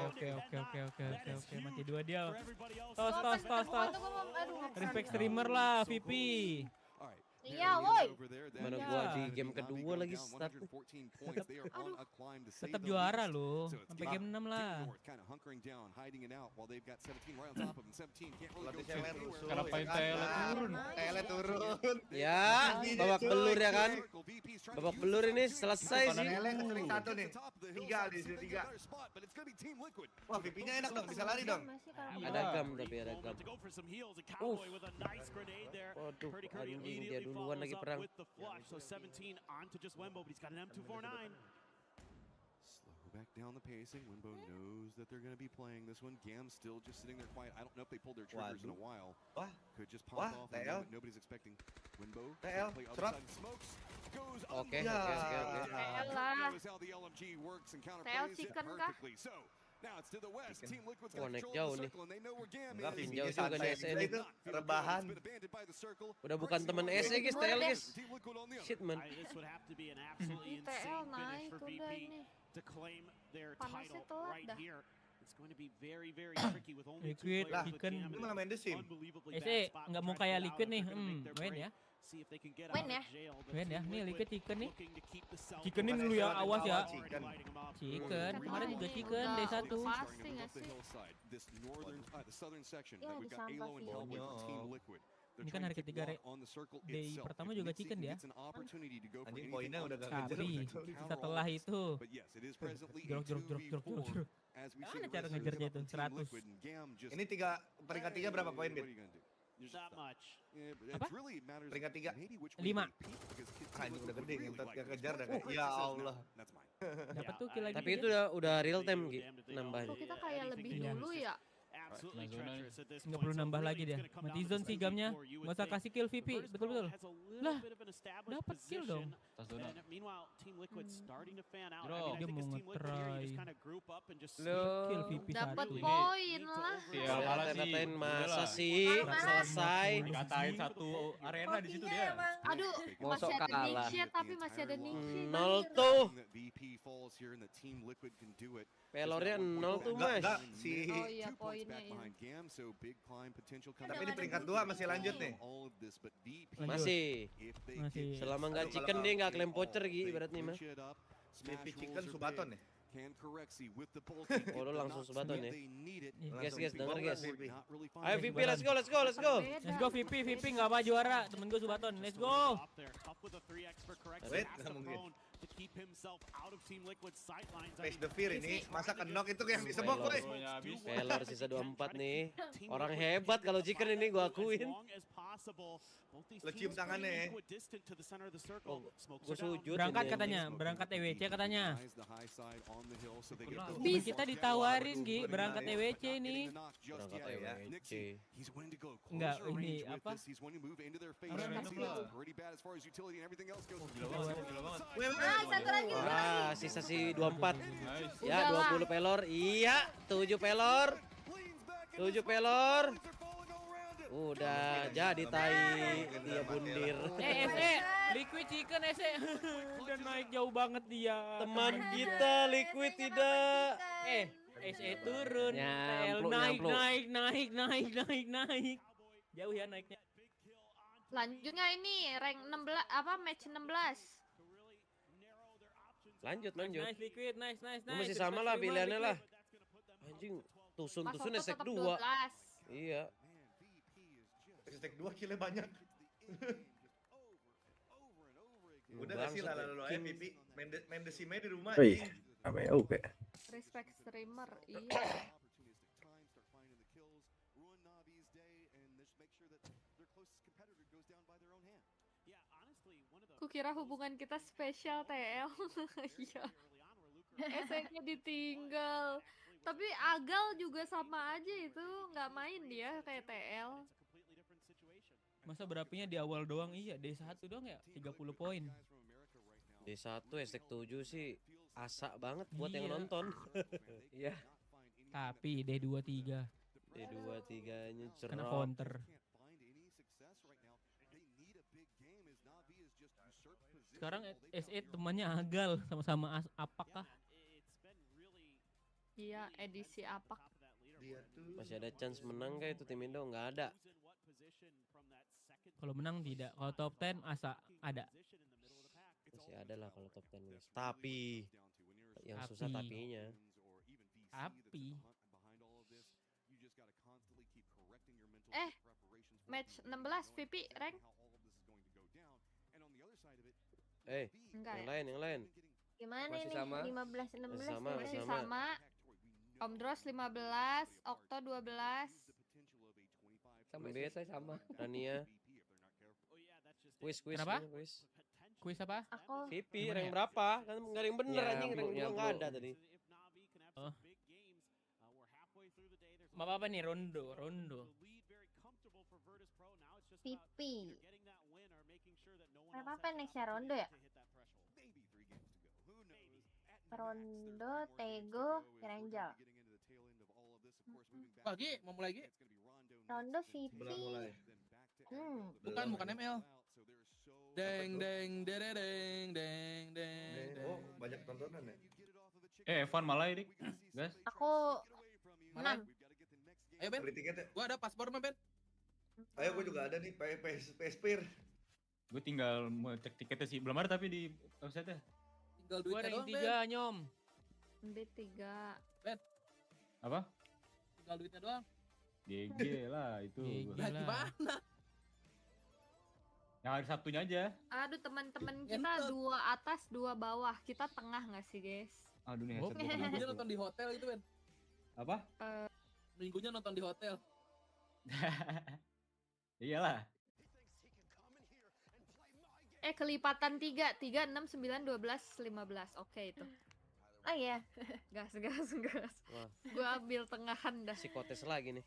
Oke. Mati 2 dia. Tos. Respect streamer lah, VP. Iya, woi. Mana gua di game kedua lagi start. Tetap juara loh. Sampai game 6 lah. Kenapa Tele turun? Ya, babak belur ya kan? Babak belur ini selesai sih. Tele sering 1 nih. 3 di sini 3. Wah, VP-nya enak dong, bisa lari dong. Ada gam. Waduh, anjing dia duluan lagi perang. Back down the pacing. Wimbo knows that they're going to be playing this one. Gam still just sitting there quiet. I don't know if they pulled their triggers in a while. Could just pop off. Nobody's expecting Wimbo. Play outside smokes. Goes Oke. Knows how the LMG works and counterplays it perfectly. So now it's to the west. Team Liquid's got control of the circle and they know where Gam is. Jauh juga nih SE ini. Rebahan. Udah bukan teman SE guys, TL guys. Shit man. TL naik udah ini. To claim their Panasnya title telat right dah. here. It's going to be very tricky with only 2 Liquid, players. chicken. Lu malah main The Sim. SE nggak mau kayak Liquid nih. Win ya. Win ya. Nih Liquid chicken nih. Chickenin dulu ya, awas ya. Chicken. Kemarin juga chicken D1. Pasti nggak sih? Ya di sampah sih. Ini kan hari ketiga day pertama juga chicken dia. Anjing poinnya udah gak ngejar. Tapi setelah itu jorok. Mana cara ngejarnya itu? 100. Ini peringkat 3 berapa poin, Bit? Apa? Peringkat 3. 5. Anjing udah gede ngentot gak kejar dah. Ya Allah. Dapat tuh kill lagi. Tapi itu udah real time Gi, nambahin. Kok kita kayak lebih dulu ya? Nggak perlu nambah lagi dia. Mati zone sih gamnya. Nggak usah kasih kill VP. Betul-betul. Lah, dapat kill dong. Dia mau nge-try. Kill VP Dapat satu. poin lah. Katain masa sih selesai. Katain satu arena di situ dia. Aduh, Mosok masih ada kalah. niche tapi masih ada niche. Nol tuh. Pelornya 0 tuh mas. Enggak sih. Oh iya poinnya ini. Tapi di peringkat 2 masih lanjut nih. Masih. Selama nggak chicken dia nggak klaim voucher gitu ibaratnya mah. VP chicken Subaton nih. Oh lo langsung Subaton ya. Guys denger guys. Ayo VP let's go. Let's go VP nggak apa juara. Temen gue Subaton. Let's go. Wait, nggak mungkin. Face the fear ini, masa knock itu yang disebok gue. Pelor sisa 24 nih. Orang hebat kalau chicken ini gua akuin. Lo cium tangannya ya. Oh, gua sujud. Berangkat katanya, berangkat EWC katanya. Kita ditawarin Gi, berangkat EWC ini. Berangkat EWC. Enggak, ini apa? Satu lagi. Sisa si 24. Ya, 20 pelor. Iya, 7 pelor. 7 pelor. Udah jadi tai dia bundir. Liquid chicken udah naik jauh banget dia. Teman kita Liquid tidak. turun. Naik. Jauh ya naiknya. Lanjutnya ini rank 16 apa match 16. Lanjut. Nice Liquid, nice. Masih sama lah pilihannya lah. Anjing, tusun esek 2. Iya. Esek 2 killnya banyak. Udah gak sih lalu MVP main Decime di rumah. Rame oke. Respect streamer, iya. Kukira hubungan kita spesial TL. Iya. SE-nya ditinggal. Tapi Agal juga sama aja itu, nggak main dia kayak TL. Masa berapanya di awal doang? Iya, D1 doang ya, 30 poin. D1 esek 7 sih asa banget buat yang nonton. Iya. Tapi D23. D23-nya cerah. Kena counter. Sekarang SE temannya Agal sama-sama apakah? Iya, edisi apak. Masih ada chance menang kayak itu tim Indo nggak ada. Kalau menang tidak. Kalau top 10 asa ada. Masih ada lah kalau top 10. Tapi yang susah tapinya. Match 16 VP rank. Yang lain. Gimana masih nih? Sama. 15-16 masih sama. Om Dros 15, Okto 12. Sama saya sama. Rania. Quiz. Kenapa? Quiz apa? Aku. VP rank berapa? Kan enggak ada yang bener anjing, rank 2 enggak ada tadi. Oh. Apa nih rondo. VP. Apa next ya rondo ya? Rondo, Tego, Ranjal. Lagi mau mulai lagi? Rondo VP. Bukan ML. Deng. Oh, banyak tontonan ya. Evan malah ini, guys. Aku menang. Ayo Ben. Beli tiket ya? Gua ada paspor mah Ben. Ayo gua juga ada nih PSPIR. Gue tinggal mau cek tiketnya sih, belum ada tapi di website-nya. Tinggal duitnya doang, Ben. 3 nyom. B3. Ben. Apa? Tinggal duitnya doang. GG lah itu. Ya gimana? Yang hari Sabtunya aja. Aduh teman-teman kita 2 atas 2 bawah. Kita tengah nggak sih guys? Aduh nih. Minggunya nonton di hotel itu Ben. Apa? Minggunya nonton di hotel. Iyalah. Kelipatan 3, 6, 9, 12, 15. Oke itu. Ah ya, gas. Wah, Gua ambil tengahan dah. psikotes lagi nih.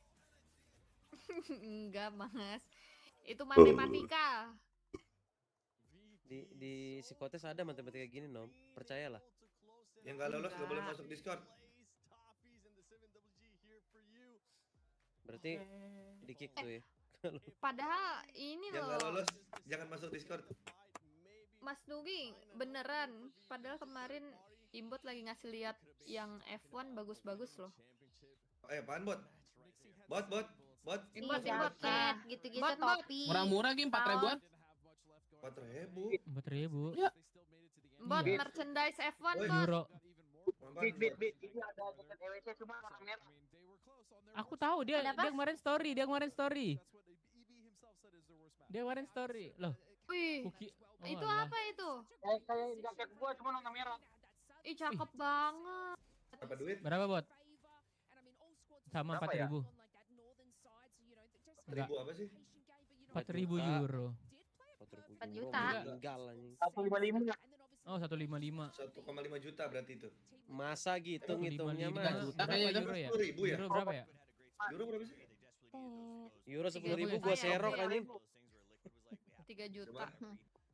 Enggak, Mas. Itu matematika. Di psikotes ada matematika gini, Nom. Percayalah. Yang nggak lolos nggak boleh masuk Discord. Berarti di kick tuh ya. Padahal ini Yang nggak loh, lolos jangan masuk Discord. Mas Nugi beneran. Padahal kemarin Imbot lagi ngasih lihat yang F1 bagus-bagus loh. Apaan bot? Bot. Imbot. Jaket, gitu-gitu Bot. topi. Murah-murah game 4 ribuan. 4.000. 4.000. Ya. Bot Iya. merchandise F1 bot. Euro. Bit. Ini ada jaket EWC cuma warna merah. Aku tahu dia Kenapa? kemarin story. Dia kemarin story. Loh, Wih, Kuki. Oh, itu alah. apa itu? Kayak jaket gua cuma warna merah. Ih, cakep banget. Berapa duit? Berapa, Bot? Sama Berapa ya? 4.000. Enggak, 1.000 apa sih? 4.000 euro. 4 juta. Meninggal anjing. 155. Oh, 155. 1,5 juta berarti itu. Masa gitu 1,55 ngitungnya mah. juta Berapa kayaknya. euro ya? 10.000 ya? Euro berapa ya? Euro berapa sih? Euro 10.000 3 gua juta ya, serok oke. anjing. 3 juta.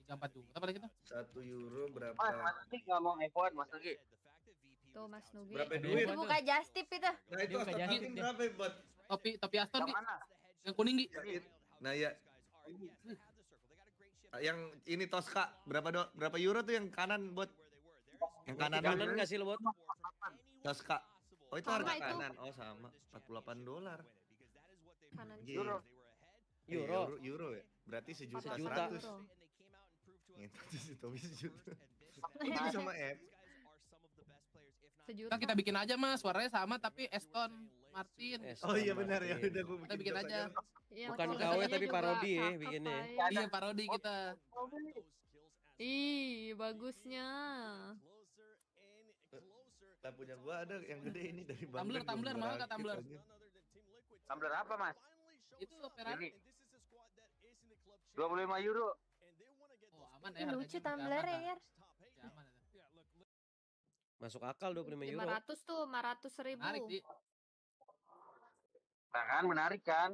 3-4 juta paling kita. 1 euro berapa? Mas Nugi nggak mau F1 Mas Nugi. Tuh Mas Nugi. Berapa Ada duit? yang Buka just tip itu. Nah itu Dia buka Aston jasa Martin dia. berapa ya, bot? Topi Aston Yang Gi. mana? Yang kuning Gi. Nah ya. Yang ini Tosca berapa euro tuh yang kanan bot? Yang kanan Kanan enggak sih lo, Bot? Tosca. Oh itu Sama harga itu. kanan. Oh sama. $48. Kanan Euro. Euro. Euro ya. Berarti sejuta. Sejuta. 100. Itu sih Tobi sejuta. Itu sama F. Sejuta. Kan kita bikin aja Mas, warnanya sama tapi Aston Martin. Oh iya benar ya. Martin. Udah gua Kita bikin aja. Iya, Bukan tulisannya KW tapi juga parodi ya cakep, bikinnya. Pak. Iya parodi kita. Ih, bagusnya. Lah punya gua ada yang gede ini dari Bang. Tumbler mahal nggak tumbler? Tumbler apa Mas? Itu Ferrari. 25 euro. Oh aman ya. Lucu tumbler ya. Aman. Masuk akal 25 euro. 500 tuh, 500.000. Menarik Gi. Nah kan menarik kan?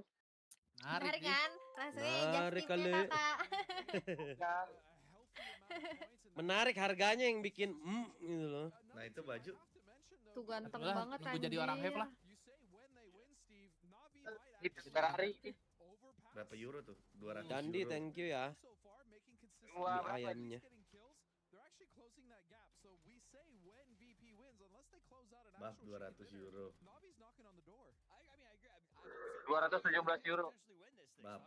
Menarik kan? Rasanya Menarik just tipnya kali. kakak. Menarik harganya yang bikin gitu loh. Nah itu baju. Tuh ganteng Itulah, banget nunggu jadi orang hype lah. Itu Ferrari. Berapa euro tuh? 200 Dandi, euro. thank you ya. Wah, Mie ayamnya. Maaf 200 euro. 217 euro. Maaf.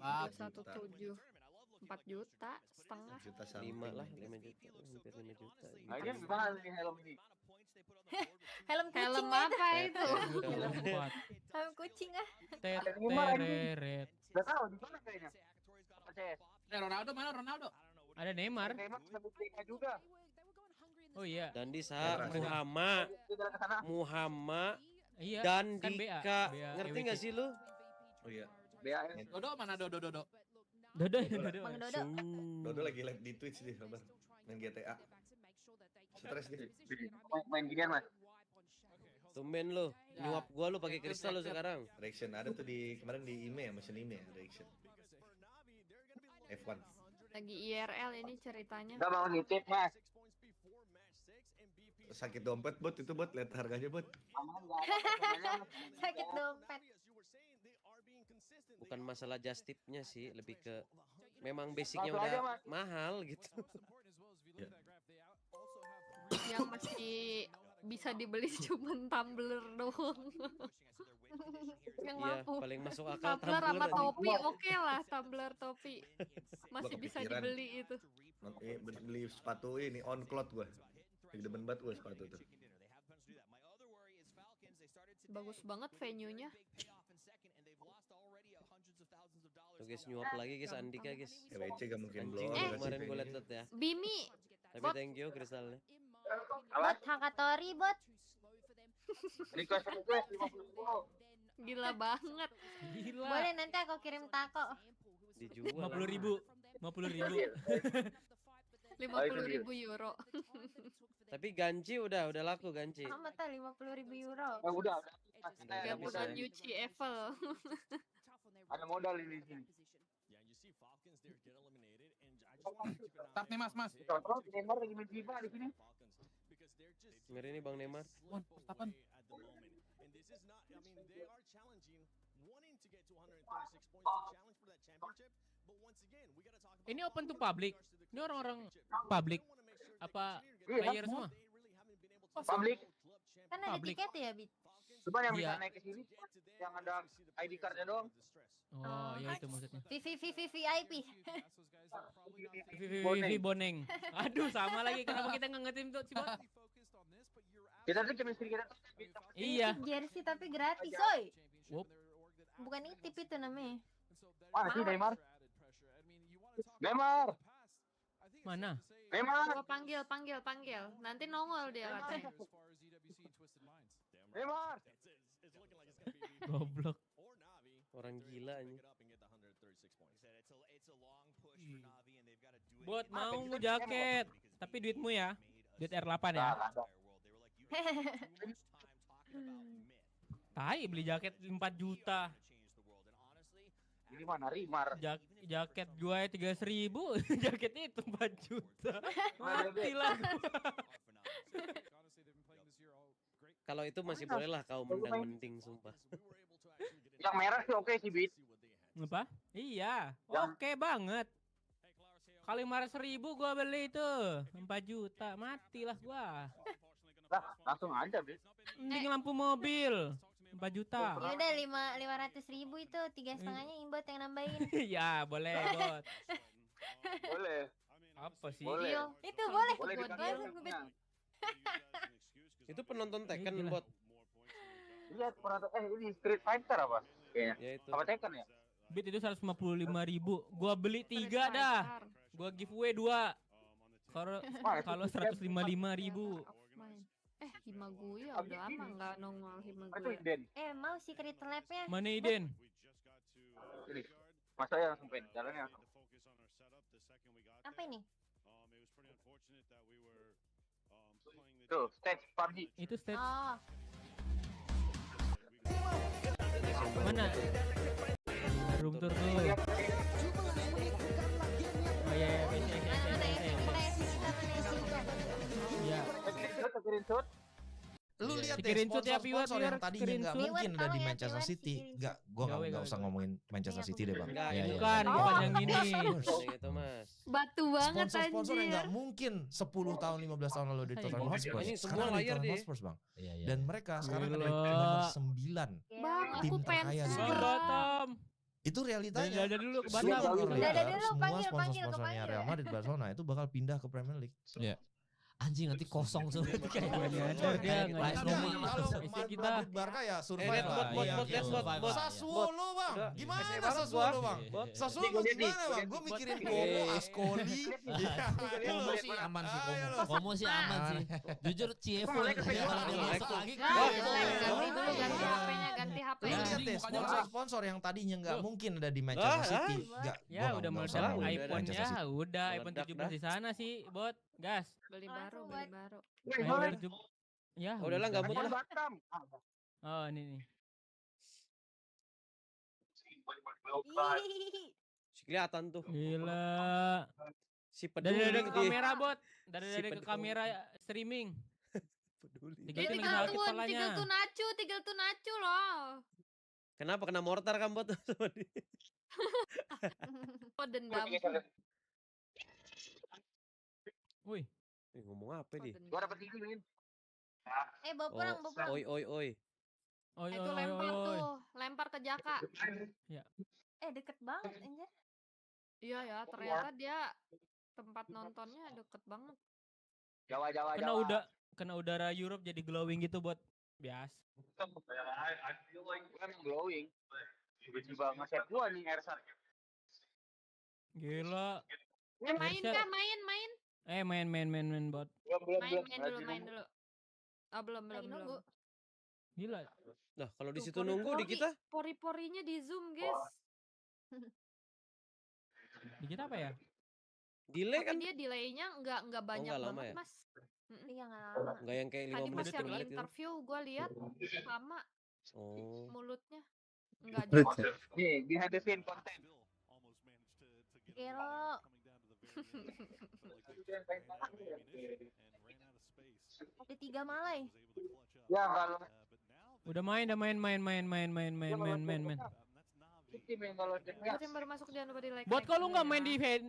Maaf. 1,7. 4 juta setengah. Juta 5 lah, 5 juta. Hampir 5 juta. Nah ini gimana nih helm ini? Helm kucing Helm ya. apa itu? Helm kucing ah. Tereret. Gak tahu di mana kayaknya. Percaya. Ronaldo mana Ronaldo? Ada Neymar. Neymar sudah buktinya juga. Oh iya. Dandi Saha, Muhammad, Iya. dan Kan BA. Dika. BA, Ngerti EWC. nggak sih lu? Oh iya. BAM. Dodo mana Dodo? Dodo. Bang Dodo. Dodo lagi live di Twitch nih, sabar. Main GTA. Stres dia. Main ginian Mas. Tumben lu, nyuap gua lu pakai kristal lu sekarang. Reaction ada tuh di kemarin di IME ya, mesin IME ya, reaction. F1. Lagi IRL ini ceritanya. Gak mau nitip Mas. Sakit dompet bot itu bot, lihat harganya bot. Sakit dompet. Bukan masalah just tipnya sih, lebih ke memang basicnya Satu aja, udah Mas. mahal gitu. Yang masih bisa dibeli cuma tumbler doang. Yang Iya, mampu. paling masuk akal Tumbler sama anjing. topi oke lah, tumbler topi. Masih bisa kepikiran. dibeli itu. Beli sepatu ini on cloud gua. Lagi demen banget gua sepatu tuh. Bagus banget venue-nya. Tuh guys, nyuap lagi guys, Andika guys. EWC gak mungkin Anjing blow. kemarin gue liat ya. Bimi. Tapi thank you kristalnya. Bot Hakatori bot. Request 50 Gila banget. Gila. Boleh nanti aku kirim tako. Dijual. 50.000. 50.000. €50.000. Tapi ganci udah laku ganci. Sama tak €50.000. Udah. Gabungan Yuchi Eiffel. Ada modal ini di sini. Tap nih mas. Kalau Neymar lagi main FIFA di sini. Ngeri nih Bang Neymar. Tapan. Ini open to public. Ini orang-orang public apa player semua? Public. Kan ada tiket ya, Bit? Cuma yang bisa naik ke sini yang ada ID card-nya doang. Oh, ya itu maksudnya. VIP. Vivi Boneng. Aduh, sama lagi. Kenapa kita nggak ngetim tuh si Bot? Kita tuh chemistry kita tuh. Iya. Jersey tapi gratis, oi. Bukan nitip itu namanya. Mana sih Neymar? Mana? Coba panggil. Nanti nongol dia katanya. Neymar. Goblok. Orang gila nih. Bot mau jaket, tapi duitmu ya. Duit R8 ya. Tai beli jaket 4 juta. Ini mana Rimar? Jaket gua 3.000, jaket itu 4 juta. Mati lah gua. Kalau itu masih boleh lah kau mending sumpah. Yang merah sih oke sih, Bit. Apa? Iya, oke banget. Kali 500.000 gua beli itu 4 juta, matilah gua. Lah, langsung aja, Bit. Mending lampu mobil 4 juta. Ya udah 500.000 itu 3,5-nya Imbot yang nambahin. Ya boleh Bot. Boleh. Apa sih? Boleh. Itu boleh. Itu penonton Tekken Bot. Iya, penonton ini Street Fighter apa? Kayaknya. Ya itu. Apa Tekken ya? Bit itu 155.000. Gua beli 3 dah. Gua giveaway 2. Kalau 155.000. Himaguya udah lama nggak nongol Himaguya. Mau secret lab-nya. Mana Iden? Masa ya langsung pengen jalannya langsung. Apa ini? Tuh, stage PUBG. Itu stage. Oh. Mana? Room tour tuh. Oh iya, iya. Screenshot. Lu lihat deh sponsor yang tadinya nggak mungkin ada di Manchester City. Gua nggak usah ngomongin Manchester City deh bang. Bukan yang ini. Batu banget anjir. Sponsor yang nggak mungkin 10 tahun 15 tahun lalu di Tottenham Hotspur. Sekarang di Tottenham Hotspur bang. Dan mereka sekarang ada nomor 9 tim terkaya di Batam. Itu realitanya. Ada dulu ke Batam. Semua sponsor-sponsornya Real Madrid, Barcelona itu bakal pindah ke Premier League. Iya. Anjing nanti kosong semua kayak dia Kalau Madrid Barca ya survive lah. Sassuolo bang, gimana Sassuolo bang? Sassuolo gimana bang? Gue mikirin Como, Ascoli. Como sih aman sih, Como sih aman sih. Jujur Chievo kalau dia masuk lagi. Ganti HP. Lihat deh sponsor yang tadinya nggak mungkin ada di Manchester City. Ya udah modal iPhone ya, udah iPhone 17 di sana sih, Bot. Gas. Beli baru. Ya. Udahlah enggak mungkin. Oh, ini nih. Kelihatan tuh. Gila. Si peduli. Dari ke kamera, Bot. Dari ke kamera streaming. Peduli. Tinggal tuh nacu loh. Kenapa kena mortar kan Bot sama dia? Oh, dendam. Wih, ngomong apa dia? Gua dapet ini, Min. Bawa pulang. Oi. Itu lempar tuh, lempar ke Jaka. Ya. Deket banget anjir. Iya ya, ternyata dia tempat nontonnya deket banget. Jawa. Kena udara Europe jadi glowing gitu buat bias. Emang glowing. Tiba-tiba nge-set gua nih Ersan. Gila. Main kah? Main. Main bot. Main dulu. Oh, belum. Gila. Nah, kalau di situ nunggu di kita pori-porinya di zoom, guys. Di kita apa ya? Delay Tapi kan? dia delaynya nggak banyak nggak lama banget, ya? Mas. Iya nggak lama. Nggak yang kayak 5 Tadi menit pas 10 yang menit gitu. interview gue lihat lama Oh. mulutnya. Nggak jawab. Nih, dihadapin konten. Kira. Ada 3 malai. Ya kalau Udah main. Buat yang baru masuk jangan lupa di like. Bot kok lu nggak main di stage?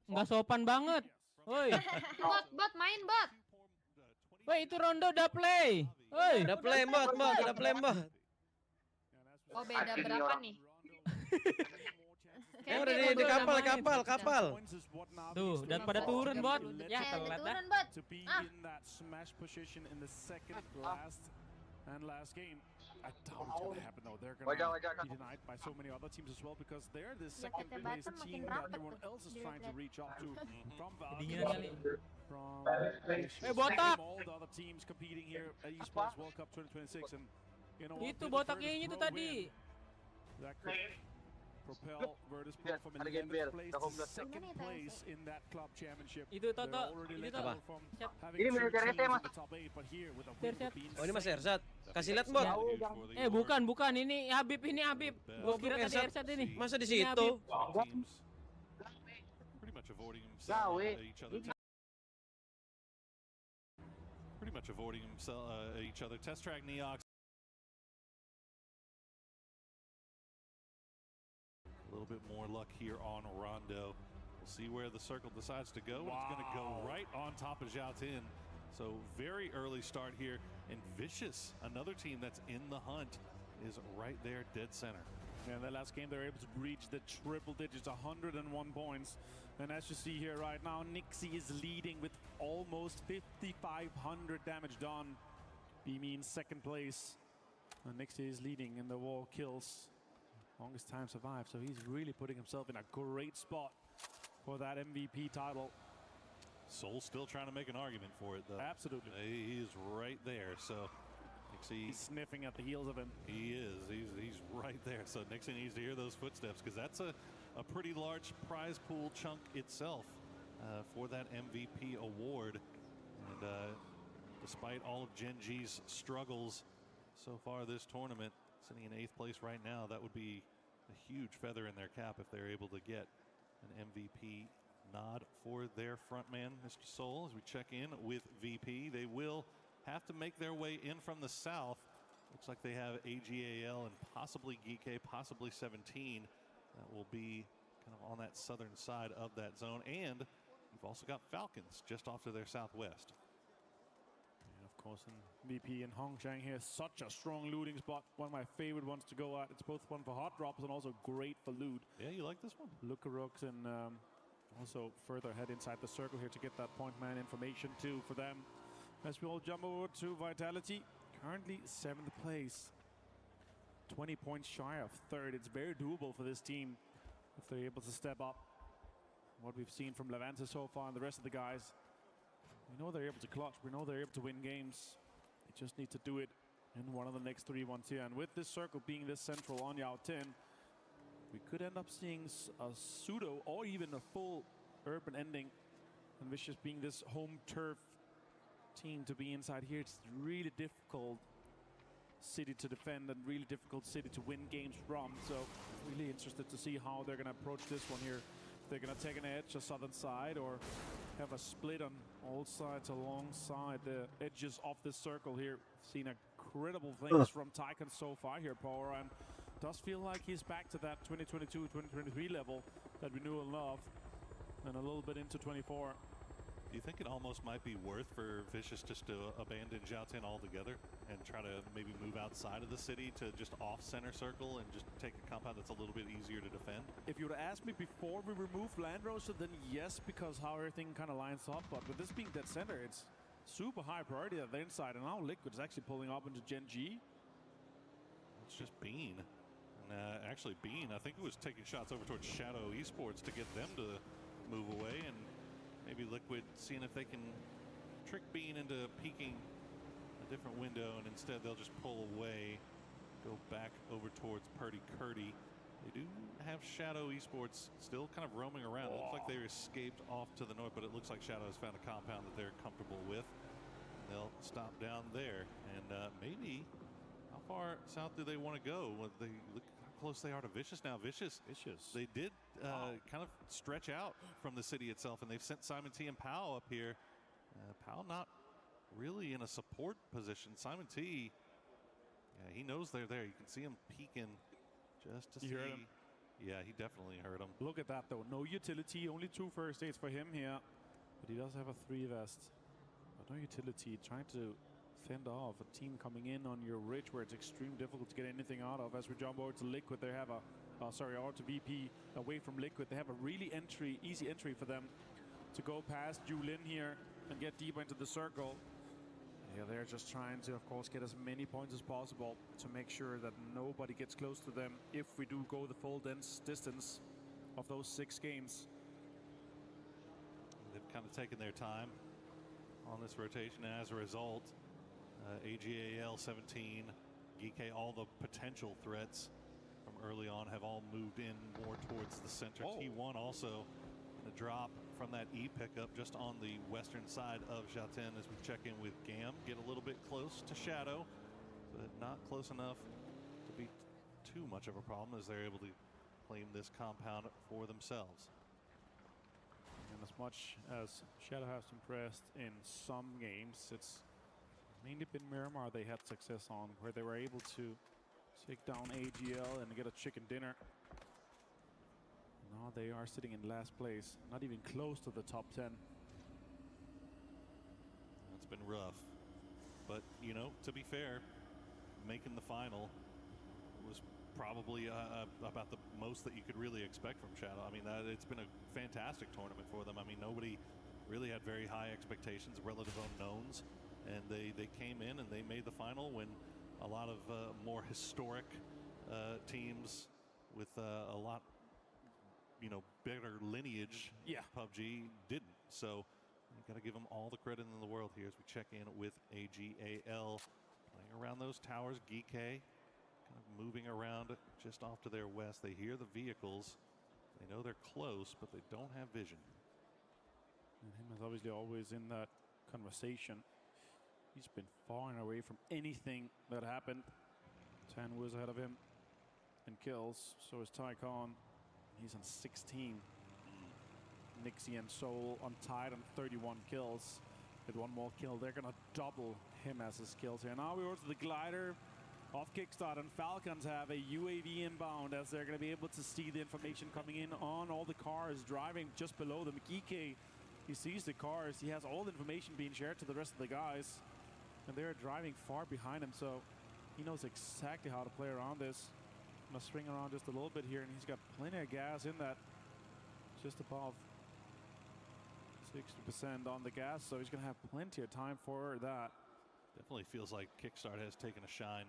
Nggak sopan banget. Woi. Bot main bot. Woi itu ronde udah play. Woi. Udah play bot. Oh beda berapa nih? Udah di kapal. Tuh, udah pada turun bot. Ya telat dah. Turun bot. To be in that smash position in the second last game. I doubt it's gonna happen though. They're gonna be denied by so many other teams as well because they're the second place team that everyone else is trying to reach up to. From Valkyrie, from botak. all the other teams competing here at Esports World Cup 2026 and you know Itu botaknya itu tadi. That could propel Virtus Pro from 11th place to 2nd place in that club championship. Itu Toto. Ini militer RT Mas. Oh ini Mas Ersat. Kasih lihat bot. Bukan ini Habib. Gua kira tadi Ersat ini. Masa di situ? Pretty much avoiding each other. Test track Neox. A little bit more luck here on Rondo. We'll see where the circle decides to go. It's going to go right on top of Zhao Tin. So very early start here. And Vicious, another team that's in the hunt, is right there dead center. Yeah, in the last game they were able to reach the triple digits, 101 points. And as you see here right now, Nixie is leading with almost 5,500 damage done. Beamy in second place. And Nixie is leading in the wall kills. Longest time survived, so he's really putting himself in a great spot for that MVP title. Soul's still trying to make an argument for it, though. Absolutely. He's right there, so Nixie... He's sniffing at the heels of him. He is. He's right there, so Nixie needs to hear those footsteps, because that's a pretty large prize pool chunk itself for that MVP award. And despite all of Gen G's struggles so far this tournament, sitting in 8th place right now, that would be a huge feather in their cap if they're able to get an MVP nod for their frontman, Mr. Soul. As we check in with VP, they will have to make their way in from the south. Looks like they have AGAL and possibly GK, possibly 17. That will be kind of on that southern side of that zone. And you've also got Falcons just off to their southwest. Of course, and VP and Hongchang here, such a strong looting spot. One of my favorite ones to go at. It's both fun for hot drops and also great for loot. Yeah, you like this one? Lukarooks and also further ahead inside the circle here to get that point man information too for them. As we all jump over to Vitality, currently 7th place. 20 points shy of 3rd. It's very doable for this team if they're able to step up. What we've seen from Levante so far and the rest of the guys. We know they're able to clutch. We know they're able to win games. They just need to do it in one of the next 3 ones here. And with this circle being this central on Yao Tin, we could end up seeing a pseudo or even a full urban ending. And Vicious being this home turf team to be inside here, it's really difficult city to defend and really difficult city to win games from. So really interested to see how they're going to approach this one here. If they're going to take an edge on southern side or have a split on all sides alongside the edges of this circle here. Seen incredible things from Tycoon so far here, Power, and does feel like he's back to that 2022-2023 level that we knew and loved, and a little bit into 24. Do you think it almost might be worth for Vicious just to abandon Zhao Tin altogether and try to maybe move outside of the city to just off center circle and just take a compound that's a little bit easier to defend? If you would have asked me before we removed Land Roaster, then yes, because how everything kind of lines up. But with this being dead center, it's super high priority at the inside, and now Liquid's actually pulling up into Gen G. It's just Bean. And actually Bean, I think it was taking shots over towards Shadow Esports to get them to move away, and maybe Liquid seeing if they can trick Bean into peeking a different window, and instead they'll just pull away, go back over towards Purdy Curdy. They do have Shadow Esports still kind of roaming around. It looks like they escaped off to the north, but it looks like Shadow has found a compound that they're comfortable with. They'll stop down there, and maybe how far south do they want to go? They look how close they are to Vicious now. Vicious. They did kind of stretch out from the city itself, and they've sent Simon T and Powell up here. Powell not really in a support position. Simon T, yeah, he knows they're there. You can see him peeking just to see. You heard him? Yeah, he definitely heard him. Look at that though. No utility, only 2 first aids for him here. But he does have a 3 vest. But no utility, trying to fend off a team coming in on your ridge where it's extremely difficult to get anything out of. As we jump over to Liquid, they have over to VP, away from Liquid. They have a really easy entry for them to go past Yulin here and get deeper into the circle. Yeah, they're just trying to, of course, get as many points as possible to make sure that nobody gets close to them if we do go the full distance of those 6 games. They've kind of taken their time on this rotation, and as a result, AGAL 17, Geek, all the potential threats from early on have all moved in more towards the center. T1 also a drop from that E pickup just on the western side of Xiaoten as we check in with Gam. Get a little bit close to Shadow, but not close enough to be too much of a problem as they're able to claim this compound for themselves. And as much as Shadow has impressed in some games, it's mainly been Miramar they had success on, where they were able to take down AGL and get a chicken dinner. Now they are sitting in last place, not even close to the top 10. It's been rough, but you know, to be fair, making the final was probably about the most that you could really expect from Shadow. I mean, it's been a fantastic tournament for them. I mean, nobody really had very high expectations, relative unknowns, and they came in and they made the final when a lot of more historic teams with a lot, you know, better lineage, PUBG didn't. So you got to give them all the credit in the world here as we check in with AGAL, playing around those towers. Geek kind of moving around just off to their west. They hear the vehicles. They know they're close, but they don't have vision. And him is obviously always in that conversation. He's been far and away from anything that happened. 10 was ahead of him in kills. So is Tycon. He's on 16. Nixie and Soul untied on 31 kills. With one more kill, they're gonna double him as his kills here. Now we over to the glider off Kickstart, and Falcons have a UAV inbound as they're gonna be able to see the information coming in on all the cars driving just below them. Geek, he sees the cars, he has all the information being shared to the rest of the guys, and they're driving far behind him, so he knows exactly how to play around this. Gonna swing around just a little bit here, and he's got plenty of gas in that, just above 60% on the gas, so he's gonna have plenty of time for that. Definitely feels like Kickstart has taken a shine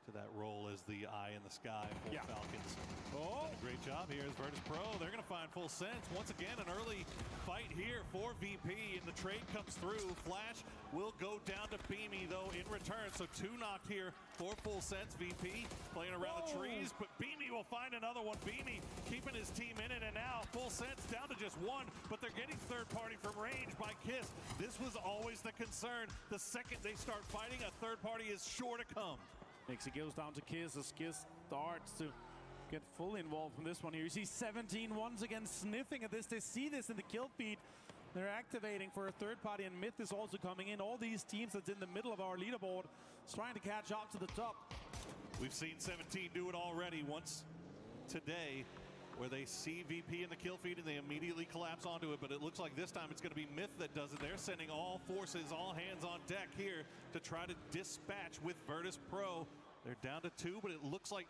to that role as the eye in the sky for Falcons. Done a great job here as Virtus Pro. They're going to find full sense. Once again, an early fight here for VP, and the trade comes through. Flash will go down to Beamy, though, in return. So 2 knocked here for full sense. VP playing around the trees, but Beamy will find another one. Beamy keeping his team in it, and now full sense down to just 1, but they're getting third party from range by Kiss. This was always the concern. The second they start fighting, a third party is sure to come. Nixie goes down to Kiss as Kiss starts to get fully involved from this one here. You see 17 once again sniffing at this. They see this in the kill feed. They're activating for a third party, and Myth is also coming in. All these teams that's in the middle of our leaderboard is trying to catch up to the top. We've seen 17 do it already once today, where they see VP in the kill feed and they immediately collapse onto it, but it looks like this time it's going to be Myth that does it. They're sending all forces, all hands on deck here to try to dispatch with Virtus Pro. They're down to 2, but it looks like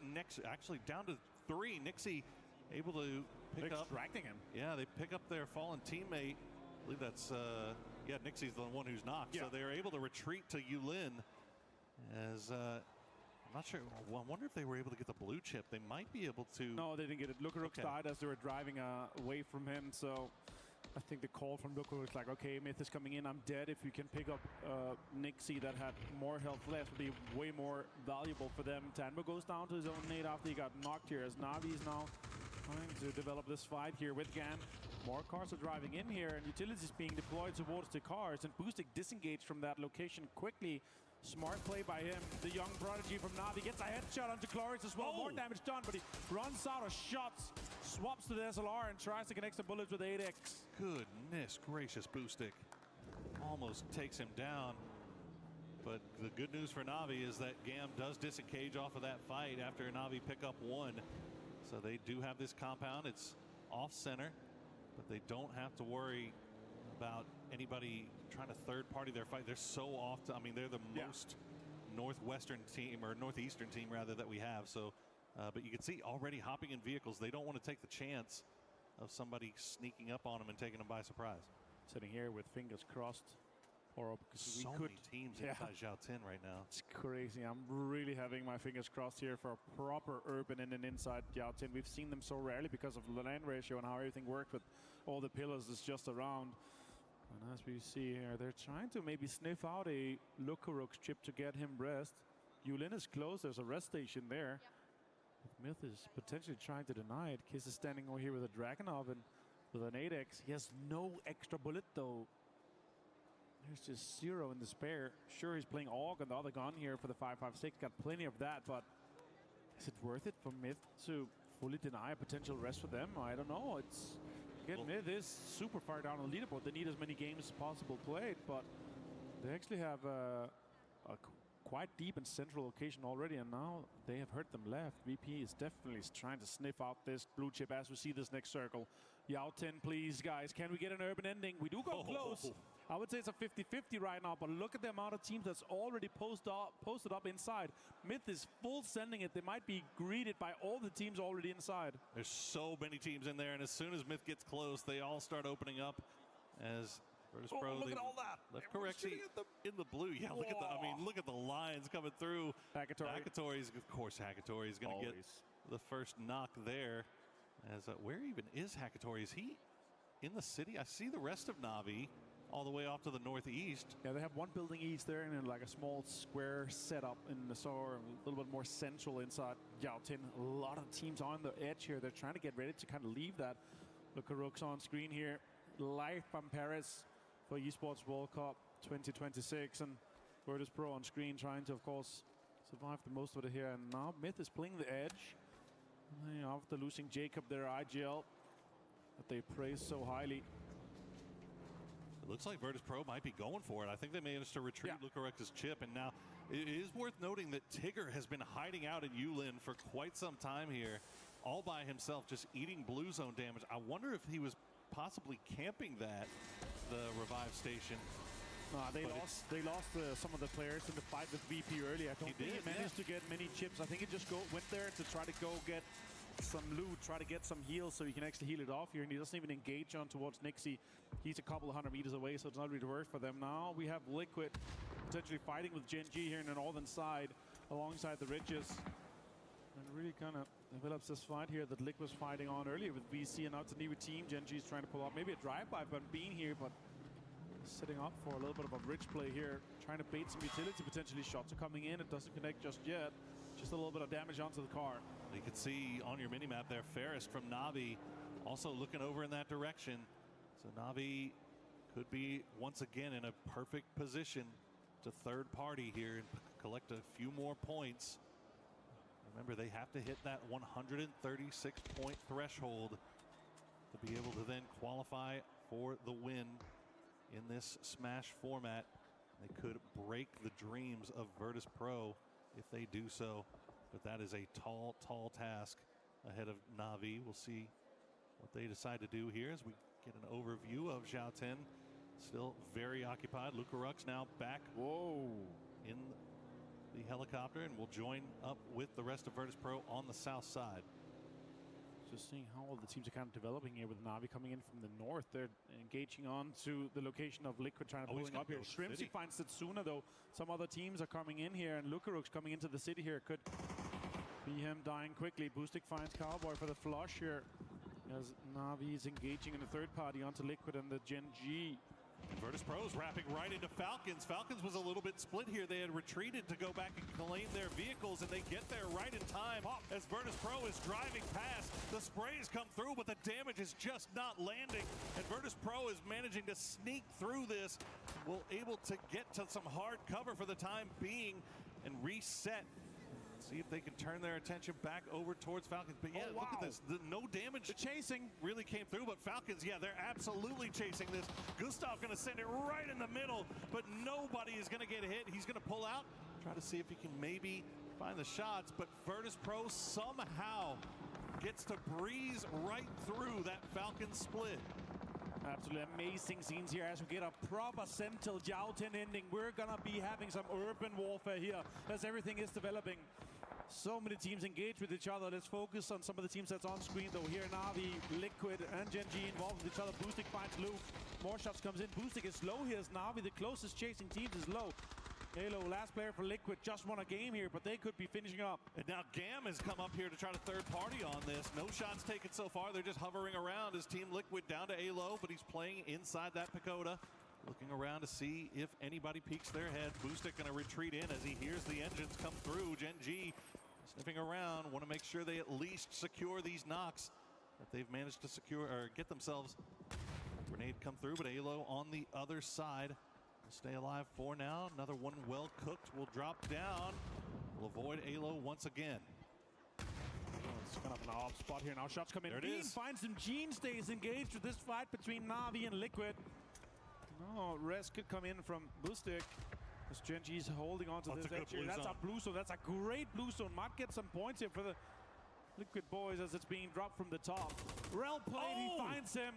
actually down to 3. Nixie able to pick up. Extracting him. Yeah, they pick up their fallen teammate. I believe that's, Nixie's the one who's knocked. So they're able to retreat to Yulin as, I'm not sure. I wonder if they were able to get the blue chip. They might be able to. No, they didn't get it. Lukaruk died as they were driving away from him, so I think the call from Luko was like, okay, Myth is coming in, I'm dead. If you can pick up Nixie that had more health left, would be way more valuable for them. Tanbo goes down to his own nade after he got knocked here, as Navi is now trying to develop this fight here with Gan. More cars are driving in here, and utilities being deployed towards the cars, and Boostic disengaged from that location quickly. Smart play by him. The young prodigy from Navi gets a headshot onto Cloris as well. More damage done, but he runs out of shots. Swaps to the SLR and tries to connect the bullets with 8x. Goodness gracious, Boostic almost takes him down. But the good news for Navi is that Gam does disengage off of that fight after Navi pick up one. So they do have this compound. It's off center, but they don't have to worry about anybody trying to third party their fight. They're so off. I mean, they're the most northwestern team, or northeastern team rather, that we have. So, but you can see already hopping in vehicles. They don't want to take the chance of somebody sneaking up on them and taking them by surprise. Sitting here with fingers crossed. Or so many teams inside Zhao Tin right now. It's crazy. I'm really having my fingers crossed here for a proper urban and an inside Zhao Tin. We've seen them so rarely because of the land ratio and how everything worked with all the pillars is just around. And as we see here, they're trying to maybe sniff out a Lukaruk's chip to get him rest. Yulin is close. There's a rest station there. Myth is potentially trying to deny it. Kiss is standing over here with a Dragonov and with an 8x. He has no extra bullet though. There's just 0 in the spare. Sure, he's playing AUG on the other gun here for the 5.56. Got plenty of that, but is it worth it for Myth to fully deny a potential rest for them? I don't know. It's again, Myth is super far down on the leaderboard. They need as many games as possible played, but they actually have a quite deep and central location already, and now they have hurt them left. VP is definitely trying to sniff out this blue chip as we see this next circle. Zhao Tin, please, guys. Can we get an urban ending? We do go close. I would say it's a 50-50 right now, but look at the amount of teams that's already posted up inside. Myth is full sending it. They might be greeted by all the teams already inside. There's so many teams in there, and as soon as Myth gets close, they all start opening up as Virtus Pro. Look at all that. Left correction in the blue. Yeah, look at the, I mean, look at the lines coming through. Hackatory, of course, Hackatory is going to get the first knock there. As where even is Hackatory? Is he in the city? I see the rest of Navi all the way off to the northeast. Yeah, they have one building east there and then like a small square setup in the store, a little bit more central inside Zhao Tin. A lot of teams on the edge here. They're trying to get ready to kind of leave that. Look at Rooks on screen here. Live from Paris for Esports World Cup 2026. And Virtus Pro on screen trying to, of course, survive the most of it here. And now Myth is playing the edge. After losing Jacob, their IGL, that they praise so highly. It looks like Virtus Pro might be going for it. I think they managed to retrieve Lucarex's chip, and now it is worth noting that Tigger has been hiding out in Yulin for quite some time here, all by himself, just eating blue zone damage. I wonder if he was possibly camping the revive station. They lost some of the players in the fight with VP earlier. I don't think he managed to get many chips. I think he just went there to try to go get some loot, try to get some heals so he can actually heal it off here, and he doesn't even engage on towards Nixie. He's a couple of 100 meters away, so it's not really worth for them. Now we have Liquid potentially fighting with Gen G here in the northern side alongside the ridges, and really kind of develops this fight here that Liquid was fighting on earlier with VC, and now it's a new team. Gen G is trying to pull off maybe a drive-by from being here, but setting up for a little bit of a bridge play here, trying to bait some utility potentially. Shots are coming in, it doesn't connect just yet. Just a little bit of damage onto the car. You can see on your mini-map there, Ferris from Navi also looking over in that direction. So Navi could be once again in a perfect position to third party here and collect a few more points. Remember, they have to hit that 136 point threshold to be able to then qualify for the win in this Smash format. They could break the dreams of Virtus Pro if they do so, but that is a tall, tall task ahead of Navi. We'll see what they decide to do here as we get an overview of Zhao Tin. Still very occupied. Lucarux now back in the helicopter, and will join up with the rest of Virtus Pro on the south side. Just seeing how all the teams are kind of developing here with Navi coming in from the north. They're engaging on to the location of Liquid, trying to pull up here. Shrimpsy finds Setsuna though. Some other teams are coming in here, and Lucarux coming into the city here could be him dying quickly. Boostic finds Cowboy for the flush here. As Na'Vi is engaging in the third party onto Liquid and the Gen G. Virtus Pro is wrapping right into Falcons. Falcons was a little bit split here. They had retreated to go back and claim their vehicles, and they get there right in time as Virtus Pro is driving past. The sprays come through, but the damage is just not landing, and Virtus Pro is managing to sneak through this. Will able to get to some hard cover for the time being and reset. See if they can turn their attention back over towards Falcons. But yeah, look at this. No damage. The chasing really came through, but Falcons, yeah, they're absolutely chasing this. Gustav going to send it right in the middle, but nobody is going to get hit. He's going to pull out, try to see if he can maybe find the shots, but Virtus Pro somehow gets to breeze right through that Falcon split. Absolutely amazing scenes here as we get a proper Sentinel Jouten ending. We're gonna be having some urban warfare here as everything is developing. So many teams engage with each other. Let's focus on some of the teams that's on screen though. Here Na'Vi, Liquid and Gen G involved with each other. Boostic finds Luke. More shots comes in. Boostic is low here as Na'Vi, the closest chasing teams, is low. Halo, last player for Liquid, just won a game here, but they could be finishing up. And now Gam has come up here to try to third party on this. No shots taken so far. They're just hovering around as Team Liquid down to Halo, but he's playing inside that pagoda. Looking around to see if anybody peeks their head. Boostic going to retreat in as he hears the engines come through. Gen G sniffing around, want to make sure they at least secure these knocks that they've managed to secure or get themselves. Grenade come through, but Halo on the other side. Stay alive for now. Another one well cooked will drop down. Will avoid Halo once again. It's kind of an off spot here. Now shots come in. There it is. Finds him. Gene stays engaged with this fight between Na'Vi and Liquid. No, Res could come in from Boostic. As Gen G's holding on to this edge here. That's a blue zone. That's a great blue zone. Might get some points here for the Liquid boys as it's being dropped from the top. Rel played. He finds him.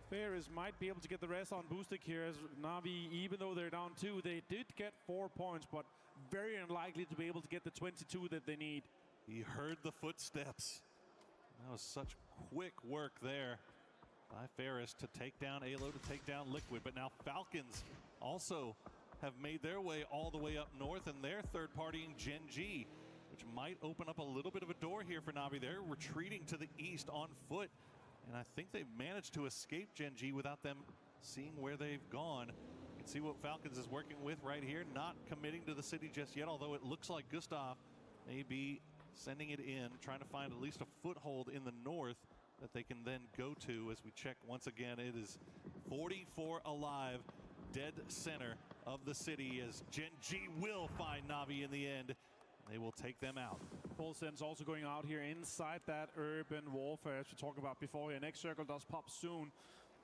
Ferris might be able to get the rest on Boostic here as Na'Vi, even though they're down 2, they did get 4 points, but very unlikely to be able to get the 22 that they need. He heard the footsteps. That was such quick work there by Ferris to take down Halo, to take down Liquid. But now Falcons also have made their way all the way up north, and they're third partying Gen G, which might open up a little bit of a door here for Na'Vi. They're retreating to the east on foot. And I think they've managed to escape Gen G without them seeing where they've gone. You can see what Falcons is working with right here, not committing to the city just yet, although it looks like Gustav may be sending it in, trying to find at least a foothold in the north that they can then go to. As we check once again, it is 44 alive, dead center of the city, as Gen G will find Na'Vi in the end. They will take them out. Full Sense also going out here inside that urban warfare, as we talked about before here. Next circle does pop soon.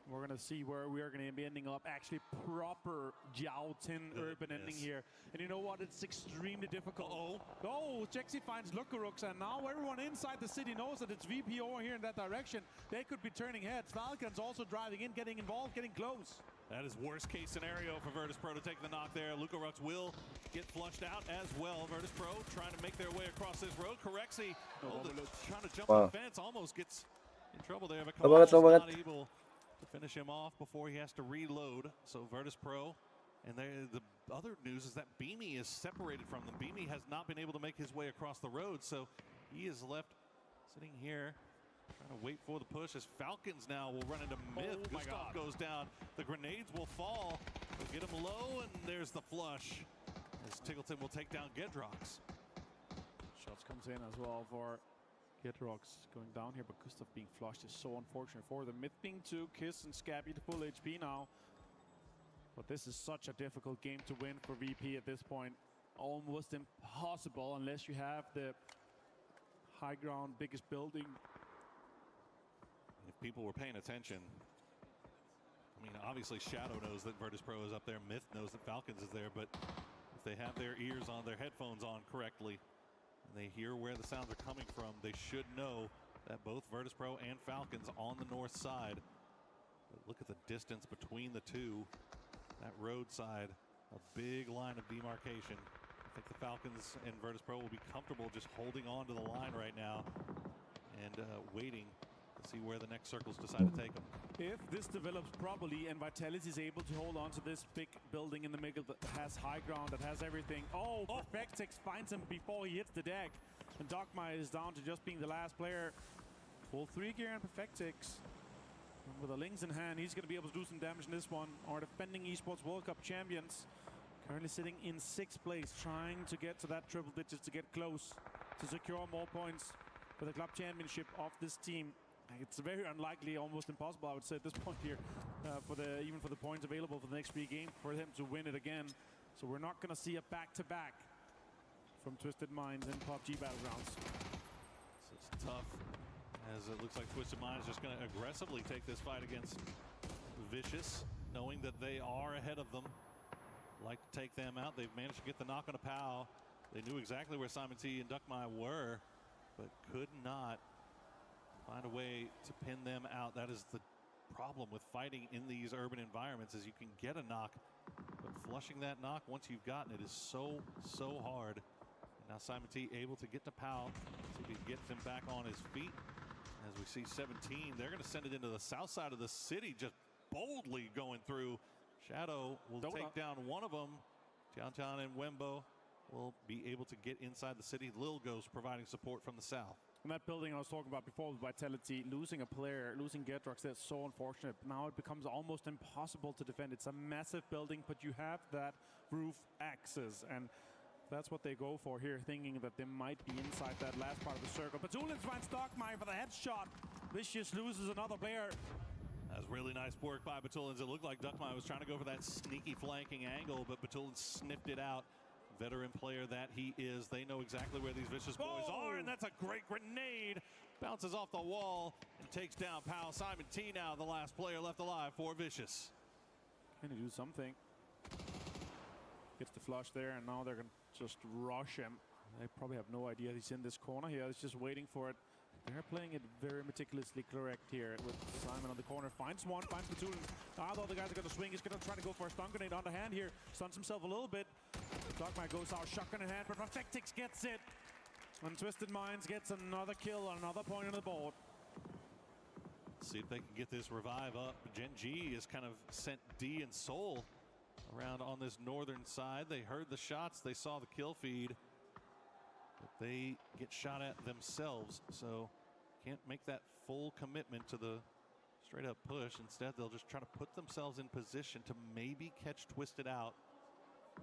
We're going to see where we are going to be ending up. Actually, proper Jouten urban ending here. And you know what? It's extremely difficult. Oh, Jexy finds Lukarux, and now everyone inside the city knows that it's VP over here in that direction. They could be turning heads. Falcons also driving in, getting involved, getting close. That is worst case scenario for Virtus Pro to take the knock there. Lukarux will get flushed out as well. Virtus Pro trying to make their way across this road. Corexy trying to jump the fence, almost gets in trouble there, but not able to finish him off before he has to reload. So Virtus Pro, and the other news is that Beamy is separated from them. Beamy has not been able to make his way across the road, so he is left sitting here trying to wait for the push as Falcons now will run into Myth. Gustav goes down. The grenades will fall. They'll get him low, and there's the flush as Tiggleton will take down Gedrox. Shots comes in as well for Gedrox going down here, but Gustav being flushed is so unfortunate for them. Myth being 2, Kiss and Scabby to full HP now. But this is such a difficult game to win for VP at this point. Almost impossible unless you have the high ground, biggest building. If people were paying attention, I mean, obviously Shadow knows that Virtus Pro is up there. Myth knows that Falcons is there, but if they have their ears on, their headphones on correctly, and they hear where the sounds are coming from, they should know that both Virtus Pro and Falcons on the north side. But look at the distance between the two. That roadside, a big line of demarcation. I think the Falcons and Virtus Pro will be comfortable just holding on to the line right now and waiting to see where the next circles decide to take them. If this develops properly and Vitalis is able to hold on to this big building in the middle that has high ground, that has everything. Perfectix finds him before he hits the deck. And Dogma is down to just being the last player Full 3 gear and Perfectix. And with the Lynx in hand, he's going to be able to do some damage in this one. Our defending esports World Cup champions. Currently sitting in 6th place, trying to get to that triple digits, to get close, to secure more points for the club championship of this team. It's very unlikely, almost impossible, I would say, at this point here, even for the points available for the next 3 games, for him to win it again. So we're not going to see a back-to-back from Twisted Minds in PUBG Battlegrounds. So it's tough, as it looks like Twisted Minds just going to aggressively take this fight against Vicious, knowing that they are ahead of them. Like to take them out. They've managed to get the knock on a POW. They knew exactly where Simon T and Duckmai were, but could not find a way to pin them out. That is the problem with fighting in these urban environments, is you can get a knock, but flushing that knock once you've gotten it is so hard. And now Simon T able to get to POW, see if he gets him back on his feet. As we see 17, they're going to send it into the south side of the city, just boldly going through. Shadow will take down one of them. Tian and Wembo will be able to get inside the city. Lil Ghost providing support from the south. And that building I was talking about before with Vitality, losing a player, losing Getrox, that's so unfortunate. Now it becomes almost impossible to defend. It's a massive building, but you have that roof access, and that's what they go for here, thinking that they might be inside that last part of the circle. Petulins finds Dogmai for the headshot. Vicious loses another player. That was really nice work by Petulins. It looked like Duckmai was trying to go for that sneaky flanking angle, but Petulins sniffed it out. Veteran player that he is. They know exactly where these Vicious boys are, and that's a great grenade. Bounces off the wall and takes down POW. Simon T now the last player left alive for Vicious. Can he do something? Gets the flush there, and now they're going to just rush him. They probably have no idea he's in this corner here. He's just waiting for it. They're playing it very meticulously correct here with Simon on the corner. Finds one, finds Petulin. Now the other guys are going to swing. He's going to try to go for a stun grenade on the hand here. Stuns himself a little bit. Dogmai goes out, shotgun in hand, but Perfectix gets it. And Twisted Minds gets another kill on another point on the board. See if they can get this revive up. Gen G has kind of sent D and Soul around on this northern side. They heard the shots, they saw the kill feed, but they get shot at themselves, so can't make that full commitment to the straight up push. Instead, they'll just try to put themselves in position to maybe catch Twisted out,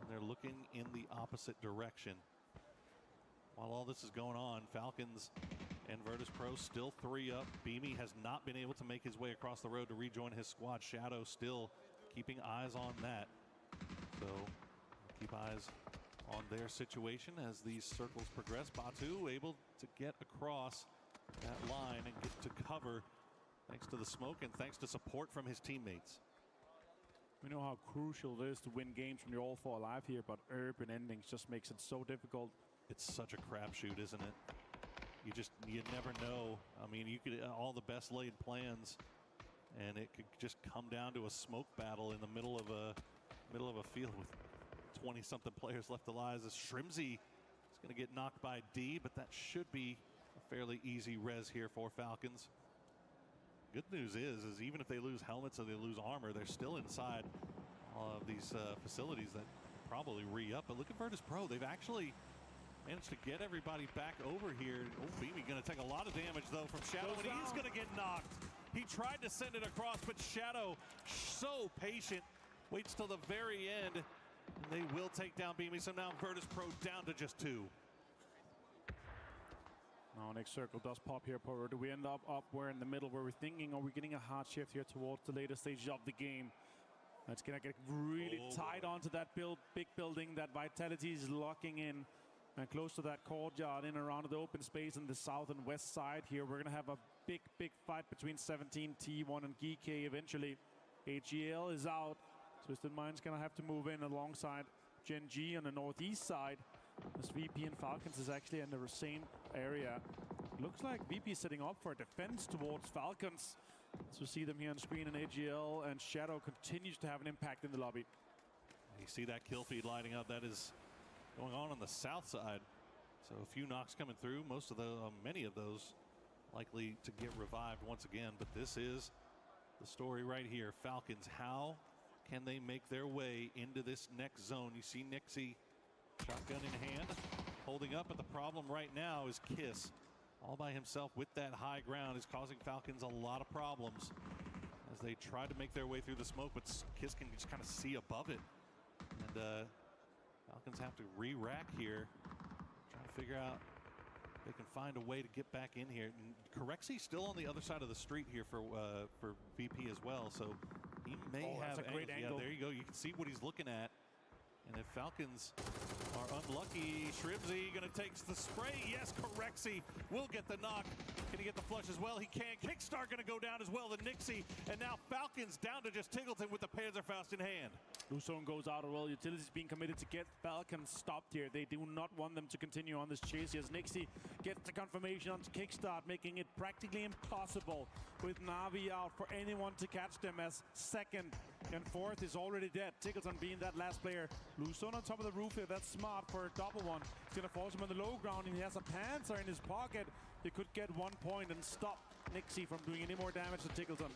and they're looking in the opposite direction. While all this is going on, Falcons and Virtus Pro still 3 up. Beamy has not been able to make his way across the road to rejoin his squad. Shadow still keeping eyes on that. So keep eyes on their situation as these circles progress. Batu able to get across that line and get to cover thanks to the smoke and thanks to support from his teammates. We know how crucial it is to win games when you're all 4 alive here, but urban endings just makes it so difficult. It's such a crapshoot, isn't it? You never know. I mean, you could all the best laid plans, and it could just come down to a smoke battle in the middle of a field with 20-something players left alive. As Shrimsy is going to get knocked by D, but that should be a fairly easy res here for Falcons. Good news is even if they lose helmets or they lose armor, they're still inside of these facilities that probably re-up. But look at Virtus Pro. They've actually managed to get everybody back over here. Oh, Beamy going to take a lot of damage, though, from Shadow, and he's going to get knocked. He tried to send it across, but Shadow, so patient, waits till the very end, and they will take down Beamy. So now Virtus Pro down to just 2. Now next circle does pop here, Poro. Do we end up where in the middle where we're thinking, are we getting a hard shift here towards the later stages of the game? That's going to get really tight onto that big building that Vitality is locking in. And close to that courtyard in around the open space in the south and west side here. We're going to have a big fight between 17, T1, and Geek eventually. AGL is out. Twisted Minds going to have to move in alongside Gen G on the northeast side. This VP and Falcons is actually in the same area. Looks like VP is setting up for a defense towards Falcons. So see them here on screen, and AGL and Shadow continues to have an impact in the lobby. You see that kill feed lighting up. That is going on the south side. So a few knocks coming through. Many of those likely to get revived once again. But this is the story right here. Falcons, how can they make their way into this next zone? You see Nixie, shotgun in hand, holding up. But the problem right now is Kiss. all by himself with that high ground is causing Falcons a lot of problems as they try to make their way through the smoke, but Kiss can just kind of see above it. And Falcons have to re-rack here, trying to figure out if they can find a way to get back in here. Corexy still on the other side of the street here for VP as well, so he may have that's a great angle. Yeah, there you go. You can see what he's looking at. And if Falcons are unlucky, Shribsy gonna take the spray. Yes, Corexy will get the knock. Can he get the flush as well? He can. Kickstart gonna go down as well, the Nixie. And now Falcons down to just Tiggleton with the Panzerfaust in hand. Luzon goes out as well. Utilities being committed to get Falcons stopped here. They do not want them to continue on this chase as Nixie gets the confirmation onto Kickstart, making it practically impossible with Na'Vi out for anyone to catch them, as second and fourth is already dead. Tiggleton being that last player. Luzon on top of the roof here. That's smart for a double one. He's going to force him on the low ground, and he has a Panzer in his pocket. He could get 1 point and stop Nixie from doing any more damage to Tiggleton.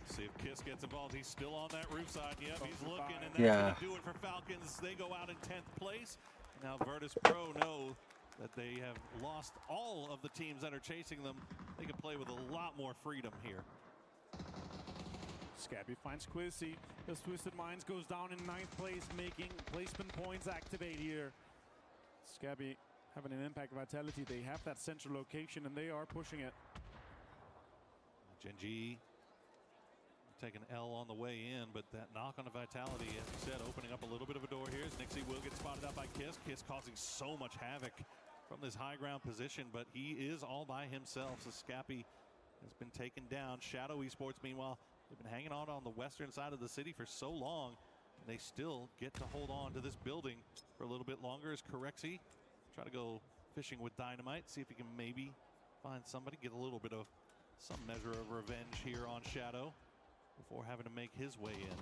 See if Kiss gets involved. He's still on that roof side. Yep, he's looking, and that's going to do it for Falcons. They go out in 10th place. Now Virtus Pro know that they have lost all of the teams that are chasing them. They can play with a lot more freedom here. Scabby finds Quizzy. His Twisted Minds goes down in 9th place, making placement points activate here. Scabby having an impact vitality. They have that central location, and they are pushing it. Gen.G taking L on the way in, but that knock on the vitality, as you said, opening up a little bit of a door here. As Nixie will get spotted out by Kiss. Kiss causing so much havoc from this high ground position, but he is all by himself. So Scabby has been taken down. Shadow Esports, meanwhile, they've been hanging out on the western side of the city for so long, and they still get to hold on to this building for a little bit longer. As Corexy try to go fishing with dynamite, see if he can maybe find somebody, get a little bit of some measure of revenge here on Shadow before having to make his way in.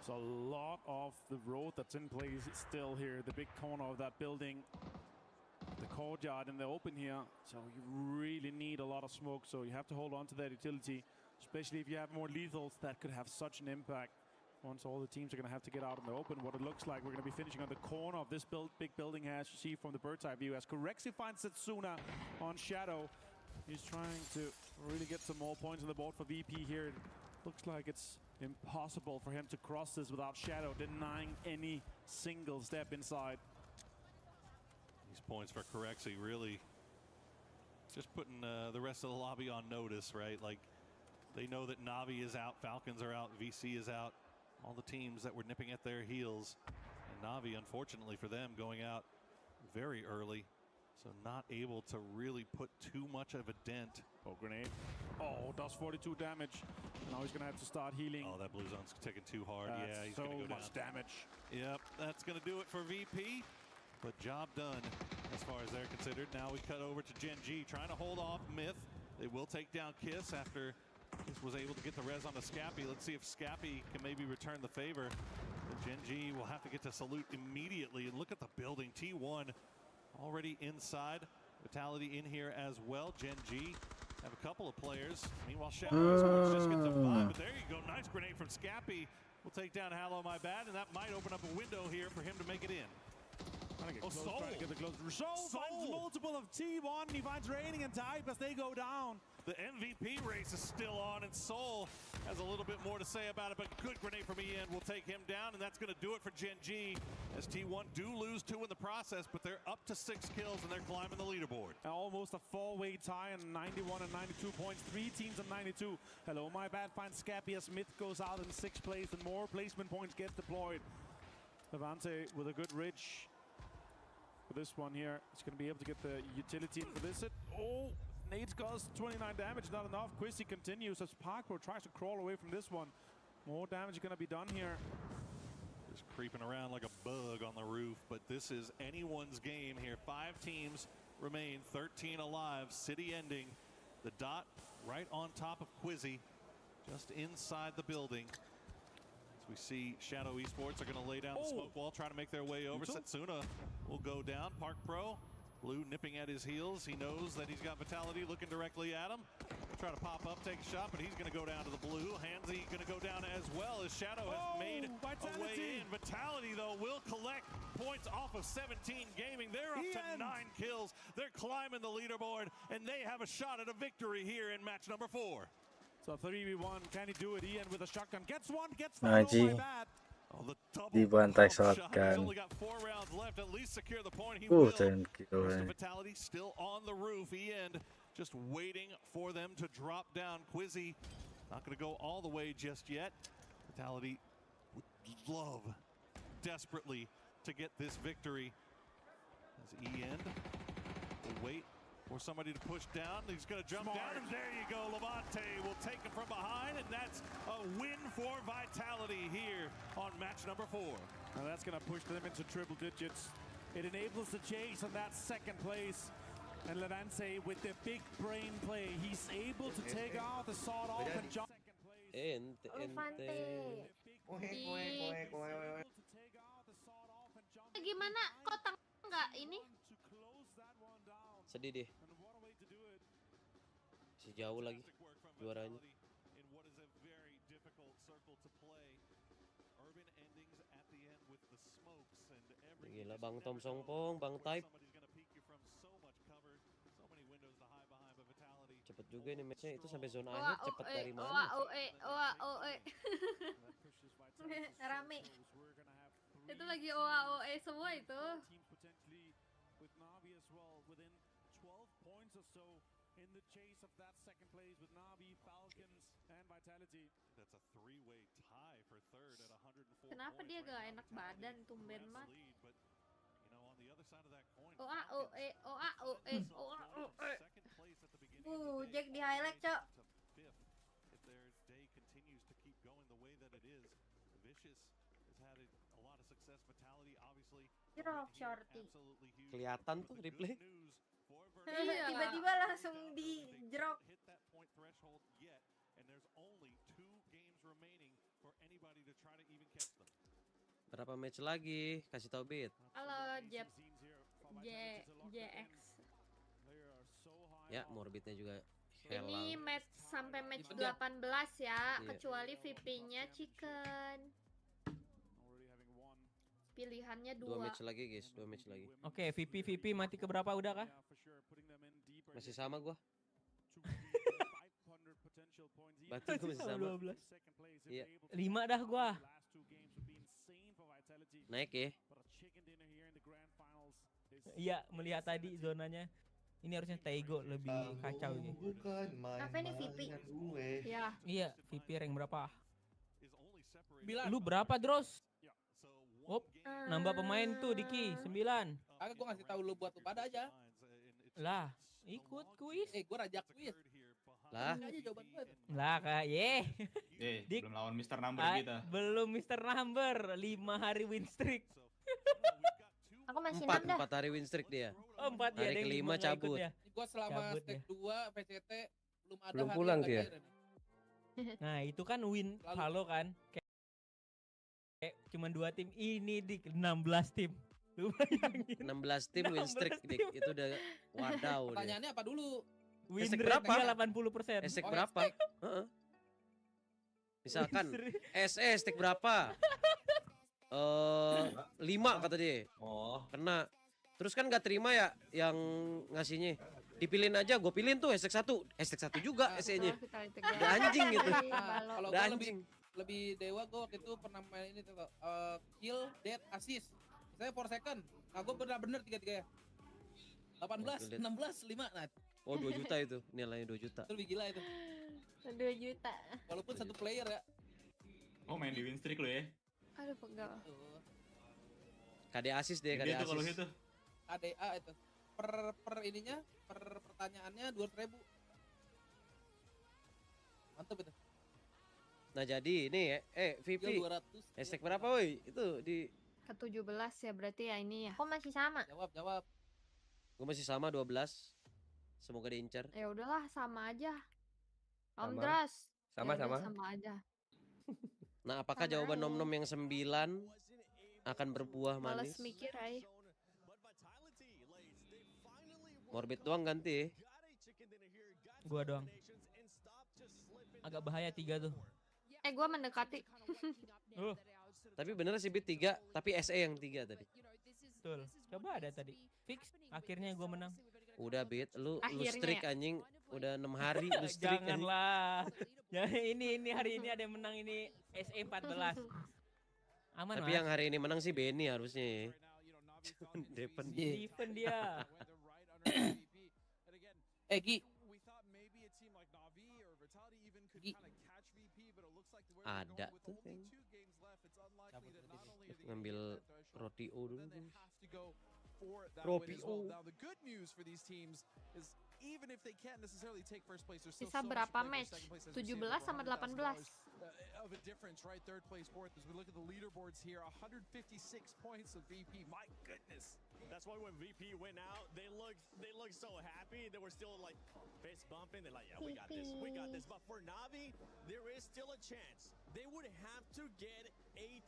So a lot of the road that's in place is still here. The big corner of that building, the courtyard in the open here. So you really need a lot of smoke. So you have to hold on to that utility, especially if you have more lethals that could have such an impact. Once all the teams are going to have to get out in the open, what it looks like, we're going to be finishing on the corner of this big building here, as you see from the bird's eye view. As Corexy finds Setsuna on Shadow. He's trying to really get some more points on the board for VP here. Looks like it's impossible for him to cross this without Shadow denying any single step inside. These points for Corexy really just putting the rest of the lobby on notice, right? Like, they know that Na'Vi is out, Falcons are out, VC is out. All the teams that were nipping at their heels. And Na'Vi, unfortunately for them, going out very early. So not able to really put too much of a dent. Oh, grenade. Oh, does 42 damage. Now he's going to have to start healing. Oh, that blue zone's taking too hard. That's yeah, he's so going to go much down. damage. Yep, that's going to do it for VP. But job done as far as they're considered. Now we cut over to Gen.G trying to hold off Myth. They will take down Kiss after Kiss was able to get the res on the Scappy. Let's see if Scappy can maybe return the favor. But Gen.G will have to get to salute immediately. And look at the building. T1 already inside. Vitality in here as well. Gen.G have a couple of players. Meanwhile, Shadow just gets a 5. But there you go. Nice grenade from Scappy. We'll take down Hallo, my bad. And that might open up a window here for him to make it in. Trying to get the close. Soul finds multiple of T1. He finds Raining and Type as they go down. The MVP race is still on, and Soul has a little bit more to say about it, but good grenade from EN will take him down, and that's going to do it for Gen.G, as T1 do lose 2 in the process, but they're up to 6 kills, and they're climbing the leaderboard. Almost a 4-way tie on 91 and 92 points. 3 teams on 92. Hello, my bad. Finds Scappy as Smith goes out in 6th place, and more placement points get deployed. Levante with a good ridge for this one here. He's going to be able to get the utility in for this hit. Oh! Nades caused 29 damage, not enough. Quizzy continues as Parkro tries to crawl away from this one. More damage is going to be done here. Just creeping around like a bug on the roof, but this is anyone's game here. 5 teams remain, 13 alive. City ending. The dot right on top of Quizzy, just inside the building. As we see Shadow Esports are going to lay down the smoke wall, trying to make their way over. Setsuna will go down. Park Pro Blue nipping at his heels. He knows that he's got Vitality looking directly at him. Try to pop up, take a shot, but he's going to go down to the blue. Handsy going to go down as well as Shadow has made a way in. Vitality, though, will collect points off of 17 Gaming. They're up to 9 kills. They're climbing the leaderboard, and they have a shot at a victory here in match number 4. So 3v1, can he do it? Ian with a shotgun. Gets one, gets one. Oh my bad. Dibantai shotgun. Only got 4 rounds left. At least secure the point. He will. Vitality still on the roof. End just waiting for them to drop down. Quizzy not going to go all the way just yet. Vitality would love desperately to get this victory. As End will wait for somebody to push down. He's going to jump down, and there you go. Levante will take him from behind, and that's a win for Vitality here on match number 4. Now that's going to push them into triple digits. It enables the chase on that second place. And Levante with the big brain play. He's able to take out the sawed off and jump. Gimana kok nggak ini? Sedih deh. Masih jauh lagi juaranya. Gila Bang Tom Songpong, Bang Type. Cepet juga ini matchnya, itu sampai zona akhir cepet dari mana? Rame. Itu lagi OA semua itu. In the chase of that second place with Navi, Falcons, and Vitality. That's a 3-way tie for third at 104. Kenapa dia gak enak badan tumben mat? Jack di highlight, Cok. If their day continues to keep going the way that it is, Vicious has had a lot of success. Vitality obviously. Kelihatan tuh replay. Iya, tiba-tiba langsung di jerok. Berapa match lagi? Kasih tau Bit. Halo JX. Ya, Morbidnya juga. Ini match sampai match 18 ya, kecuali VP-nya Chicken. Pilihannya 2. 2 match lagi guys, 2 match lagi. Oke, VP mati ke berapa udah kah? Masih sama gua. Berarti gua masih sama 12. Iya. 5 dah gua. Naik ya. Iya, melihat tadi zonanya. Ini harusnya Taigo lebih kacau gitu. Apa ini VP? Ya. Iya, VP rank berapa? Bilang. Lu berapa, Dros? Op, nambah pemain tuh Diki, 9. Agak gua ngasih tahu lu buat lu pada aja. Lah, ikut kuis. Gua rajak kuis. Lah. Aja jawaban gua. Lah, Kak, Dik, belum lawan Mr. Number kita. Belum Mr. Number, 5 hari win streak. Aku masih 4 hari win streak dia. Oh, 4 ya. Hari kelima cabut. Gua selama stake 2 PCT belum ada belum pulang dia. Nah, itu kan win Hallo kan. Kayak cuma 2 tim ini di 16 tim. Lu bayangin. 16 tim win streak Dik. Itu udah wadaw. Pertanyaannya apa dulu? Win rate dia 80%. Estek berapa? Misalkan stake berapa? 5 kata dia. Kena. Terus kan gak terima ya yang ngasihnya. Dipilihin aja, gue pilihin tuh hashtag 1 juga SE-nya. Udah anjing gitu. Kalau gue lebih dewa, gue waktu itu pernah main ini tuh, kill, dead, assist. Misalnya 4 second. Nah gue bener-bener 3-3 ya. 18, 16, 5. Nah. Oh 2 juta itu, nilainya 2 juta. Itu lebih gila itu. 2 juta. Walaupun 1 player ya. Oh main di win streak lo ya? Aduh pegal. KD assist deh, KD assist. Kalau itu. KDA itu. Per ininya, per pertanyaannya 200.000. Mantap itu. Nah jadi ini ya, VP. Hashtag berapa woi? Itu di ke-17 ya berarti ya ini ya. Kok masih sama? Jawab. Gue masih sama 12. Semoga diincar. Ya udahlah sama aja. Om Dras. Sama aja. Nah, apakah sama jawaban nom-nom yang 9 akan berbuah manis? Males mikir ay. Morbid doang ganti. Gua doang. Agak bahaya 3 tuh. Gua mendekati. Tapi bener sih Bit 3, tapi SE yang 3 tadi. Betul. Coba ada tadi. Fix. Akhirnya gua menang. Udah Bit, lu Akhirnya streak ya? anjing. Udah 6 hari lu streak anjing. Janganlah. Ya ini hari ini ada yang menang ini SE 14. Aman Tapi Mas. yang hari ini menang sih Benny harusnya. Depen. Steven dia. Gi. Ada tuh kayaknya. Ngambil roti O dulu. Roti O. Sisa berapa match? 17 sama 18. Of a difference, right? Third place, fourth. As we look at the leaderboards here, 156 points of VP. My goodness. That's why when VP went out, they looked so happy. They were still like fist bumping. They're like, yeah, we got this, we got this. But for Navi, there is still a chance. They would have to get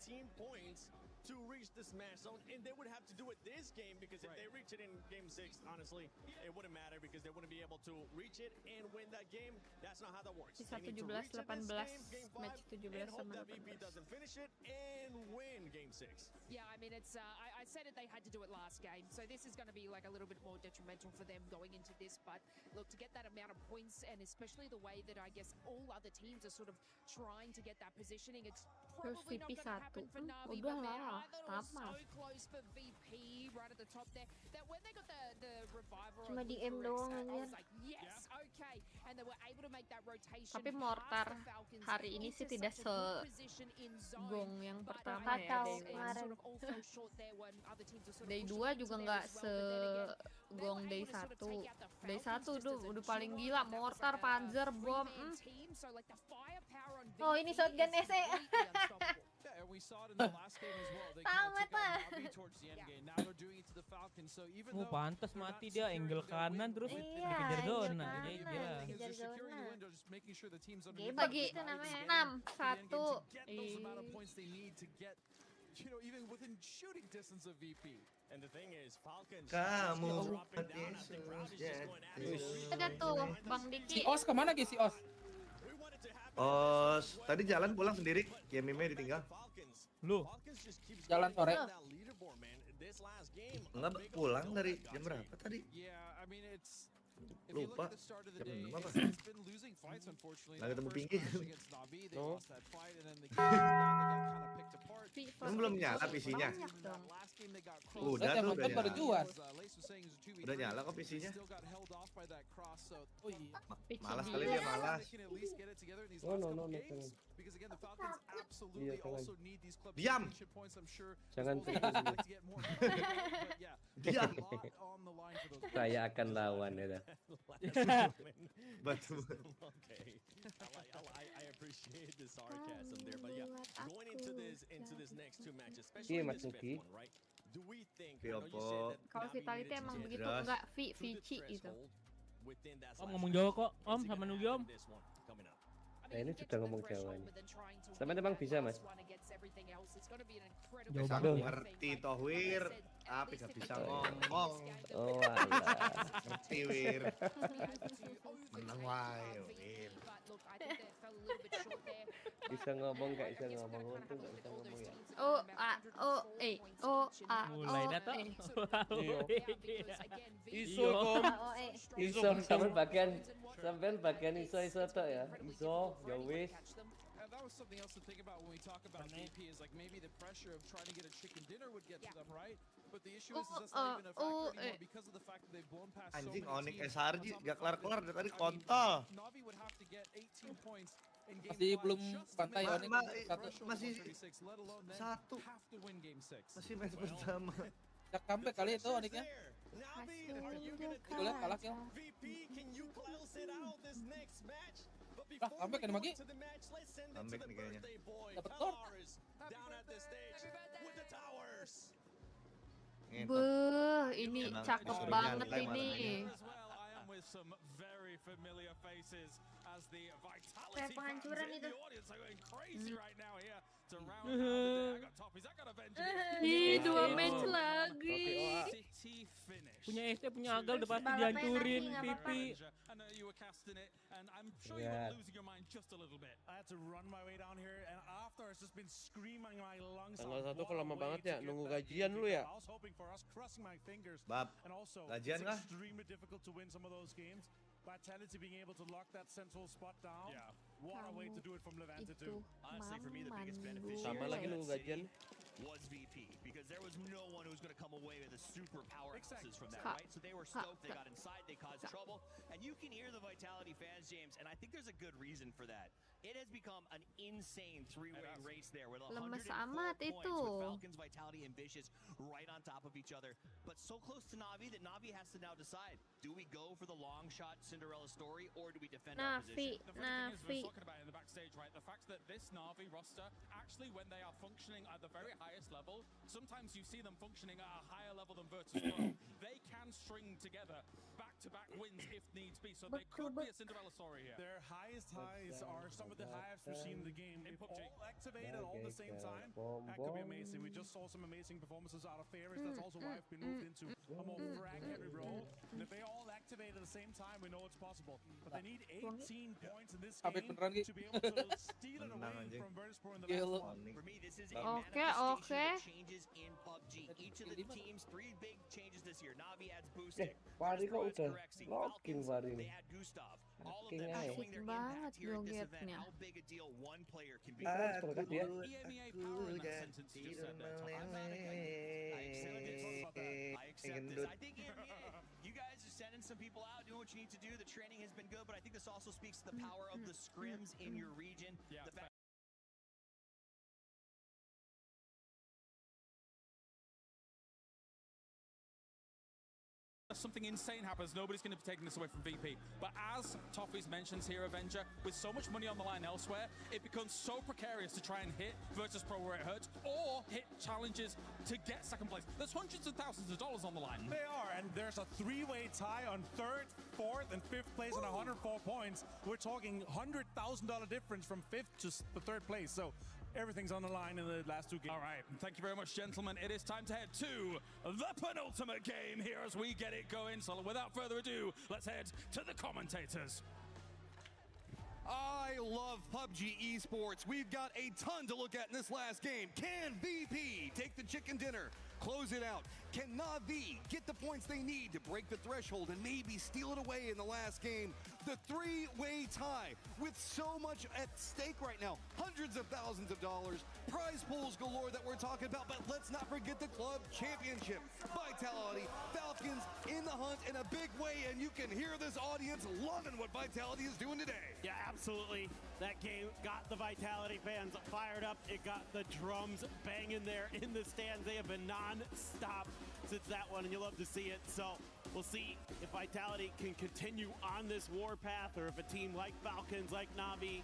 18 points to reach the smash zone, and they would have to do it this game because if they reach it in game 6, honestly, it wouldn't matter because they wouldn't be able to reach it and win that game. That's not how that works. Sisa 17, 18, match 17 sama 18. VP doesn't finish it and win game 6. Yeah, I mean, it's I said it, they had to do it last game, so this is going to be like a little bit more detrimental for them going into this. But look, to get that amount of points, and especially the way that I guess all other teams are sort of trying to get that positioning, it's probably not going to happen for Navi. But man, I thought it was so close for VP right at the top there. That when they got the reviver Cuma on di M Lucarix, doang I anjir. was like, yes, okay, and they were able to make that rotation. Tapi Mortar past the Falcons hari ini sih into tidak such a good se position in zone. gong yang But pertama ya. Kacau Day kemarin. sort of all fell short there when other teams were sort of Day pushing 2 into juga there nggak as well, se but then again, gong they day were able to sort of 1. take out the Day Falcons 1 just as a udah paling duo. gila, That was Mortar, like a Panzer, bom. three-man team, so like the firepower on Oh, VP ini shotgun is SE. completely unstoppable. Yeah, and we saw it in the last game as well. They kind of Tamat took out lah. Navi towards the end game. Now they're doing it to the Falcons. So even though Pantas they're mati not dia securing angle their kanan win, terus with Iya, dikejar angle zona. kanan, Jadi gila. dikejar they're securing the zona. win, they're just making sure the teams Oke, underneath bagi them are not even 6, getting to 1. get those amount of points they need to get, you know, even within shooting distance of VP. And the thing is, Falcons Kamu dropping down. I think Crowd is just going after it. Ada tuh Bang Si Diki. Os kemana guys si Os? Os, tadi jalan pulang sendiri, ya Mime ditinggal. Lu Jalan sore. Enggak pulang dari jam berapa tadi? Yeah, I mean it's Lupa. Jam 6 apa? Nggak ketemu Pinky. No. Kamu belum nyala PC-nya? Banyak dong. Udah Yang tuh, nonton baru jual. Udah nyala kok PC-nya. Oh iya. Malas kali dia malas. Oh no. Iya, Diam. Jangan Diam. Saya akan lawan ya. Batu. Okay. I appreciate the sarcasm there, but yeah, going into this next 2 matches, especially Iya, Mas this Nuki. 5th one, right? Do we think? I know you Opo. said that Kalau Navi Vitality needed emang to begitu, Jelas. enggak through the Vici gitu. threshold within that Om slash ngomong zone. Jawa kok, Om Is it sama gonna Nugi Om. happen this one coming up? Nah, ini juga ngomong Jawa nih. Sama emang bisa, Mas? Jauh Aku banget ya. ngerti toh Wir, tapi gak bisa ngomong. Oh alah. Ngerti Wir. Menang wae Wir. Bisa ngomong gak bisa ngomong. Untung gak bisa ngomong ya. Mulai dah toh. Iso kom. Iso sampean bagian iso tok ya. Iso ya wis. And that was something else to think about when we talk about VP is like maybe the pressure of trying to get a chicken dinner would get to them, right? But the issue is that's not even a factor anymore because of the fact that they've blown past so many Anjing Onyx teams. SRG gak kelar-kelar dari tadi kontol. Navi would have to get 18 points in game Masih 5 belum just to pantai make Onyx the satu. threshold masih 136, let alone then satu. have to win game 6. Masih match pertama. Udah comeback kali itu Onyxnya. Gue liat kalah kill. Lah, comeback kan Magi? Comeback nih kayaknya. Dapat gol. Beuh, ini Emang cakep disuruh banget nyantai ini. As well, I am with some very very familiar faces as the Vitality Kayak fans penghancuran in itu. the audience are going crazy right now here to round out the day. I got Toppies, I got Avenger. Ih, 2 Iya. match lagi. City finish. Punya ST, punya Agal udah pasti Balapnya dihancurin nanti, nggak apa-apa. pipi. I know you were casting it, and I'm sure you were losing your mind just a little bit. I had to run my way down here, and after it's just been screaming my lungs Tanggal out. 1 kok lama What a way banget to ya, get nunggu that gajian game dulu ya. I was hoping for us, crossing my fingers. Bab, And also, gajian it's kah? extremely difficult to win some of those games. Vitality being able to lock that central spot down. Yeah. What a way to do it from Levante too. Honestly, for me, the biggest Sama lagi nunggu gajian. was VP because there was no one who was going to come away with a super powerhouses from that, Ha. right? So they were stoked. They got inside. They caused trouble, and you can hear the Vitality fans, James. And I think there's a good reason for that. It has become an insane three-way race there with 104 Lemes amat points itu. with Falcons, Vitality, and Vicious right on top of each other, but so close to Na'Vi that Na'Vi has to now decide: do we go for the long shot Cinderella story, or do we defend our Navi, position? The funny thing is, Navi. we're talking about it in the backstage, right? The fact that this Na'Vi roster, actually, when they are functioning at the very highest level, sometimes you see them functioning at a higher level than Virtus Pro. They can string together back-to-back wins if needs be, so they could be a Cinderella story here. Their highest highs are some of the highest we've seen in the game. If all activated all at the same time, that could be amazing. We just saw some amazing performances out of Ferris. That's also why I've been moved into a more frag-heavy role. And if they all activate at the same time, we know it's possible. But they need 18 points in this Update game beneran, Gi. to be able to steal it away from Virtus Pro in the Gila. last one. For me, this is a Okay, manifestation okay. of changes in PUBG. Each of the teams, 3 big changes this year. Navi adds boosting. Fari kok adds udah Corexy. locking Falcons, Fari they ini. add Gustav. All of them Lockingnya ya. showing their Asik banget impact here at this event. jogetnya. How big a deal one player can be. Ah, terdekat dia. EMEA power in that sentence you just said there, Tom. I accept this. I think you guys are sending some people out, doing what you need to do. The training has been good, but I think this also speaks to the power of the scrims in your region. Yeah, The fact something insane happens, nobody's going to be taking this away from VP. But as Toffees mentions here, Avenger, with so much money on the line elsewhere, it becomes so precarious to try and hit Virtus Pro where it hurts, or hit challenges to get second place. There's hundreds of thousands of dollars on the line. They are, and there's a 3-way tie on 3rd, 4th, and 5th place and 104 points. We're talking $100,000 difference from 5th to the 3rd place. So everything's on the line in the last 2 games. All right, thank you very much, gentlemen. It is time to head to the penultimate game here as we get it going. So without further ado, let's head to the commentators. I love PUBG esports. We've got a ton to look at in this last game. Can VP take the chicken dinner, close it out? Can Na'Vi get the points they need to break the threshold and maybe steal it away in the last game? The 3-way tie with so much at stake right now. Hundreds of thousands of dollars, prize pools galore that we're talking about, but let's not forget the club championship. Vitality, Falcons in the hunt in a big way, and you can hear this audience loving what Vitality is doing today. Yeah, absolutely. That game got the Vitality fans fired up. It got the drums banging there in the stands. They have been non-stop since that one, and you love to see it. So we'll see if Vitality can continue on this warpath, or if a team like Falcons, like Na'Vi,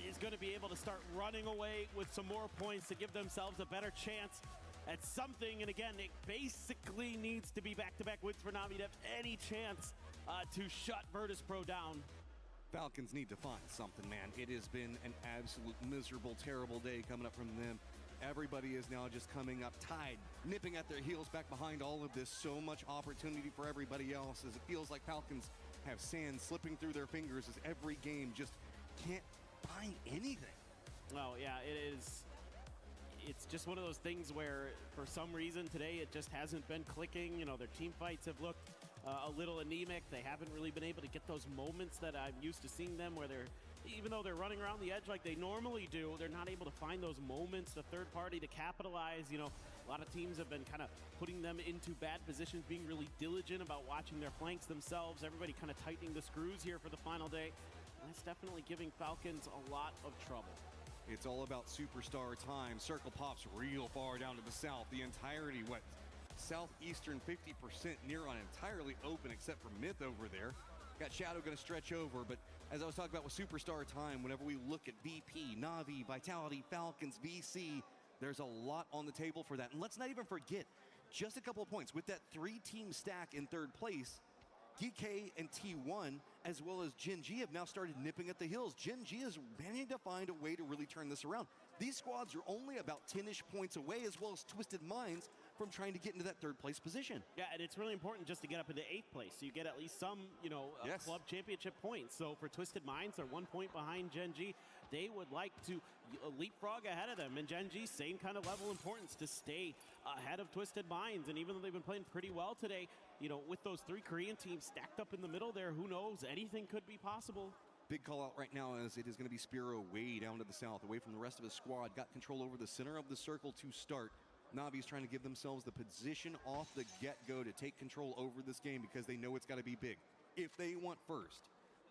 is going to be able to start running away with some more points to give themselves a better chance at something. And again, it basically needs to be back-to-back wins for Na'Vi to have any chance to shut Virtus Pro down. Falcons need to find something, man. It has been an absolute miserable, terrible day coming up from them. Everybody is now just coming up tied, nipping at their heels back behind all of this. So much opportunity for everybody else, as it feels like Falcons have sand slipping through their fingers as every game just can't find anything. Oh, yeah, it is. It's just one of those things where, for some reason, today it just hasn't been clicking. You know, their team fights have looked a little anemic. They haven't really been able to get those moments that I'm used to seeing them, where they're, even though they're running around the edge like they normally do, they're not able to find those moments, the third party to capitalize. You know, a lot of teams have been kind of putting them into bad positions, being really diligent about watching their flanks themselves. Everybody kind of tightening the screws here for the final day. And that's definitely giving Falcons a lot of trouble. It's all about superstar time. Circle pops real far down to the south. The entirety, southeastern 50% near on entirely open except for Myth over there. Got Shadow going to stretch over, but as I was talking about with superstar time, whenever we look at VP, Na'Vi, Vitality, Falcons, VC, there's a lot on the table for that. And let's not even forget, just a couple of points, with that 3-team stack in 3rd place, DK and T1, as well as Gen G, have now started nipping at the heels. Gen G is managing to find a way to really turn this around. These squads are only about 10-ish points away, as well as Twisted Minds, from trying to get into that third-place position. Yeah, and it's really important just to get up into 8th place, so you get at least some, club championship points. So for Twisted Minds, they're 1 point behind Gen G. They would like to leapfrog ahead of them, and Gen G, same kind of level importance to stay ahead of Twisted Minds. And even though they've been playing pretty well today, with those 3 Korean teams stacked up in the middle there, who knows? Anything could be possible. Big call out right now as it is going to be Spiro way down to the south, away from the rest of his squad. Got control over the center of the circle to start. Navi's trying to give themselves the position off the get-go to take control over this game because they know it's got to be big. If they want first,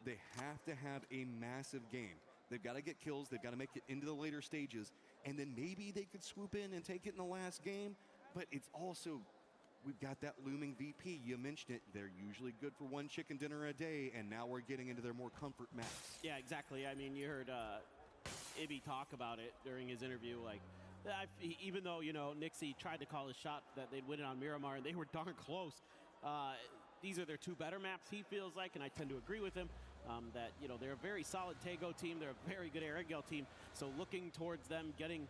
they have to have a massive game. They've got to get kills. They've got to make it into the later stages. And then maybe they could swoop in and take it in the last game. But it's also, we've got that looming VP. You mentioned it. They're usually good for 1 chicken dinner a day. And now we're getting into their more comfort maps. Yeah, exactly. I mean, you heard Ibby talk about it during his interview. Like, even though, Nixie tried to call his shot that they'd win it on Miramar, and they were darn close. These are their 2 better maps, he feels like, and I tend to agree with him. That they're a very solid Tego team, they're a very good Airgale team, so looking towards them getting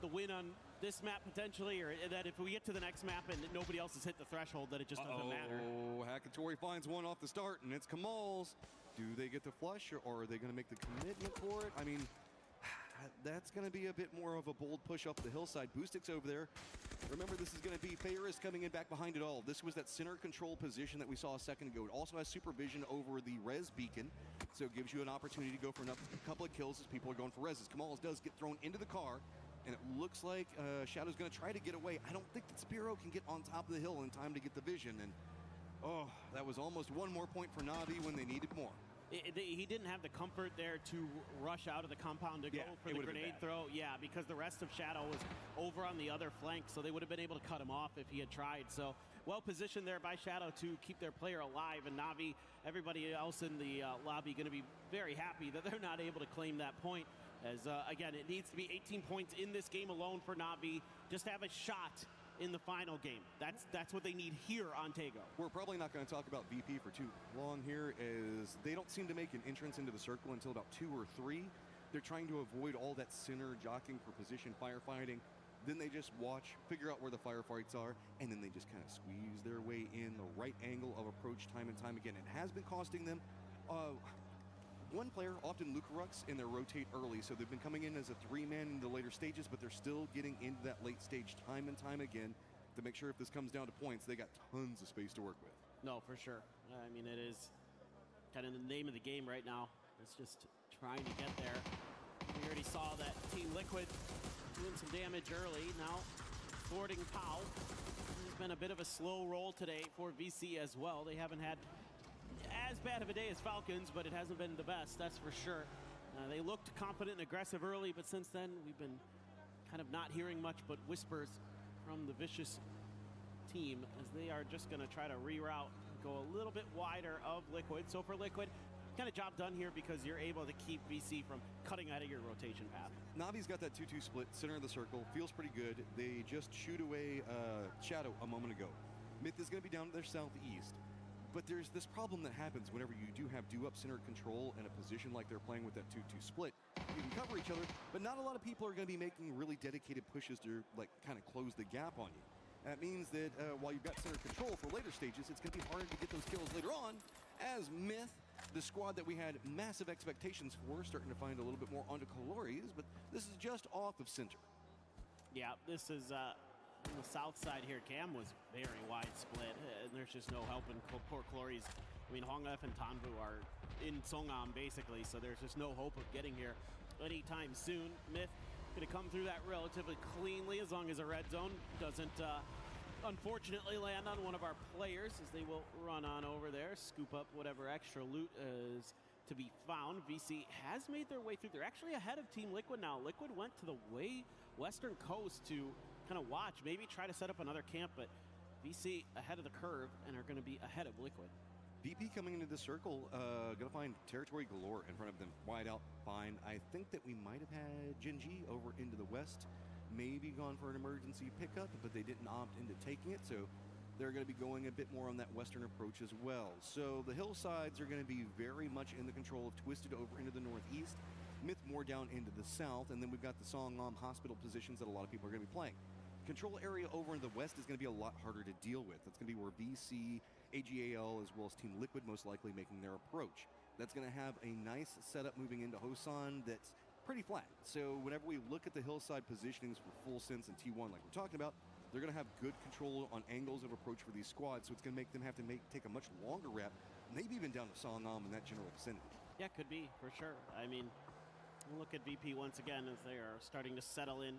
the win on this map potentially, or that if we get to the next map and nobody else has hit the threshold, that it just doesn't matter. Oh, Hakatori finds one off the start, and it's Kamal's. Do they get the flush, or are they going to make the commitment for it? I mean, that's going to be a bit more of a bold push up the hillside. Boostic's over there. Remember, this is going to be Feyris coming in back behind it all. This was that center control position that we saw a second ago. It also has supervision over the res beacon, so it gives you an opportunity to go for a couple of kills as people are going for reses. Kamal's does get thrown into the car, and it looks like Shadow's going to try to get away. I don't think that Spiro can get on top of the hill in time to get the vision, and that was almost 1 more point for Navi when they needed more. He didn't have the comfort there to rush out of the compound to go for the grenade throw. Yeah, because the rest of Shadow was over on the other flank, so they would have been able to cut him off if he had tried. So well positioned there by Shadow to keep their player alive. And Navi, everybody else in the lobby, going to be very happy that they're not able to claim that point. As, again, it needs to be 18 points in this game alone for Navi. Just have a shot in the final game. That's what they need here on Tego. We're probably not going to talk about VP for too long here, as they don't seem to make an entrance into the circle until about 2 or 3. They're trying to avoid all that center jockeying for position firefighting. Then they just watch, figure out where the firefights are, and then they just kind of squeeze their way in the right angle of approach time and time again. It has been costing them one player, often Lucarux, and they rotate early, so they've been coming in as a 3-man in the later stages, but they're still getting into that late stage time and time again to make sure if this comes down to points, they got tons of space to work with. No, for sure. I mean, it is kind of the name of the game right now. It's just trying to get there. We already saw that Team Liquid doing some damage early. Now, thwarting POW. It's been a bit of a slow roll today for VC as well. They haven't had as bad of a day as Falcons, but it hasn't been the best, that's for sure. They looked confident and aggressive early, but since then we've been kind of not hearing much but whispers from the Vicious team as they are just going to try to reroute, go a little bit wider of Liquid. So for Liquid, kind of job done here because you're able to keep VC from cutting out of your rotation path. Navi's got that 2-2 split, center of the circle, feels pretty good. They just shoot away Shadow a moment ago. Myth is going to be down to their southeast. But there's this problem that happens whenever you do have do-up center control in a position like they're playing with that 2-2 split. You can cover each other, but not a lot of people are going to be making really dedicated pushes to kind of close the gap on you. That means that while you've got center control for later stages, it's going to be harder to get those kills later on, as Myth, the squad that we had massive expectations for, starting to find a little bit more onto Calories, but this is just off of center. Yeah, this is on the south side here. Cam was very wide split, and there's just no helping poor Clories. I mean, Hongaf and Tanvu are in Songam basically, so there's just no hope of getting here anytime soon. Myth gonna come through that relatively cleanly as long as a red zone doesn't unfortunately land on one of our players, as they will run on over there, scoop up whatever extra loot is to be found. VC has made their way through. They're actually ahead of Team Liquid now. Liquid went to the western coast to kind of watch, maybe try to set up another camp, but VC ahead of the curve and are going to be ahead of Liquid. VP coming into the circle, gonna find territory galore in front of them. Wide out, fine. I think that we might have had Gen G over into the west, maybe gone for an emergency pickup, but they didn't opt into taking it, so they're going to be going a bit more on that western approach as well. So the hillsides are going to be very much in the control of Twisted over into the northeast, Myth more down into the south, and then we've got the Songam hospital positions that a lot of people are going to be playing. Control area over in the west is going to be a lot harder to deal with. That's going to be where VC, AGAL, as well as Team Liquid most likely making their approach. That's going to have a nice setup moving into Hosan that's pretty flat. So whenever we look at the hillside positionings for Full Sense and T1 like we're talking about, they're going to have good control on angles of approach for these squads, so it's going to make them have to take a much longer route, maybe even down to Songam in that general vicinity. Yeah, could be, for sure. I mean, look at VP once again as they are starting to settle in